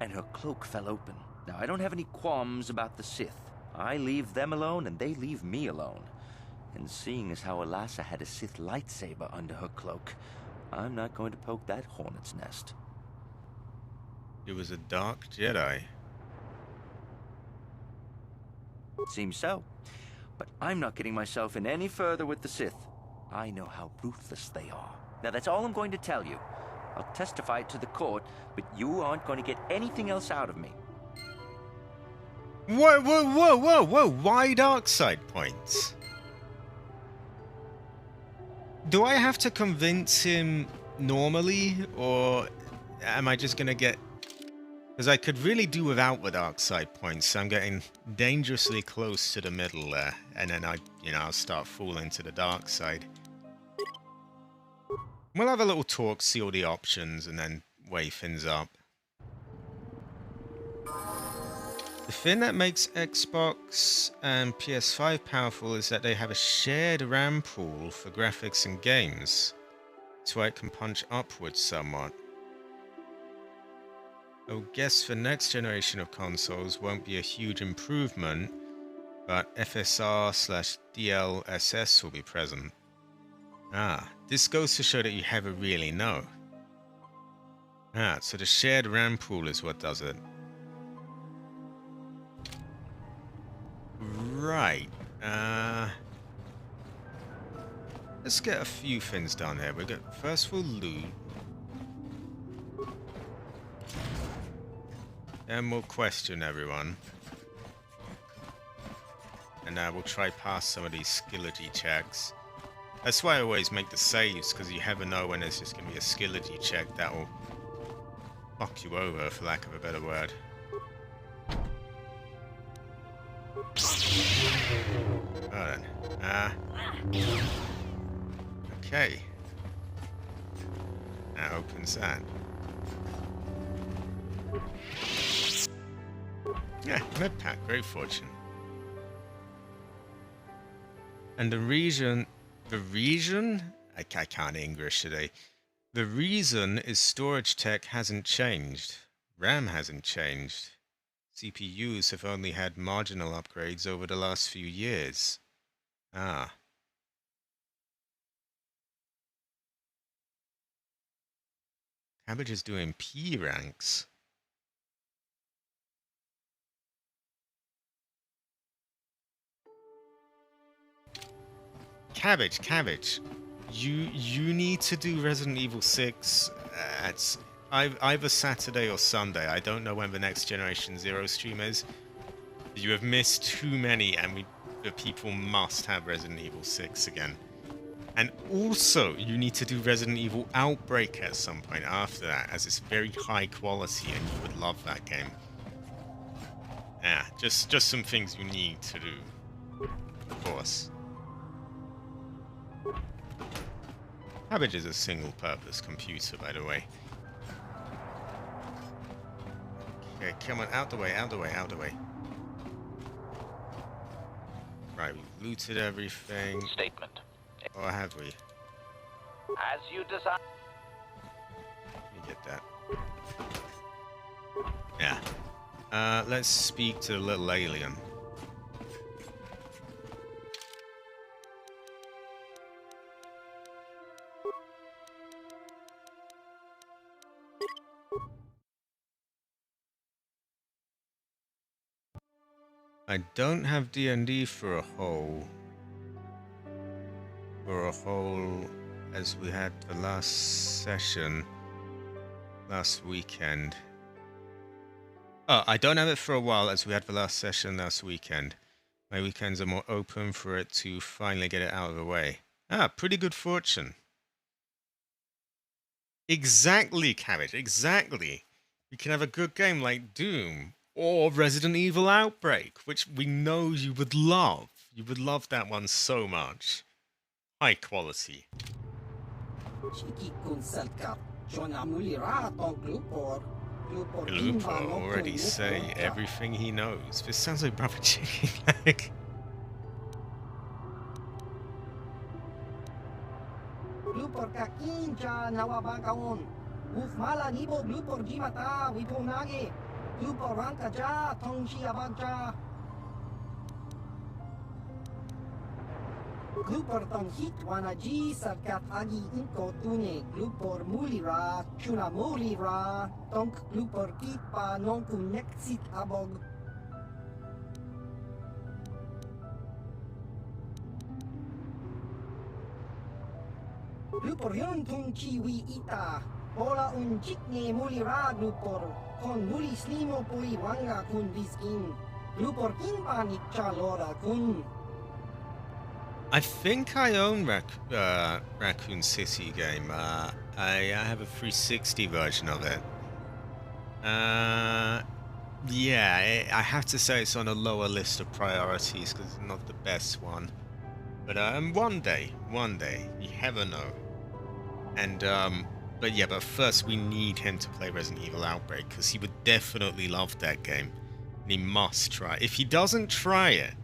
And her cloak fell open. Now, I don't have any qualms about the Sith. I leave them alone, and they leave me alone. And seeing as how Alassa had a Sith lightsaber under her cloak, I'm not going to poke that hornet's nest. It was a dark Jedi. Seems so. But I'm not getting myself in any further with the Sith. I know how ruthless they are. Now, that's all I'm going to tell you. I'll testify it to the court, but you aren't going to get anything else out of me. Whoa! Why dark side points? Do I have to convince him normally, or am I just gonna get Because I could really do without the dark side points, so I'm getting dangerously close to the middle there. And then I'll start falling to the dark side. We'll have a little talk, see all the options, and then weigh things up. The thing that makes Xbox and PS5 powerful is that they have a shared RAM pool for graphics and games. That's why it can punch upwards somewhat. I would guess the next generation of consoles won't be a huge improvement, but FSR/DLSS will be present. Ah, this goes to show that you never really know. Ah, so the shared RAM pool is what does it. Right. Let's get a few things done here. First we'll loot. Then we'll question everyone. And now we'll try past some of these skillity checks. That's why I always make the saves, because you never know when there's just going to be a skillity check that will fuck you over, for lack of a better word. Alright. Okay. That opens that. Yeah, med pack, great fortune. And the reason? I can't English today. The reason is storage tech hasn't changed. RAM hasn't changed. CPUs have only had marginal upgrades over the last few years. Ah. Cabbage is doing P ranks. Cabbage. You need to do Resident Evil 6 at either Saturday or Sunday. I don't know when the next Generation Zero stream is. You have missed too many, and the people must have Resident Evil 6 again. And also, you need to do Resident Evil Outbreak at some point after that, as it's very high quality, and you would love that game. Yeah, just some things you need to do, of course. Cabbage is a single-purpose computer, by the way. Okay, come on, out the way. Right, we've looted everything. Statement. Or have we? As you desire. Let me get that. Yeah. Let's speak to the little alien. I don't have D&D for a whole as we had the last session last weekend. Oh, I don't have it for a while as we had the last session last weekend. My weekends are more open for it to finally get it out of the way. Ah, pretty good fortune. Exactly, Cabbage, exactly. You can have a good game like Doom. Or Resident Evil Outbreak, which we know you would love. You would love that one so much. High quality. Lupo already say everything he knows. This sounds like Brother Chicken Leg. Lupor kakinja nawabagaon. Ufmala nibo lupor jimata wipunage. Lupor rankaja tongshi abagja. Lupor tonghit wanaji sarkat agi inko tune. Lupor mulira chuna mulira. Tonk lupor kitpa nonku neksit abog. Lupor yon tung chiwi ita. Ola un jikne mulira lupor. Kon muli slimo pui wanga kun viskin. Lupor kinpa nikcha lora kun. I think I own Raccoon City game. I have a 360 version of it. Yeah, I have to say it's on a lower list of priorities because it's not the best one. But one day, you never know. And but first we need him to play Resident Evil Outbreak because he would definitely love that game. And he must try it. If he doesn't try it,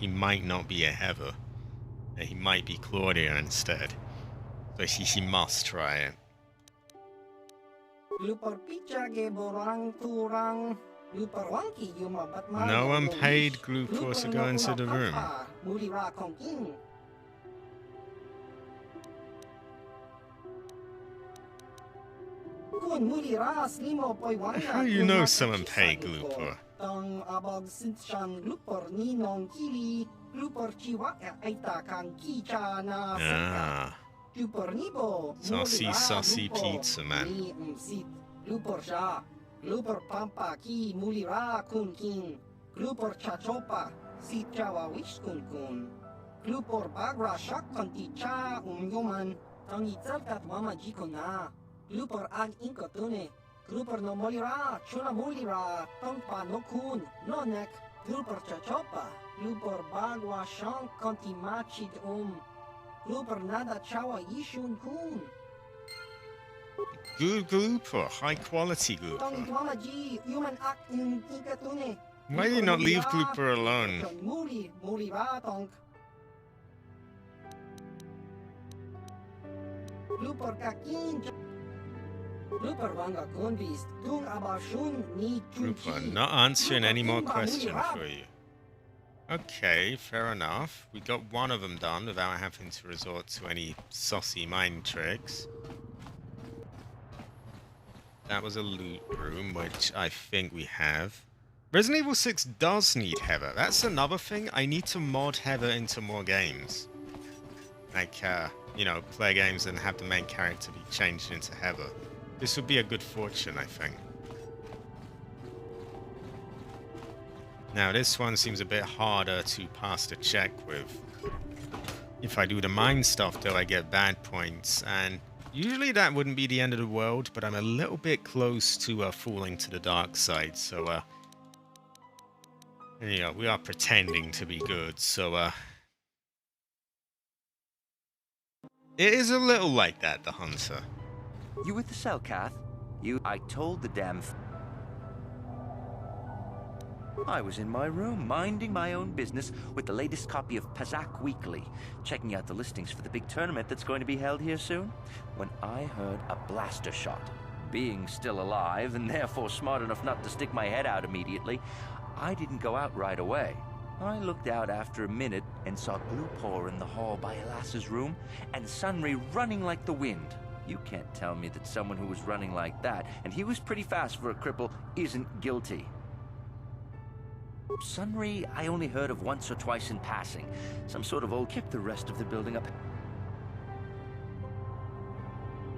he might not be a Heather. He might be Claudia instead. So he must try it. No unpaid group to go into the room. How do you know someone paid Glooper? Ah. Saucy pizza, man. Lupor pampa ki mulira kun kin. Lupor chachopa si chawa wish kun kun. Lupor bagra shak konti cha yoman. Tangi tzalkat mama jikona. Lupor ag inkotune. Lupor no molira chuna mulira. Tongpa no kun no nek. Lupor chachopa. Lupor bagwa shank konti machid Lupor nada chawa yishun kun. Good Glooper, high quality Glooper. Why do you not leave Glooper alone? Glooper, not answering any more questions for you. Okay, fair enough. We got one of them done without having to resort to any saucy mind tricks. That was a loot room, which I think we have. Resident Evil 6 does need Heather. That's another thing. I need to mod Heather into more games. Like, you know, play games and have the main character be changed into Heather. This would be a good fortune, I think. Now, this one seems a bit harder to pass the check with. If I do the mine stuff, though, I get bad points, and usually that wouldn't be the end of the world, but I'm a little bit close to falling to the dark side, so, you know, we are pretending to be good, so, it is a little like that, the Hunter. You with the cell, Kath? I told the damn I was in my room, minding my own business with the latest copy of Pazak Weekly, checking out the listings for the big tournament that's going to be held here soon, when I heard a blaster shot. Being still alive, and therefore smart enough not to stick my head out immediately, I didn't go out right away. I looked out after a minute and saw Glupor in the hall by Elas's room, and Sunry running like the wind. You can't tell me that someone who was running like that, and he was pretty fast for a cripple, isn't guilty. Sunry, I only heard of once or twice in passing. Some sort of old kept the rest of the building up.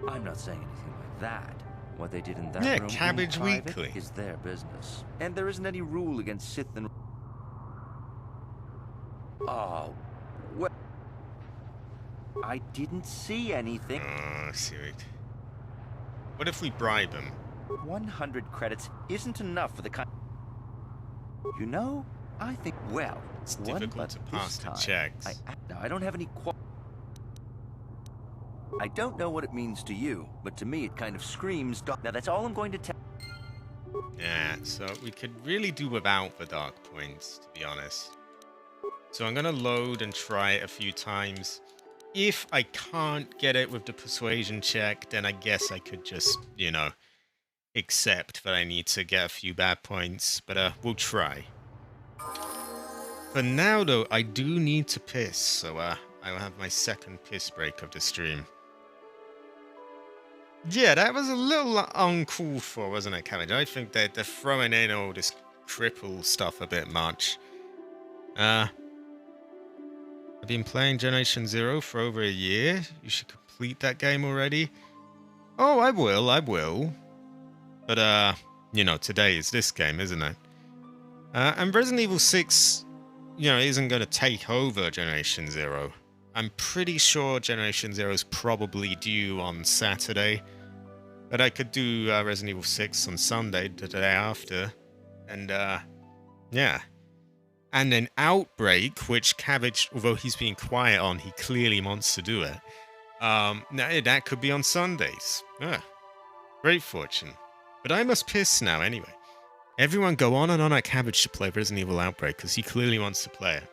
I'm not saying anything like that. What they did in that room Cabbage in private Weekly is their business. And there isn't any rule against Sith and... Oh, well... I didn't see anything. Oh, sweet. What if we bribe him? 100 credits isn't enough for the kind... You know, I think, well, it's difficult to pass the checks. I don't have any I don't know what it means to you, but to me it kind of screams... Now that's all I'm going to tell... Yeah, so we could really do without the dark points, to be honest. So I'm gonna load and try it a few times. If I can't get it with the persuasion check, then I guess I could just, you know, accept that I need to get a few bad points, but we'll try. For now, though, I do need to piss, so I will have my second piss break of the stream. Yeah, that was a little uncalled for, wasn't it, Cabbage? I think they're throwing in all this cripple stuff a bit much. I've been playing Generation Zero for over a year. You should complete that game already. Oh, I will. But, you know, today is this game, isn't it? And Resident Evil 6, you know, isn't going to take over Generation Zero. I'm pretty sure Generation Zero is probably due on Saturday. But I could do Resident Evil 6 on Sunday, the day after. And, yeah. And then Outbreak, which Cabbage, although he's being quiet on, he clearly wants to do it. That could be on Sundays. Great fortune. But I must piss now anyway. Everyone go on and on at Cabbage to play Resident Evil Outbreak, because he clearly wants to play it.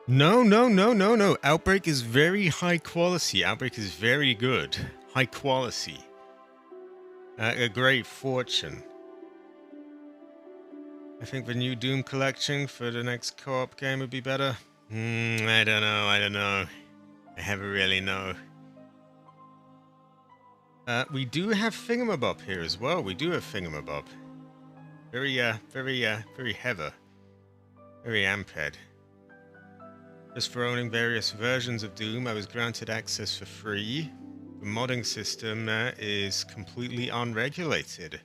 No, no, no, no, no. Outbreak is very high quality. Outbreak is very good. High quality. A great fortune. I think the new Doom collection for the next co-op game would be better. I don't know. I never really know. We do have Thingamabob here as well. We do have Thingamabob. Very heavy. Very amped. Just for owning various versions of Doom, I was granted access for free. The modding system is completely unregulated.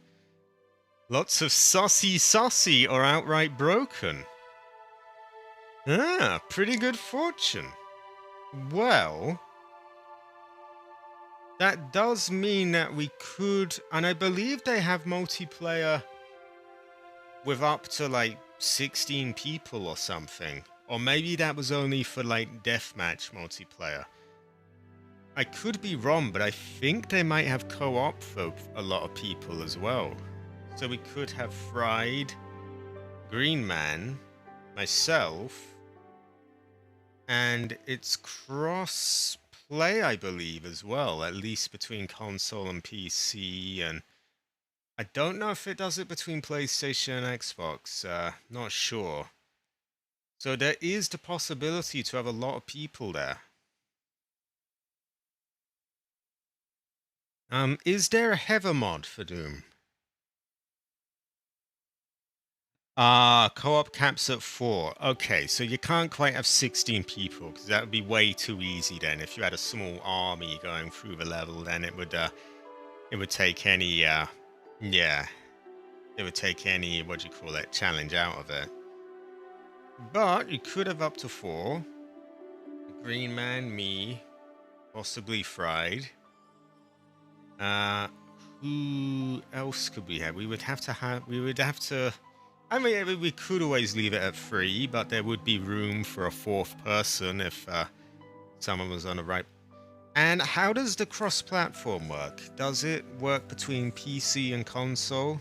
Lots of saucy or outright broken. Ah, pretty good fortune. Well, that does mean that we could, and I believe they have multiplayer with up to like 16 people or something. Or maybe that was only for like deathmatch multiplayer. I could be wrong, but I think they might have co-op for a lot of people as well. So we could have Fried, Green Man, myself, and it's cross-play, I believe, as well, at least between console and PC, and I don't know if it does it between PlayStation and Xbox, not sure. So there is the possibility to have a lot of people there. Is there a Heather mod for Doom? Co-op caps at 4. Okay, so you can't quite have 16 people, because that would be way too easy then. If you had a small army going through the level, then it would take any, it would take any, challenge out of it. But you could have up to 4. Green Man, me, possibly Fried. Who else could we have? We would have to, I mean, we could always leave it at 3, but there would be room for a 4th person if someone was on the right. And how does the cross-platform work? Does it work between PC and console?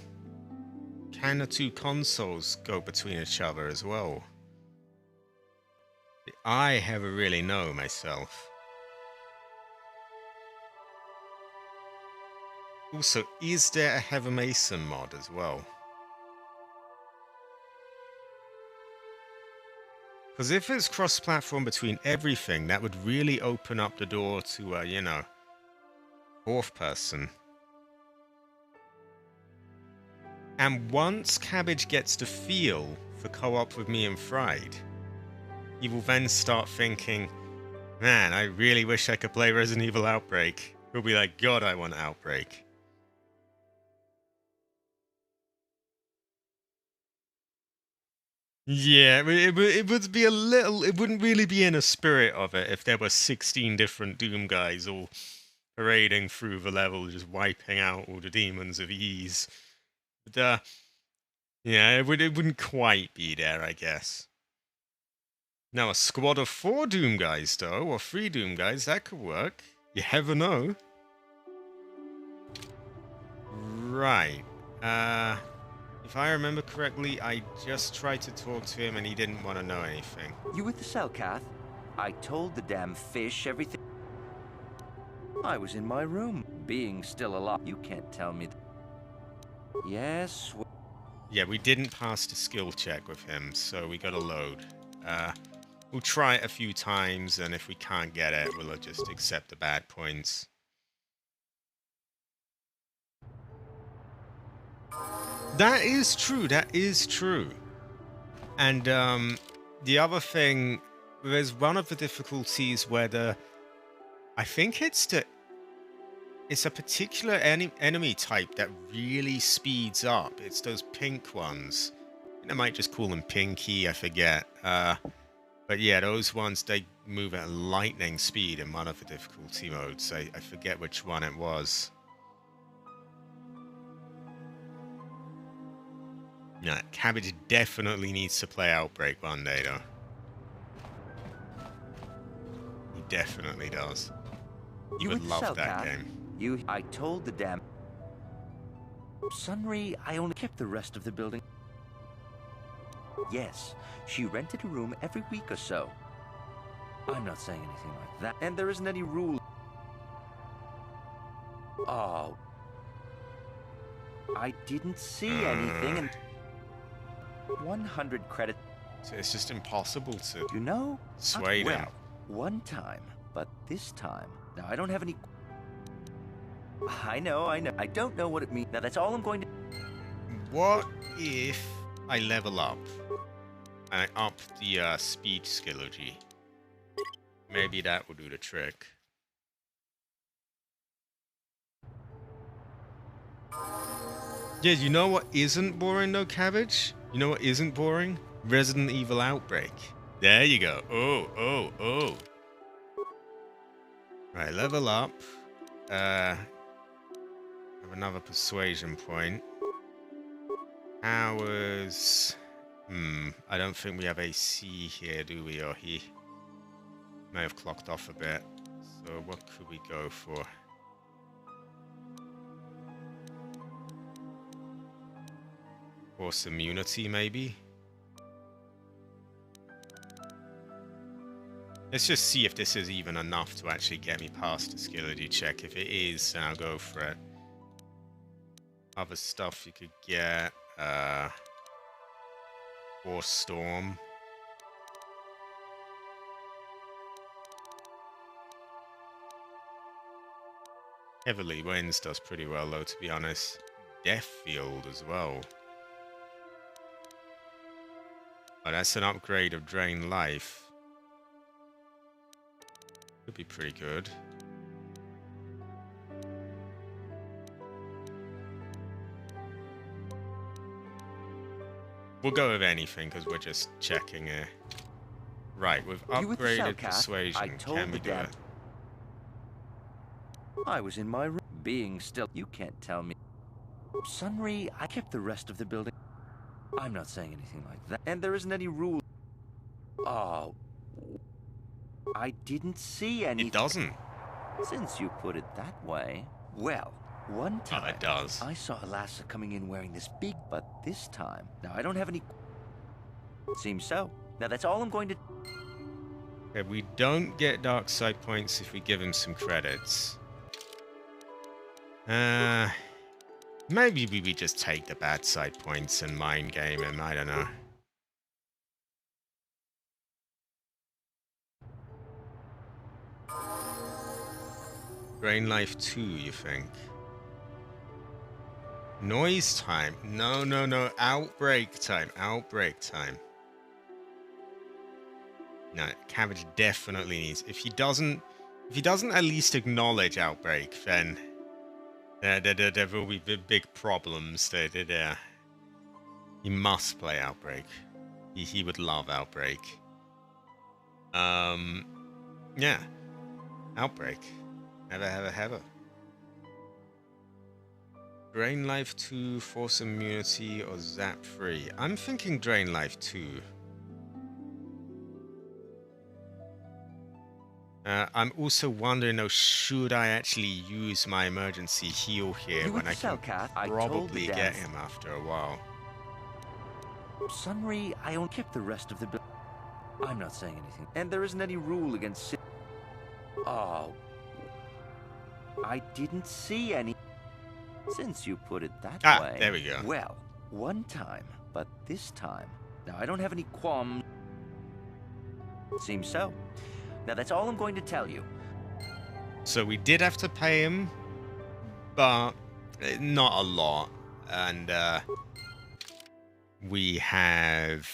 Can the two consoles go between each other as well? I never really know myself. Also, is there a Heather Mason mod as well? Because if it's cross-platform between everything, that would really open up the door to, 4th person. And once Cabbage gets the feel for co-op with me and Fried, he will then start thinking, man, I really wish I could play Resident Evil Outbreak. He'll be like, God, I want Outbreak. Yeah, it would be a little, it wouldn't really be in a spirit of it if there were 16 different Doom guys all parading through the level, just wiping out all the demons of ease. But, yeah, it wouldn't quite be there, I guess. Now, a squad of 4 Doom guys, though, or 3 Doom guys, that could work. You never know. Right. If I remember correctly, I just tried to talk to him and he didn't want to know anything. You with the cell, Kath? I told the damn fish everything. I was in my room, being still alive. You can't tell me. Yes. Yeah, we didn't pass the skill check with him, so we got a load. We'll try it a few times, and if we can't get it, we'll just accept the bad points. That is true. That is true. And the other thing, there's one of the difficulties where I think it's a particular enemy type that really speeds up. It's those pink ones. I might just call them Pinky. I forget. But yeah, those ones, they move at lightning speed in one of the difficulty modes. I forget which one it was. Yeah, Cabbage definitely needs to play Outbreak one day, though. He definitely does. He would love that game. I told the damn Sunry I only kept the rest of the building. Yes, she rented a room every week or so. I'm not saying anything like that. And there isn't any rule. Oh. I didn't see anything and 100 credit. So it's just impossible to You know? sway them. One time, but this time. Now I don't have any. I know. I don't know what it means. Now that's all I'm going to. What if I level up and I up the speed skillogy? Maybe that will do the trick. Yeah, you know what isn't boring though, Cabbage? You know what isn't boring? Resident Evil Outbreak. There you go. Oh. Right, level up. Have another persuasion point. Hours. I don't think we have AC here, do we? Or he may have clocked off a bit. So what could we go for? Force immunity, maybe? Let's just see if this is even enough to actually get me past the skillity check. If it is, then I'll go for it. Other stuff you could get. Force storm. Heavily Winds does pretty well though, to be honest. Death Field as well. Oh, that's an upgrade of Drain Life. Could be pretty good. We'll go with anything because we're just checking it. Right, we've upgraded persuasion. Can we do it? I was in my room, being still. You can't tell me. Sunry, I kept the rest of the building. I'm not saying anything like that. And there isn't any rule. Oh. I didn't see any. It doesn't. Since you put it that way. Well, one time it does. I saw a lasser coming in wearing this big, but this time. Now I don't have any. Seems so. Now that's all I'm going to. Okay, we don't get dark side points if we give him some credits. Maybe we just take the bad side points and mind game him. I don't know. Brain Life 2, you think? Noise time. No. Outbreak time. Outbreak time. No, Cabbage definitely needs. If he doesn't at least acknowledge Outbreak, then there will be big problems. He must play Outbreak. He would love Outbreak. Yeah. Outbreak. Ever. Drain Life 2, Force Immunity, or Zap 3? I'm thinking Drain Life 2. I'm also wondering, though, should I actually use my emergency heal here when I can probably get him after a while? Sunry, I only kept the rest of the building. I'm not saying anything. And there isn't any rule against. Oh. I didn't see any. Since you put it that way. There we go. Well, one time, but this time. Now I don't have any qualms. Seems so. Now that's all I'm going to tell you. So we did have to pay him, but not a lot. And we have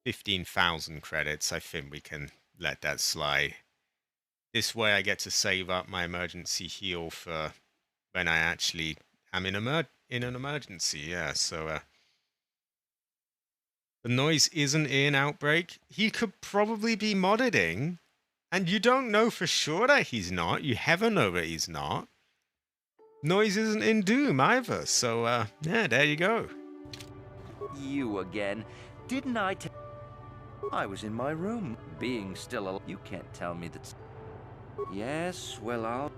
15,000 credits. I think we can let that slide. This way I get to save up my emergency heal for when I actually am in an emergency. Yeah, so the noise isn't in Outbreak. He could probably be modding, and you don't know for sure that he's not. You never know that he's not. Noise isn't in Doom either, so yeah, there you go. You again. Didn't I I was in my room, being still alive. You can't tell me that. Yes, well, I'll...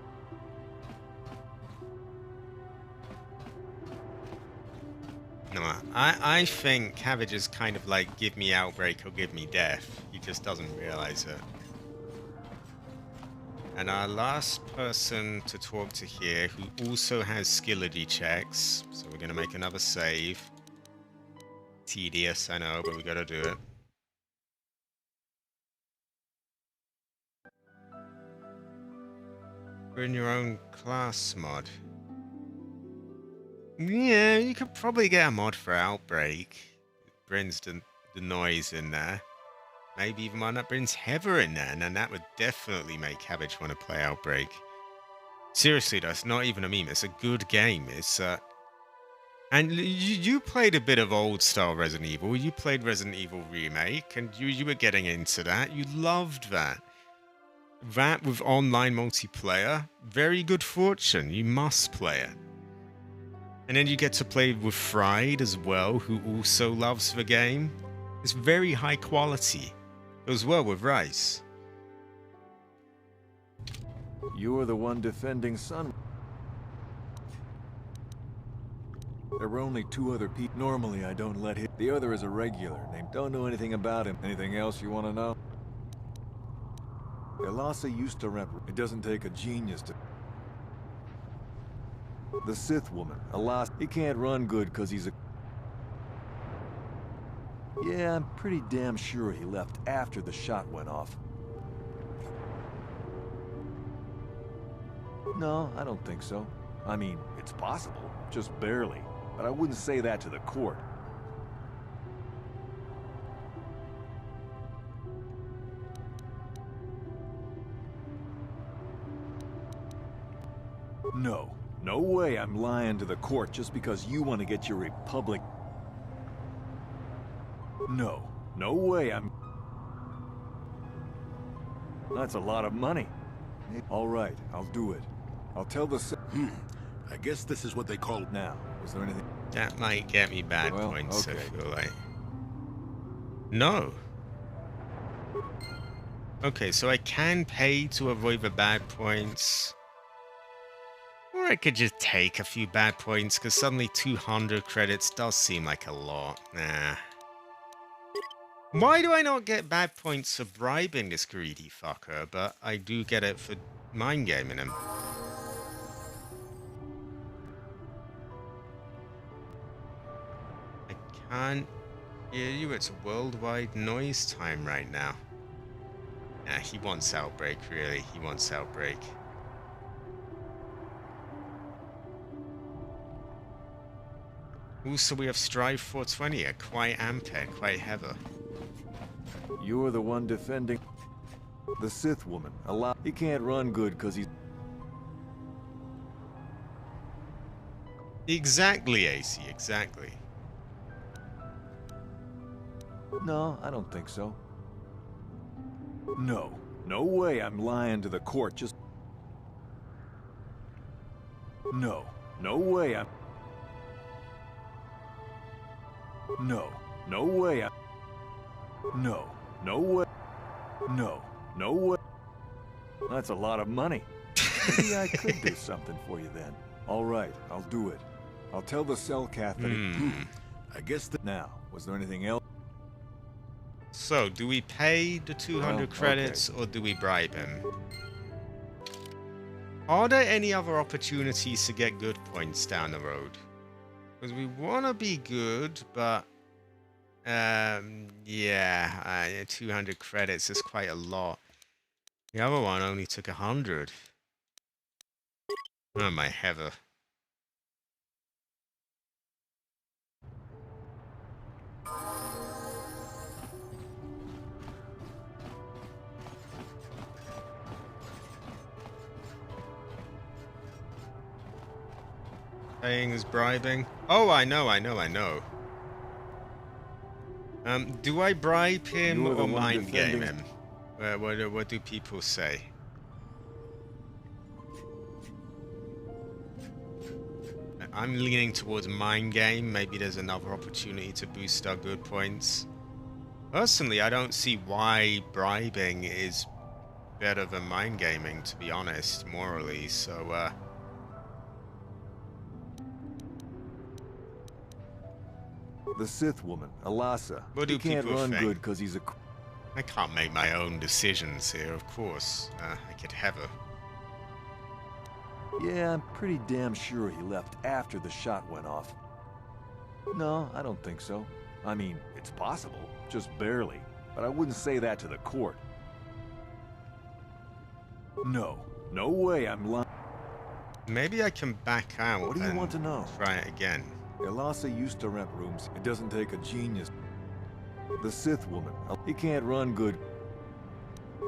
No, I think Cabbage is kind of like, give me Outbreak or give me death. He just doesn't realize it. And our last person to talk to here, who also has skillity checks, so we're going to make another save. Tedious, I know, but we got to do it. Bring your own class mod. Yeah, you could probably get a mod for Outbreak. It brings the noise in there. Maybe even one that brings Heather in there, and then that would definitely make Cabbage want to play Outbreak. Seriously, though, it's not even a meme. It's a good game. It's and you played a bit of old style Resident Evil. You played Resident Evil Remake, and you were getting into that. You loved that. That with online multiplayer, very good fortune. You must play it. And then you get to play with Fried as well, who also loves the game. It's very high quality. Goes well with Rice. You're the one defending Sun. There were only 2 other people. Normally, I don't let him. The other is a regular named. Don't know anything about him. Anything else you want to know? Elasa used to rep. It doesn't take a genius to. The Sith woman, Elasa. He can't run good because he's a. Yeah, I'm pretty damn sure he left after the shot went off. No, I don't think so. I mean, it's possible, just barely. But I wouldn't say that to the court. No. No way I'm lying to the court just because you want to get your Republic. No. No way I'm... That's a lot of money. All right, I'll do it. I'll tell the... I guess this is what they call... Now, was there anything... That might get me bad points, okay. I feel like. No. Okay, so I can pay to avoid the bad points. Or I could just take a few bad points, because suddenly 200 credits does seem like a lot. Nah. Why do I not get bad points for bribing this greedy fucker, but I do get it for mind gaming him? I can't hear you. It's worldwide noise time right now. Nah, he wants Outbreak, really. He wants Outbreak. Also, we have Strive 420, quite Ampere, quite Heather. You're the one defending... The Sith woman. He can't run good because he's... Exactly, AC, exactly. No, I don't think so. No. No way I'm lying to the court just... No. No way I'm... No. No way I'm... No. No way. No. No way. That's a lot of money. Maybe I could do something for you then. All right, I'll do it. I'll tell the cell cath that I guess that... Now, was there anything else? So, do we pay the 200 credits or do we bribe him? Are there any other opportunities to get good points down the road? Because we want to be good, but... yeah, 200 credits is quite a lot. The other one only took 100. Oh, my Heather. Paying is bribing. Oh, I know. Do I bribe him or mind game him? What do people say? I'm leaning towards mind game. Maybe there's another opportunity to boost our good points. Personally, I don't see why bribing is better than mind gaming, to be honest, morally. So, The Sith woman, Elasa. What do he can't people run think? good because he's a... I can't make my own decisions here, of course. I could have a... Yeah, I'm pretty damn sure he left after the shot went off. No, I don't think so. I mean, it's possible, just barely. But I wouldn't say that to the court. No, no way I'm lying. Maybe I can back out. What do you want to know? Try it again. Elasa used to rent rooms. It doesn't take a genius. The Sith woman. He can't run good.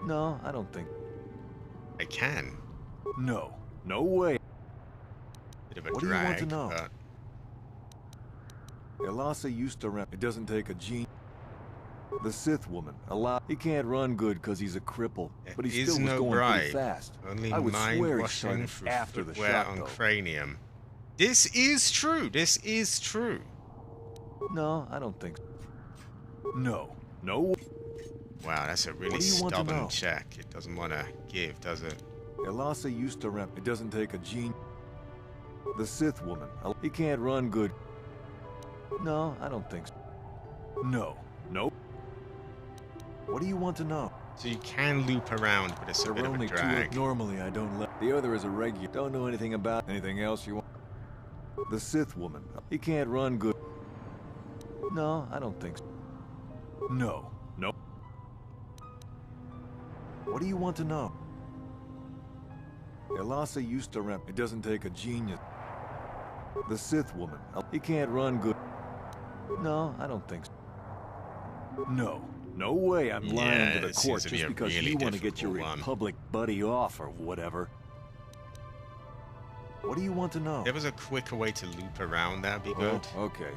No, I don't think. I can. No, no way. Bit of a what drag, do you want to know? But... Elasa used to rent. It doesn't take a genius. The Sith woman. He can't run good because he's a cripple, but he still was going pretty fast. Only I would swear he washing started through after the footwear shot, on though. cranium. This is true. This is true. No, I don't think so. No. No. Wow, that's a really stubborn check. It doesn't want to give, does it? Elasa used to rent. It doesn't take a gene. The Sith woman. He can't run good. No, I don't think so. No. Nope. What do you want to know? So you can loop around, but it's a bit of a drag. Normally, I don't let. The other is a regular. Don't know anything about anything else you want. The Sith woman. He can't run good. No, I don't think so. No. Nope. What do you want to know? Elasa used to rent. It doesn't take a genius. The Sith woman. He can't run good. No, I don't think so. No. No way I'm lying to the court just because really you want to get your one. Republic buddy off or whatever. What do you want to know? There was a quicker way to loop around, that'd be good. Okay.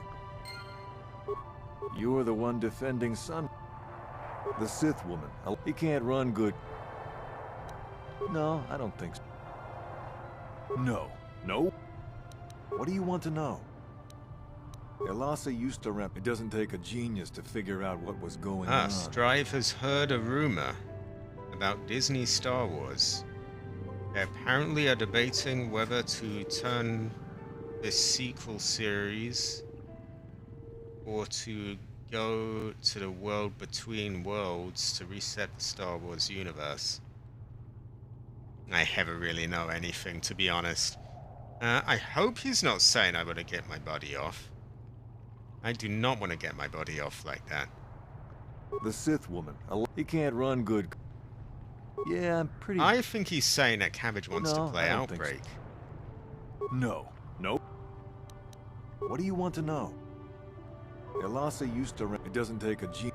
You're the one defending Sun. The Sith woman. He can't run good. No, I don't think so. No. No. What do you want to know? Elasa used to rent. It doesn't take a genius to figure out what was going on. Strive has heard a rumor about Disney Star Wars. They apparently are debating whether to turn this sequel series or to go to the world between worlds to reset the Star Wars universe. I never really know anything, to be honest. I hope he's not saying I want to get my body off. I do not want to get my body off like that. The Sith woman. He can't run good. Yeah, I'm pretty... I think he's saying that Cabbage wants to play I don't think Outbreak. so. No. Nope. What do you want to know? Elasa used to rent. It doesn't take a genius.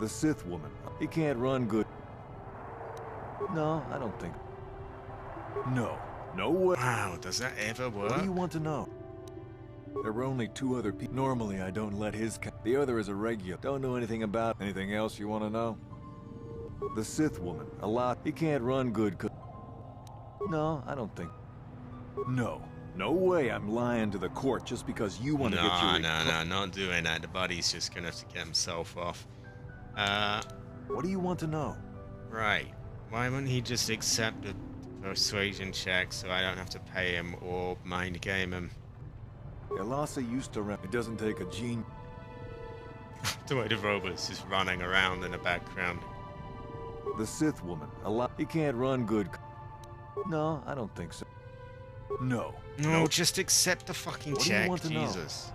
The Sith woman. He can't run good. No, I don't think. No. No way. Wow, does that ever work? What do you want to know? There were only two other people. Normally, I don't let his... The other is a regular. Don't know anything about... Anything else you want to know? The Sith woman. He can't run good. No, I don't think. No. No way I'm lying to the court just because you want to get your... No, not doing that. The buddy's just gonna have to get himself off. What do you want to know? Right. Why wouldn't he just accept the persuasion check so I don't have to pay him or mind game him? Elasa used to rent. It doesn't take a gene. The way the robot's just running around in the background. The Sith woman. He can't run good. No, I don't think so. No. No, just accept the fucking what check, do you want to Jesus.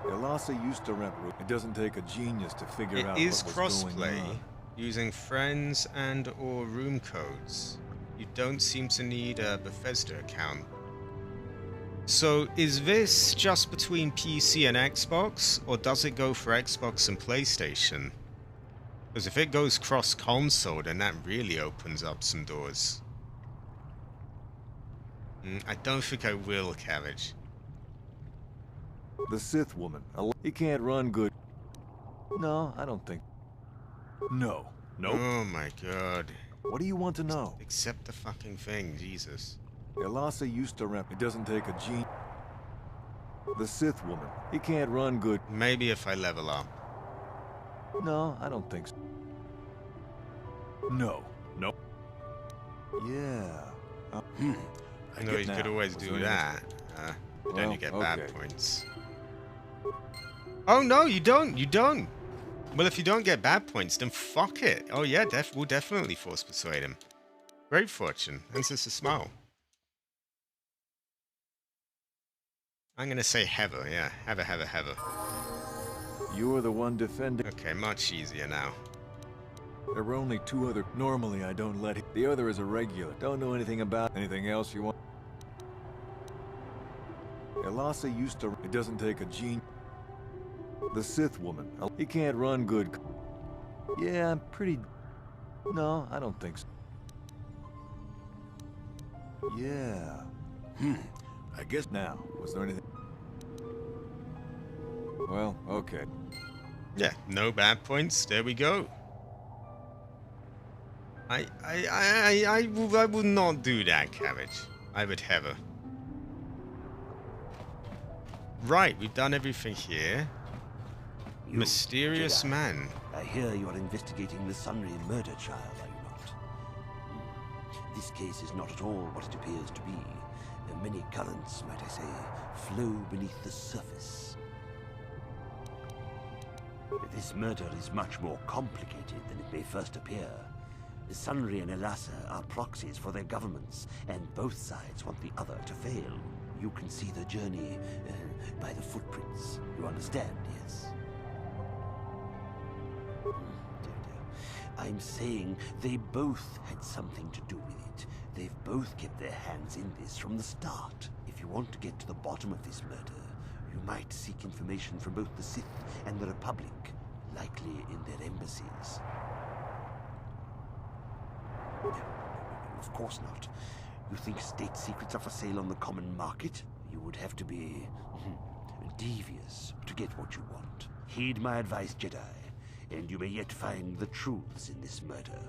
Know? Elasa used to rent. It doesn't take a genius to figure out It is what was going crossplay on. using friends and or room codes. You don't seem to need a Bethesda account. So, is this just between PC and Xbox, or does it go for Xbox and PlayStation? Because if it goes cross-console, then that really opens up some doors. I don't think I will, Cabbage. The Sith woman. He can't run good. No, I don't think. No. Nope. Oh my god. What do you want to know? Accept the fucking thing, Jesus. Elasa used to rent. It doesn't take a gene. The Sith woman. He can't run good. Maybe if I level up. No, I don't think so. No. Nope. Yeah. I know you could always do that. But then you get bad points. Oh no, you don't. You don't. Well, if you don't get bad points, then fuck it. Oh yeah, we'll definitely force persuade him. Great fortune. And just a smile. I'm gonna say Heather, yeah. Heather. You're the one defending. Okay, much easier now. There were only 2 other. Normally, I don't let it. The other is a regular. Don't know anything about. Anything else you want? Elasa used to. It doesn't take a gene. The Sith woman. He can't run good. Yeah, I'm pretty. No, I don't think so. Yeah. I guess now. Was there anything? Well, okay. Yeah, no bad points. There we go. I will not do that, Cabbage. I would Heather. Right, we've done everything here. You, Mysterious Jedi. man. I hear you are investigating the Sunry murder trial, are you not? This case is not at all what it appears to be. Many currents, might I say, flow beneath the surface. This murder is much more complicated than it may first appear. Sunry and Elasa are proxies for their governments, and both sides want the other to fail. You can see the journey by the footprints. You understand, yes? I'm saying they both had something to do with it. They've both kept their hands in this from the start. If you want to get to the bottom of this murder, you might seek information from both the Sith and the Republic, likely in their embassies. Of course not. You think state secrets are for sale on the common market? You would have to be devious to get what you want. Heed my advice, Jedi, and you may yet find the truths in this murder.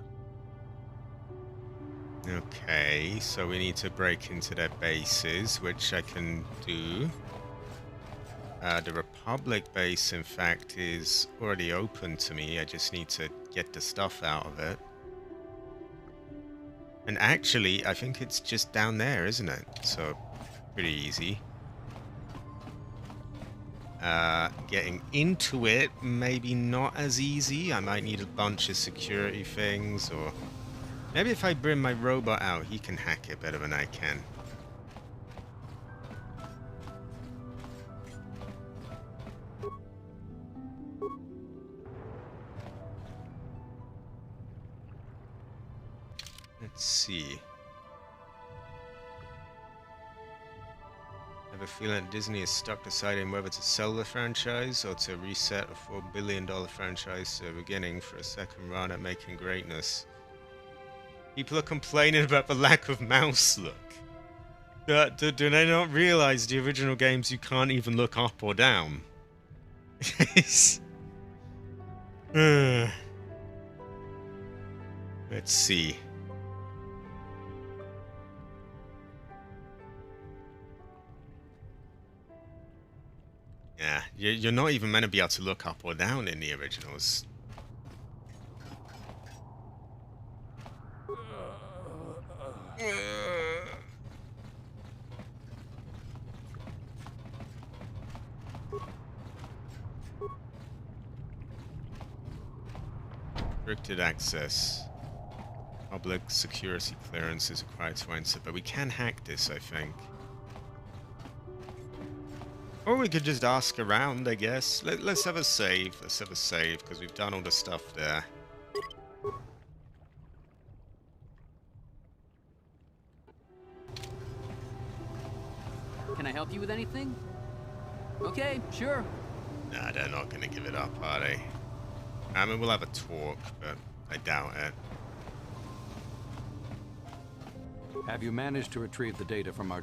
Okay, so we need to break into their bases, which I can do. The Republic base, in fact, is already open to me. I just need to get the stuff out of it. And actually, I think it's just down there, isn't it? So, pretty easy. Getting into it, maybe not as easy. I might need a bunch of security things, or maybe if I bring my robot out, he can hack it better than I can. Let's see. I have a feeling that Disney is stuck deciding whether to sell the franchise or to reset a $4 billion franchise to the beginning for a second run at making greatness. People are complaining about the lack of mouse look. Do they not realize the original games you can't even look up or down? Let's see. Yeah, you're not even meant to be able to look up or down in the originals. Restricted access. Public security clearance is required to enter, but we can hack this, I think. Or we could just ask around, I guess. Let's have a save. Let's have a save, because we've done all the stuff there. Can I help you with anything? Okay, sure. Nah, they're not going to give it up, are they? I mean, we'll have a talk, but I doubt it. Have you managed to retrieve the data from our...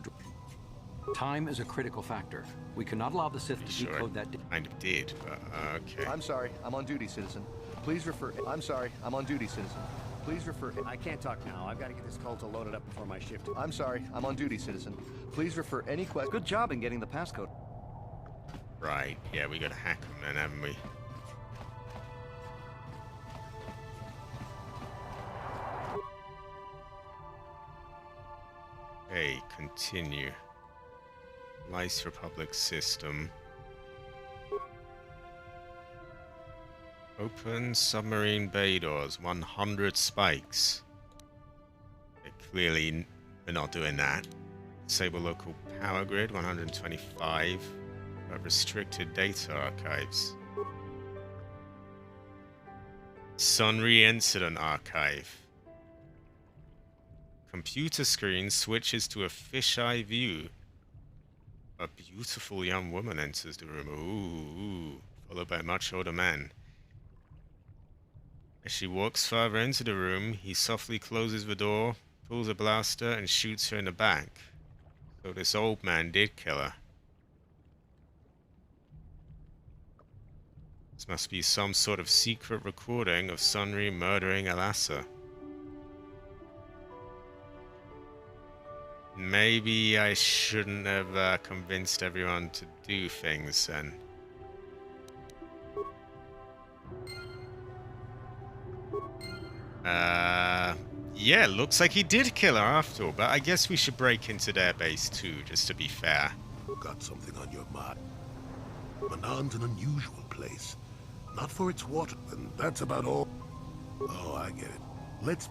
Time is a critical factor. We cannot allow the Sith to decode that data. Kind of did, but okay. I'm sorry. I'm on duty, citizen. Please refer... I'm sorry. I'm on duty, citizen. Please refer... I can't talk now. I've got to get this Kotor loaded up before my shift. I'm sorry. I'm on duty, citizen. Please refer any question... Good job in getting the passcode. Right. Yeah, we got to hack them then, haven't we? Okay, continue. Lice Republic system. Open submarine bay doors. 100 spikes. Okay, clearly, we're not doing that. Disable local Power grid, 125. Restricted data archives. Sunry incident archive. Computer screen switches to a fisheye view. A beautiful young woman enters the room. Ooh, followed by a much older man. As she walks further into the room, he softly closes the door, pulls a blaster, and shoots her in the back. So this old man did kill her. This must be some sort of secret recording of Sunry murdering Alassa. Maybe I shouldn't have convinced everyone to do things then. Yeah, looks like he did kill her after all, but I guess we should break into their base too, just to be fair. Got something on your mind. Manon's an unusual place. Not for its water, and that's about all. Oh, I get it. Let's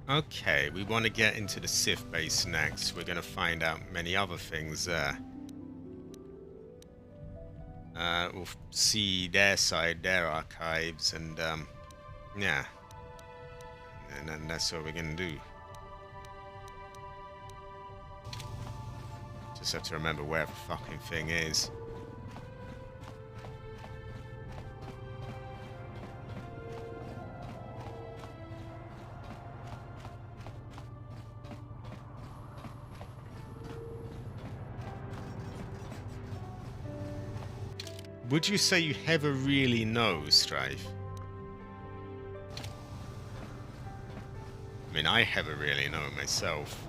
Okay, we want to get into the Sith base next. We're going to find out many other things there. We'll see their side, their archives, and yeah. And then that's what we're going to do. Just have to remember where the fucking thing is. Would you say you ever really know, Strife? I mean, I never really know myself.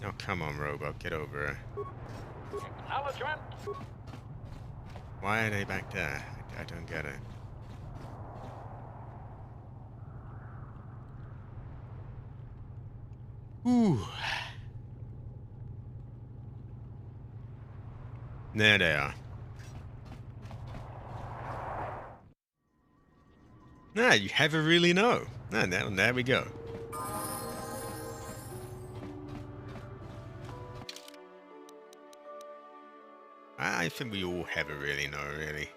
Oh, come on, robot, get over here. Acknowledgement. Why are they back there? I don't get it. Ooh. There they are. Nah, you never really know. Nah, there we go. I think we all never really know, really.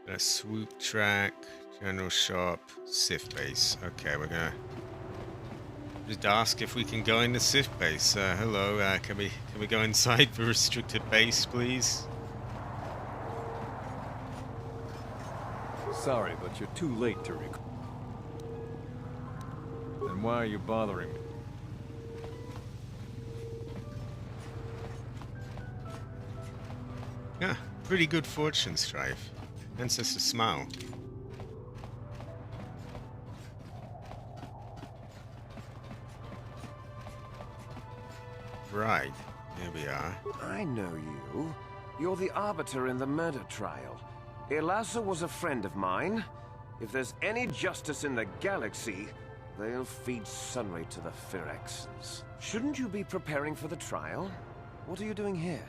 A swoop track, general shop, Sith base. Okay, we're gonna just ask if we can go in the Sith base. Hello, can we go inside the restricted base, please? Sorry, but you're too late to record. Then why are you bothering me? Yeah, pretty good fortune, Strife. Hence us a smile. Right, here we are. I know you. You're the arbiter in the murder trial. Alassa was a friend of mine. If there's any justice in the galaxy, they'll feed Sunray to the Phyrexes. Shouldn't you be preparing for the trial? What are you doing here?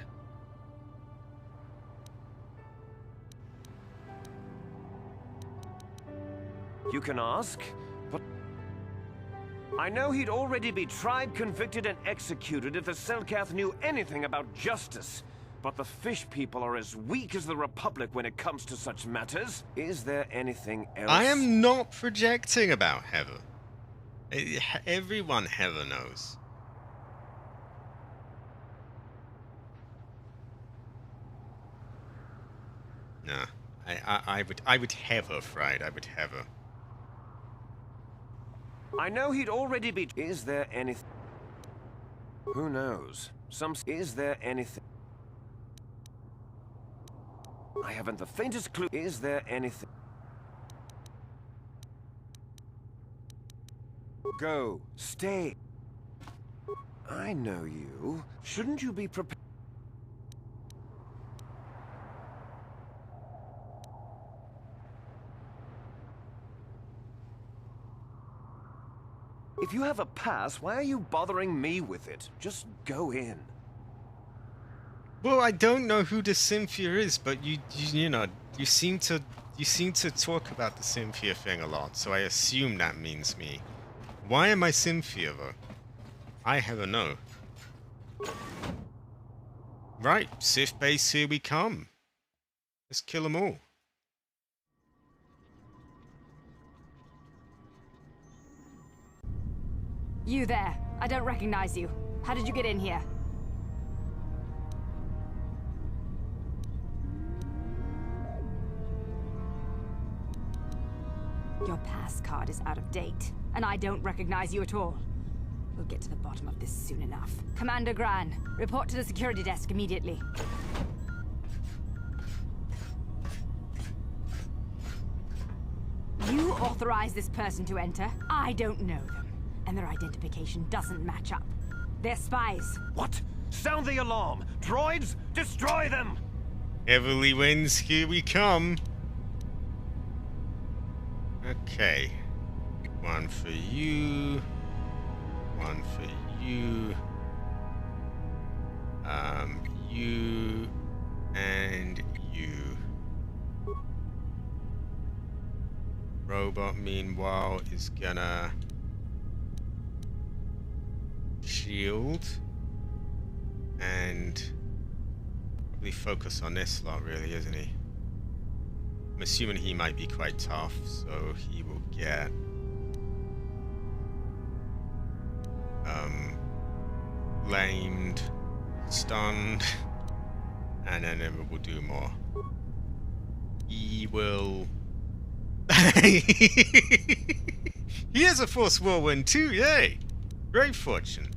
You can ask, but I know he'd already be tried, convicted, and executed if the Selkath knew anything about justice. But the fish people are as weak as the Republic when it comes to such matters. Is there anything else? I am not projecting about Heather. Everyone Heather knows. Nah, I would Heather, Fried. I would Heather. I know he'd already be. Is there anything? Who knows? Is there anything? I haven't the faintest clue. Is there anything? Go. Stay. I know you. Shouldn't you be prepared? If you have a pass, why are you bothering me with it? Just go in. Well, I don't know who the Cynthia is, but you know, you seem to You seem to talk about the Cynthia thing a lot, so I assume that means me. Why am I Cynthia, though? I have a no. Right, Sith base, here we come. Let's kill them all. You there. I don't recognize you. How did you get in here? Your pass card is out of date, and I don't recognize you at all. We'll get to the bottom of this soon enough. Commander Gran, report to the security desk immediately. You authorized this person to enter. I don't know them, and their identification doesn't match up. They're spies. What? Sound the alarm! Droids, destroy them! Heavily winds, here we come. Okay. One for you. One for you. You. And you. Robot, meanwhile, is gonna shield and probably focus on this lot, really, isn't he? I'm assuming he might be quite tough, so he will get lamed, stunned, and then it will do more. He will. He has a Force Whirlwind too, yay! Great fortune.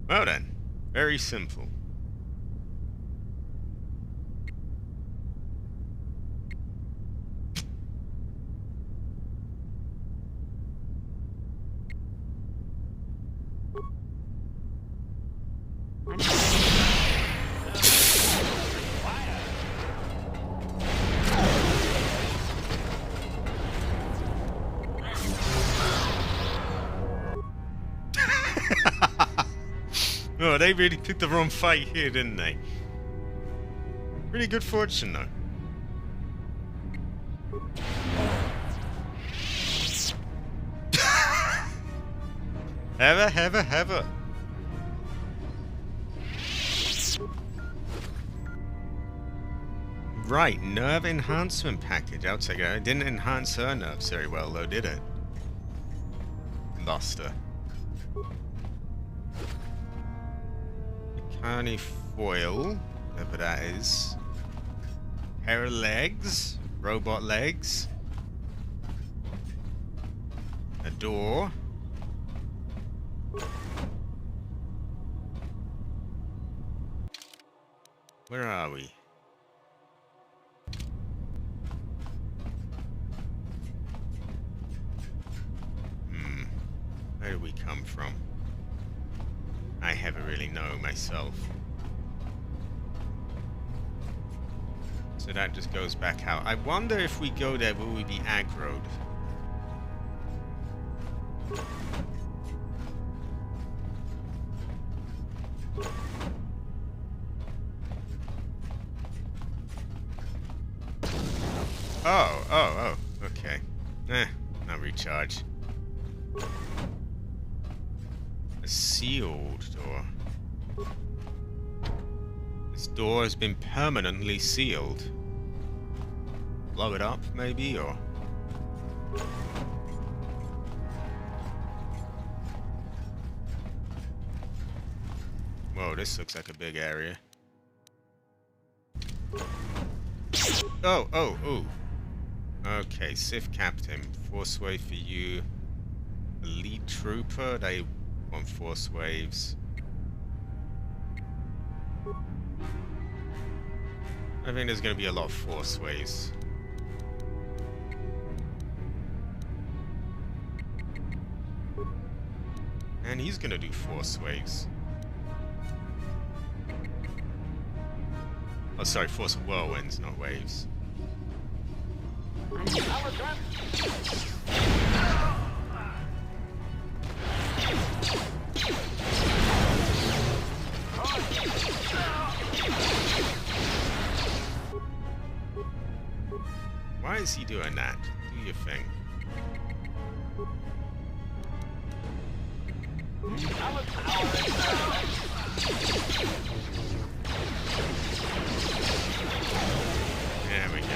Well then, very simple. Oh, they really picked the wrong fight here, didn't they? Really good fortune, though. Heather. Right, nerve enhancement package. I'll take it. It didn't enhance her nerves very well, though, did it? Lost her. Carney foil, whatever that is. Pair of legs, robot legs. A door. Where are we? Where do we come from? I never really know myself. So that just goes back out. I wonder if we go there, will we be aggroed? Oh, okay. Not recharge. A sealed door. This door has been permanently sealed. Blow it up, maybe, or... Whoa, this looks like a big area. Oh. Okay, Sith Captain. Force wave for you. Elite Trooper, they want force waves. I think there's going to be a lot of force waves. And he's going to do force waves. Oh, sorry, force whirlwinds, not waves. is he doing that? Do your thing. There we go.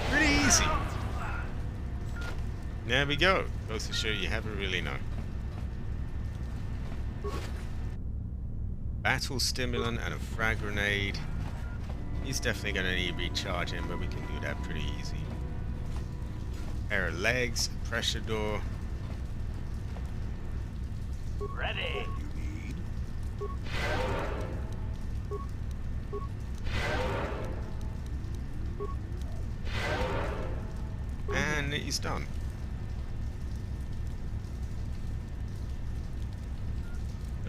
Pretty easy. There we go. Goes to show you haven't really known. Battle stimulant and a frag grenade. He's definitely going to need recharging, but we can do that pretty easy. Pair of legs, pressure door. Ready. And he's done.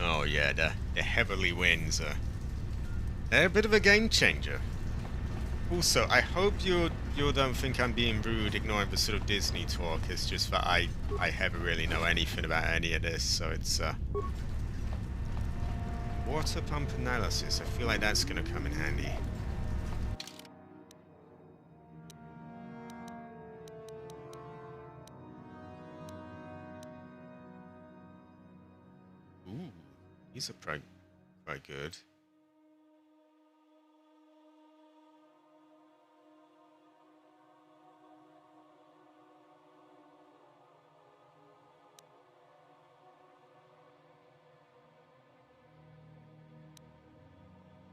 Oh yeah, the heavily winds are they're a bit of a game changer. Also, I hope you don't think I'm being rude, ignoring the sort of Disney talk. It's just that I never really know anything about any of this, so it's water pump analysis. I feel like that's gonna come in handy. Ooh, these are quite good.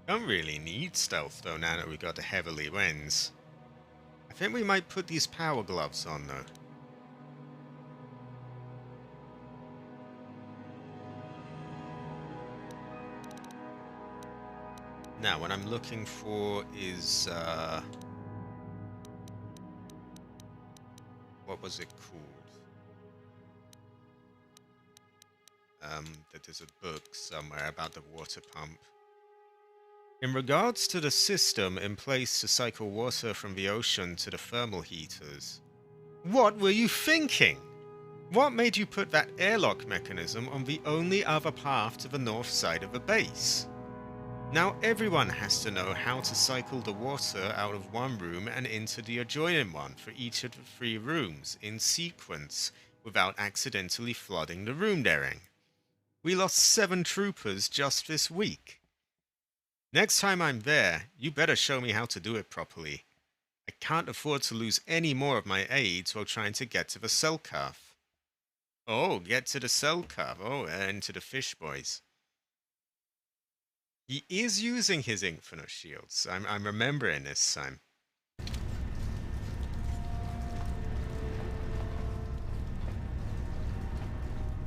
Don't really need stealth though now that we got the heavily winds. I think we might put these power gloves on though. Now what I'm looking for is what was it called? That there's a book somewhere about the water pump. In regards to the system in place to cycle water from the ocean to the thermal heaters, what were you thinking? What made you put that airlock mechanism on the only other path to the north side of the base? Now everyone has to know how to cycle the water out of one room and into the adjoining one for each of the 3 rooms in sequence without accidentally flooding the room daring. We lost 7 troopers just this week. Next time I'm there, you better show me how to do it properly. I can't afford to lose any more of my aides while trying to get to the cell calf. Oh, get to the cell calf. Oh, and to the fish boys. He is using his infinite shields. I'm remembering this time.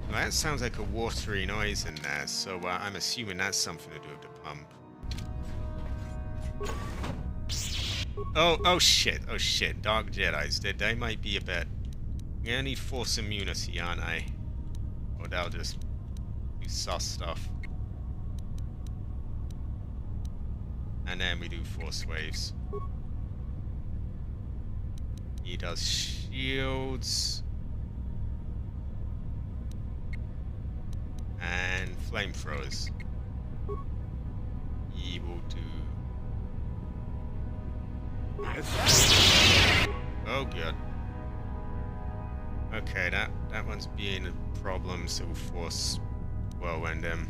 Well, that sounds like a watery noise in there, so I'm assuming that's something to do with the pump. Oh shit, Dark Jedis, they might be a bit... I'm gonna need force immunity, aren't I? Or they'll just do sus stuff. And then we do force waves. He does shields. And flamethrowers. He will do... Oh, good. Okay, that one's being a problem, so we'll force whirlwind him.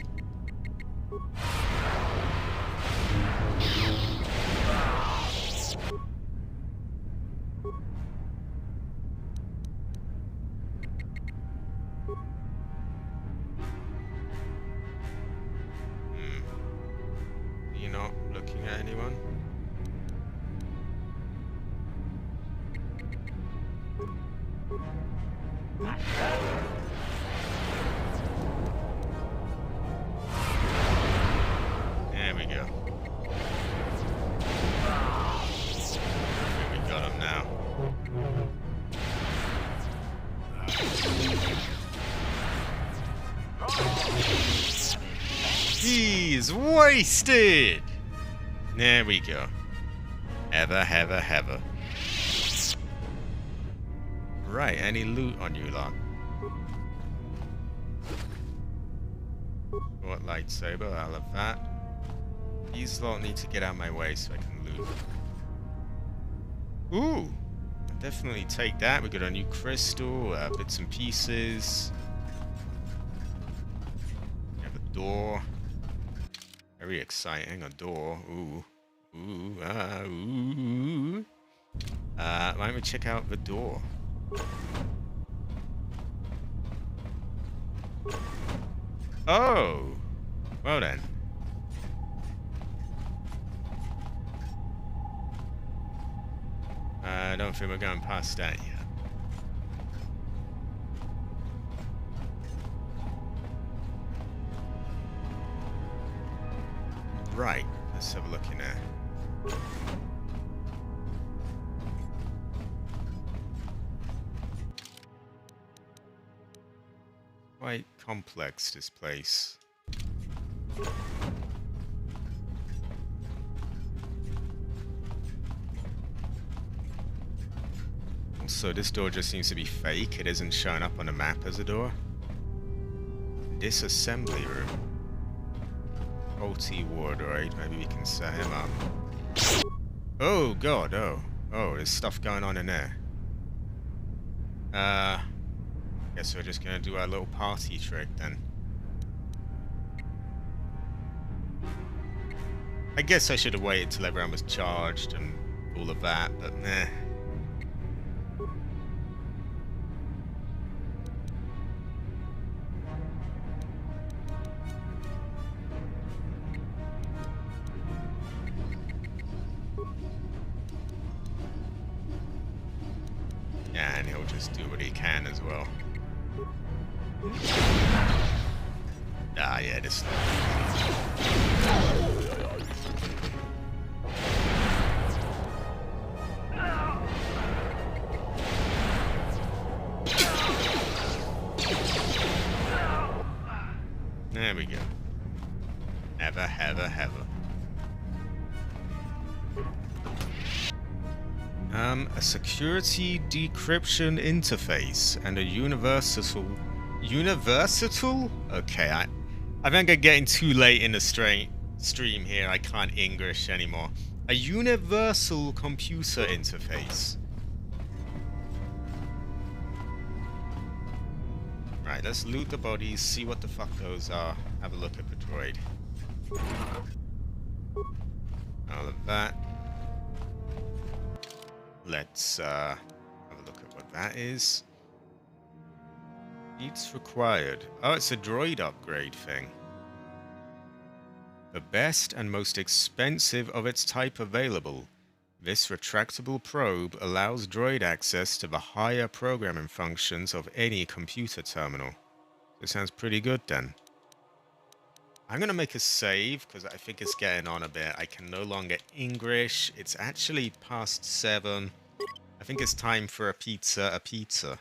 You're not looking at anyone? There we go. We got him now. He's wasted! There we go. Heather. Right, any loot on you lot? short lightsaber. I'll have that. These lot need to get out of my way so I can loot them. Ooh! I'll definitely take that. We got a new crystal, bits and pieces. We have a door. Very exciting. A door. Ooh. Ooh. Ooh. Why don't we check out the door? Oh! Well then. I don't think we're going past that yet. Right, let's have a look in there. Quite complex, this place. Also, this door just seems to be fake. It isn't showing up on the map as a door. Disassembly room. OT wardroid. Maybe we can set him up. Oh god, oh. Oh, there's stuff going on in there. Guess we're just gonna do our little party trick then. I guess I should have waited till everyone was charged and all of that, but nah. Yeah, and he'll just do what he can as well. Ah, yeah, this. There we go. Ever, ever, ever. A security decryption interface and a universal. Okay, I think I'm getting too late in the stream here. I can't English anymore. A universal computer interface. Right, let's loot the bodies, see what the fuck those are. Have a look at the droid. All of that. Let's have a look at what that is. Needs required. Oh, it's a droid upgrade thing. The best and most expensive of its type available. This retractable probe allows droid access to the higher programming functions of any computer terminal. It sounds pretty good then. I'm going to make a save because I think it's getting on a bit. I can no longer English. It's actually past 7. I think it's time for a pizza.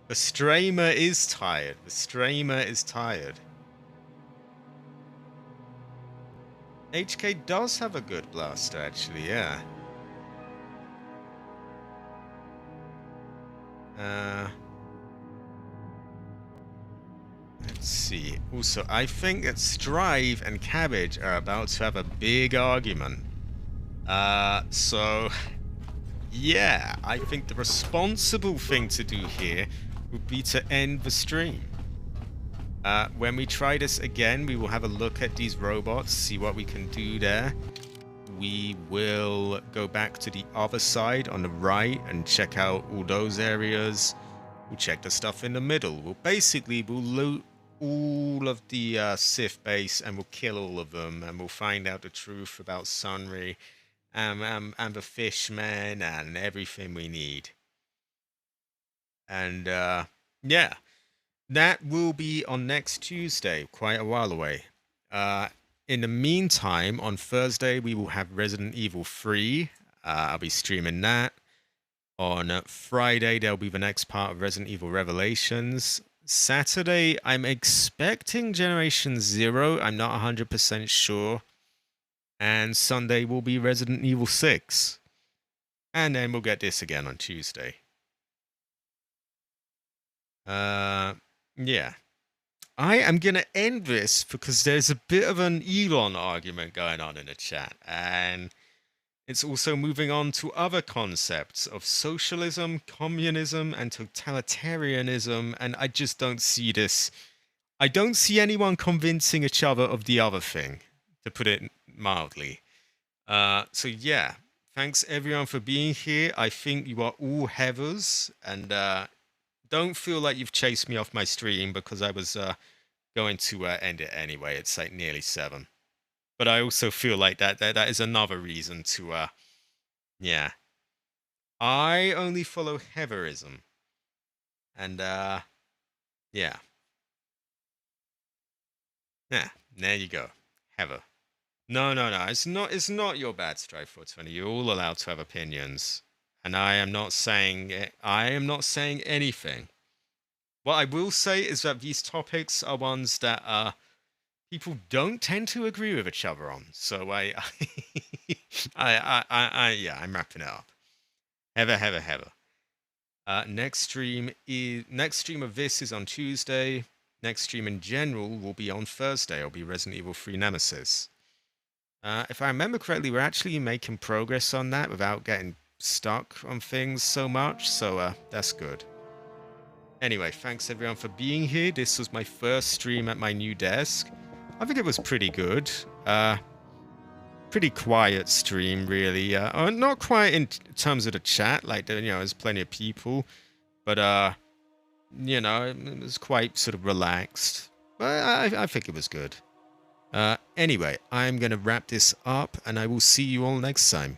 The streamer is tired. The streamer is tired. HK does have a good blaster, actually, yeah. Let's see. Also, I think that Strive and Cabbage are about to have a big argument. So... yeah, I think the responsible thing to do here would be to end the stream. When we try this again, we will have a look at these robots, see what we can do there. We will go back to the other side on the right and check out all those areas. We'll check the stuff in the middle. We'll loot all of the Sith base and we'll kill all of them and we'll find out the truth about Sunry and the Fishmen and everything we need. And yeah. That will be on next Tuesday, quite a while away. In the meantime, on Thursday, we will have Resident Evil 3. I'll be streaming that. On Friday, there'll be the next part of Resident Evil Revelations. Saturday, I'm expecting Generation 0. I'm not 100% sure. And Sunday will be Resident Evil 6. And then we'll get this again on Tuesday. Yeah. I am going to end this because there's a bit of an Elon argument going on in the chat. And it's also moving on to other concepts of socialism, communism, and totalitarianism. And I just don't see this. I don't see anyone convincing each other of the other thing, to put it mildly. So yeah, thanks everyone for being here. I think you are all Heathers, and don't feel like you've chased me off my stream because I was going to end it anyway. It's like nearly 7. But I also feel like that is another reason to, yeah. I only follow Heatherism. And, yeah. Yeah, there you go. Heather. No. It's not your bad, Strive 420. You're all allowed to have opinions. And I am not saying anything. What I will say is that these topics are ones that people don't tend to agree with each other on. So yeah, I'm wrapping it up. Heather. Next stream of this is on Tuesday. Next stream in general will be on Thursday. It'll be Resident Evil 3 Nemesis. If I remember correctly, we're actually making progress on that without getting stuck on things so much. So that's good. Anyway, thanks everyone for being here. This was my first stream at my new desk. I think it was pretty good. Pretty quiet stream, really. Not quiet in terms of the chat, like, there's plenty of people. But, it was quite sort of relaxed. But I think it was good. Anyway, I'm going to wrap this up, and I will see you all next time.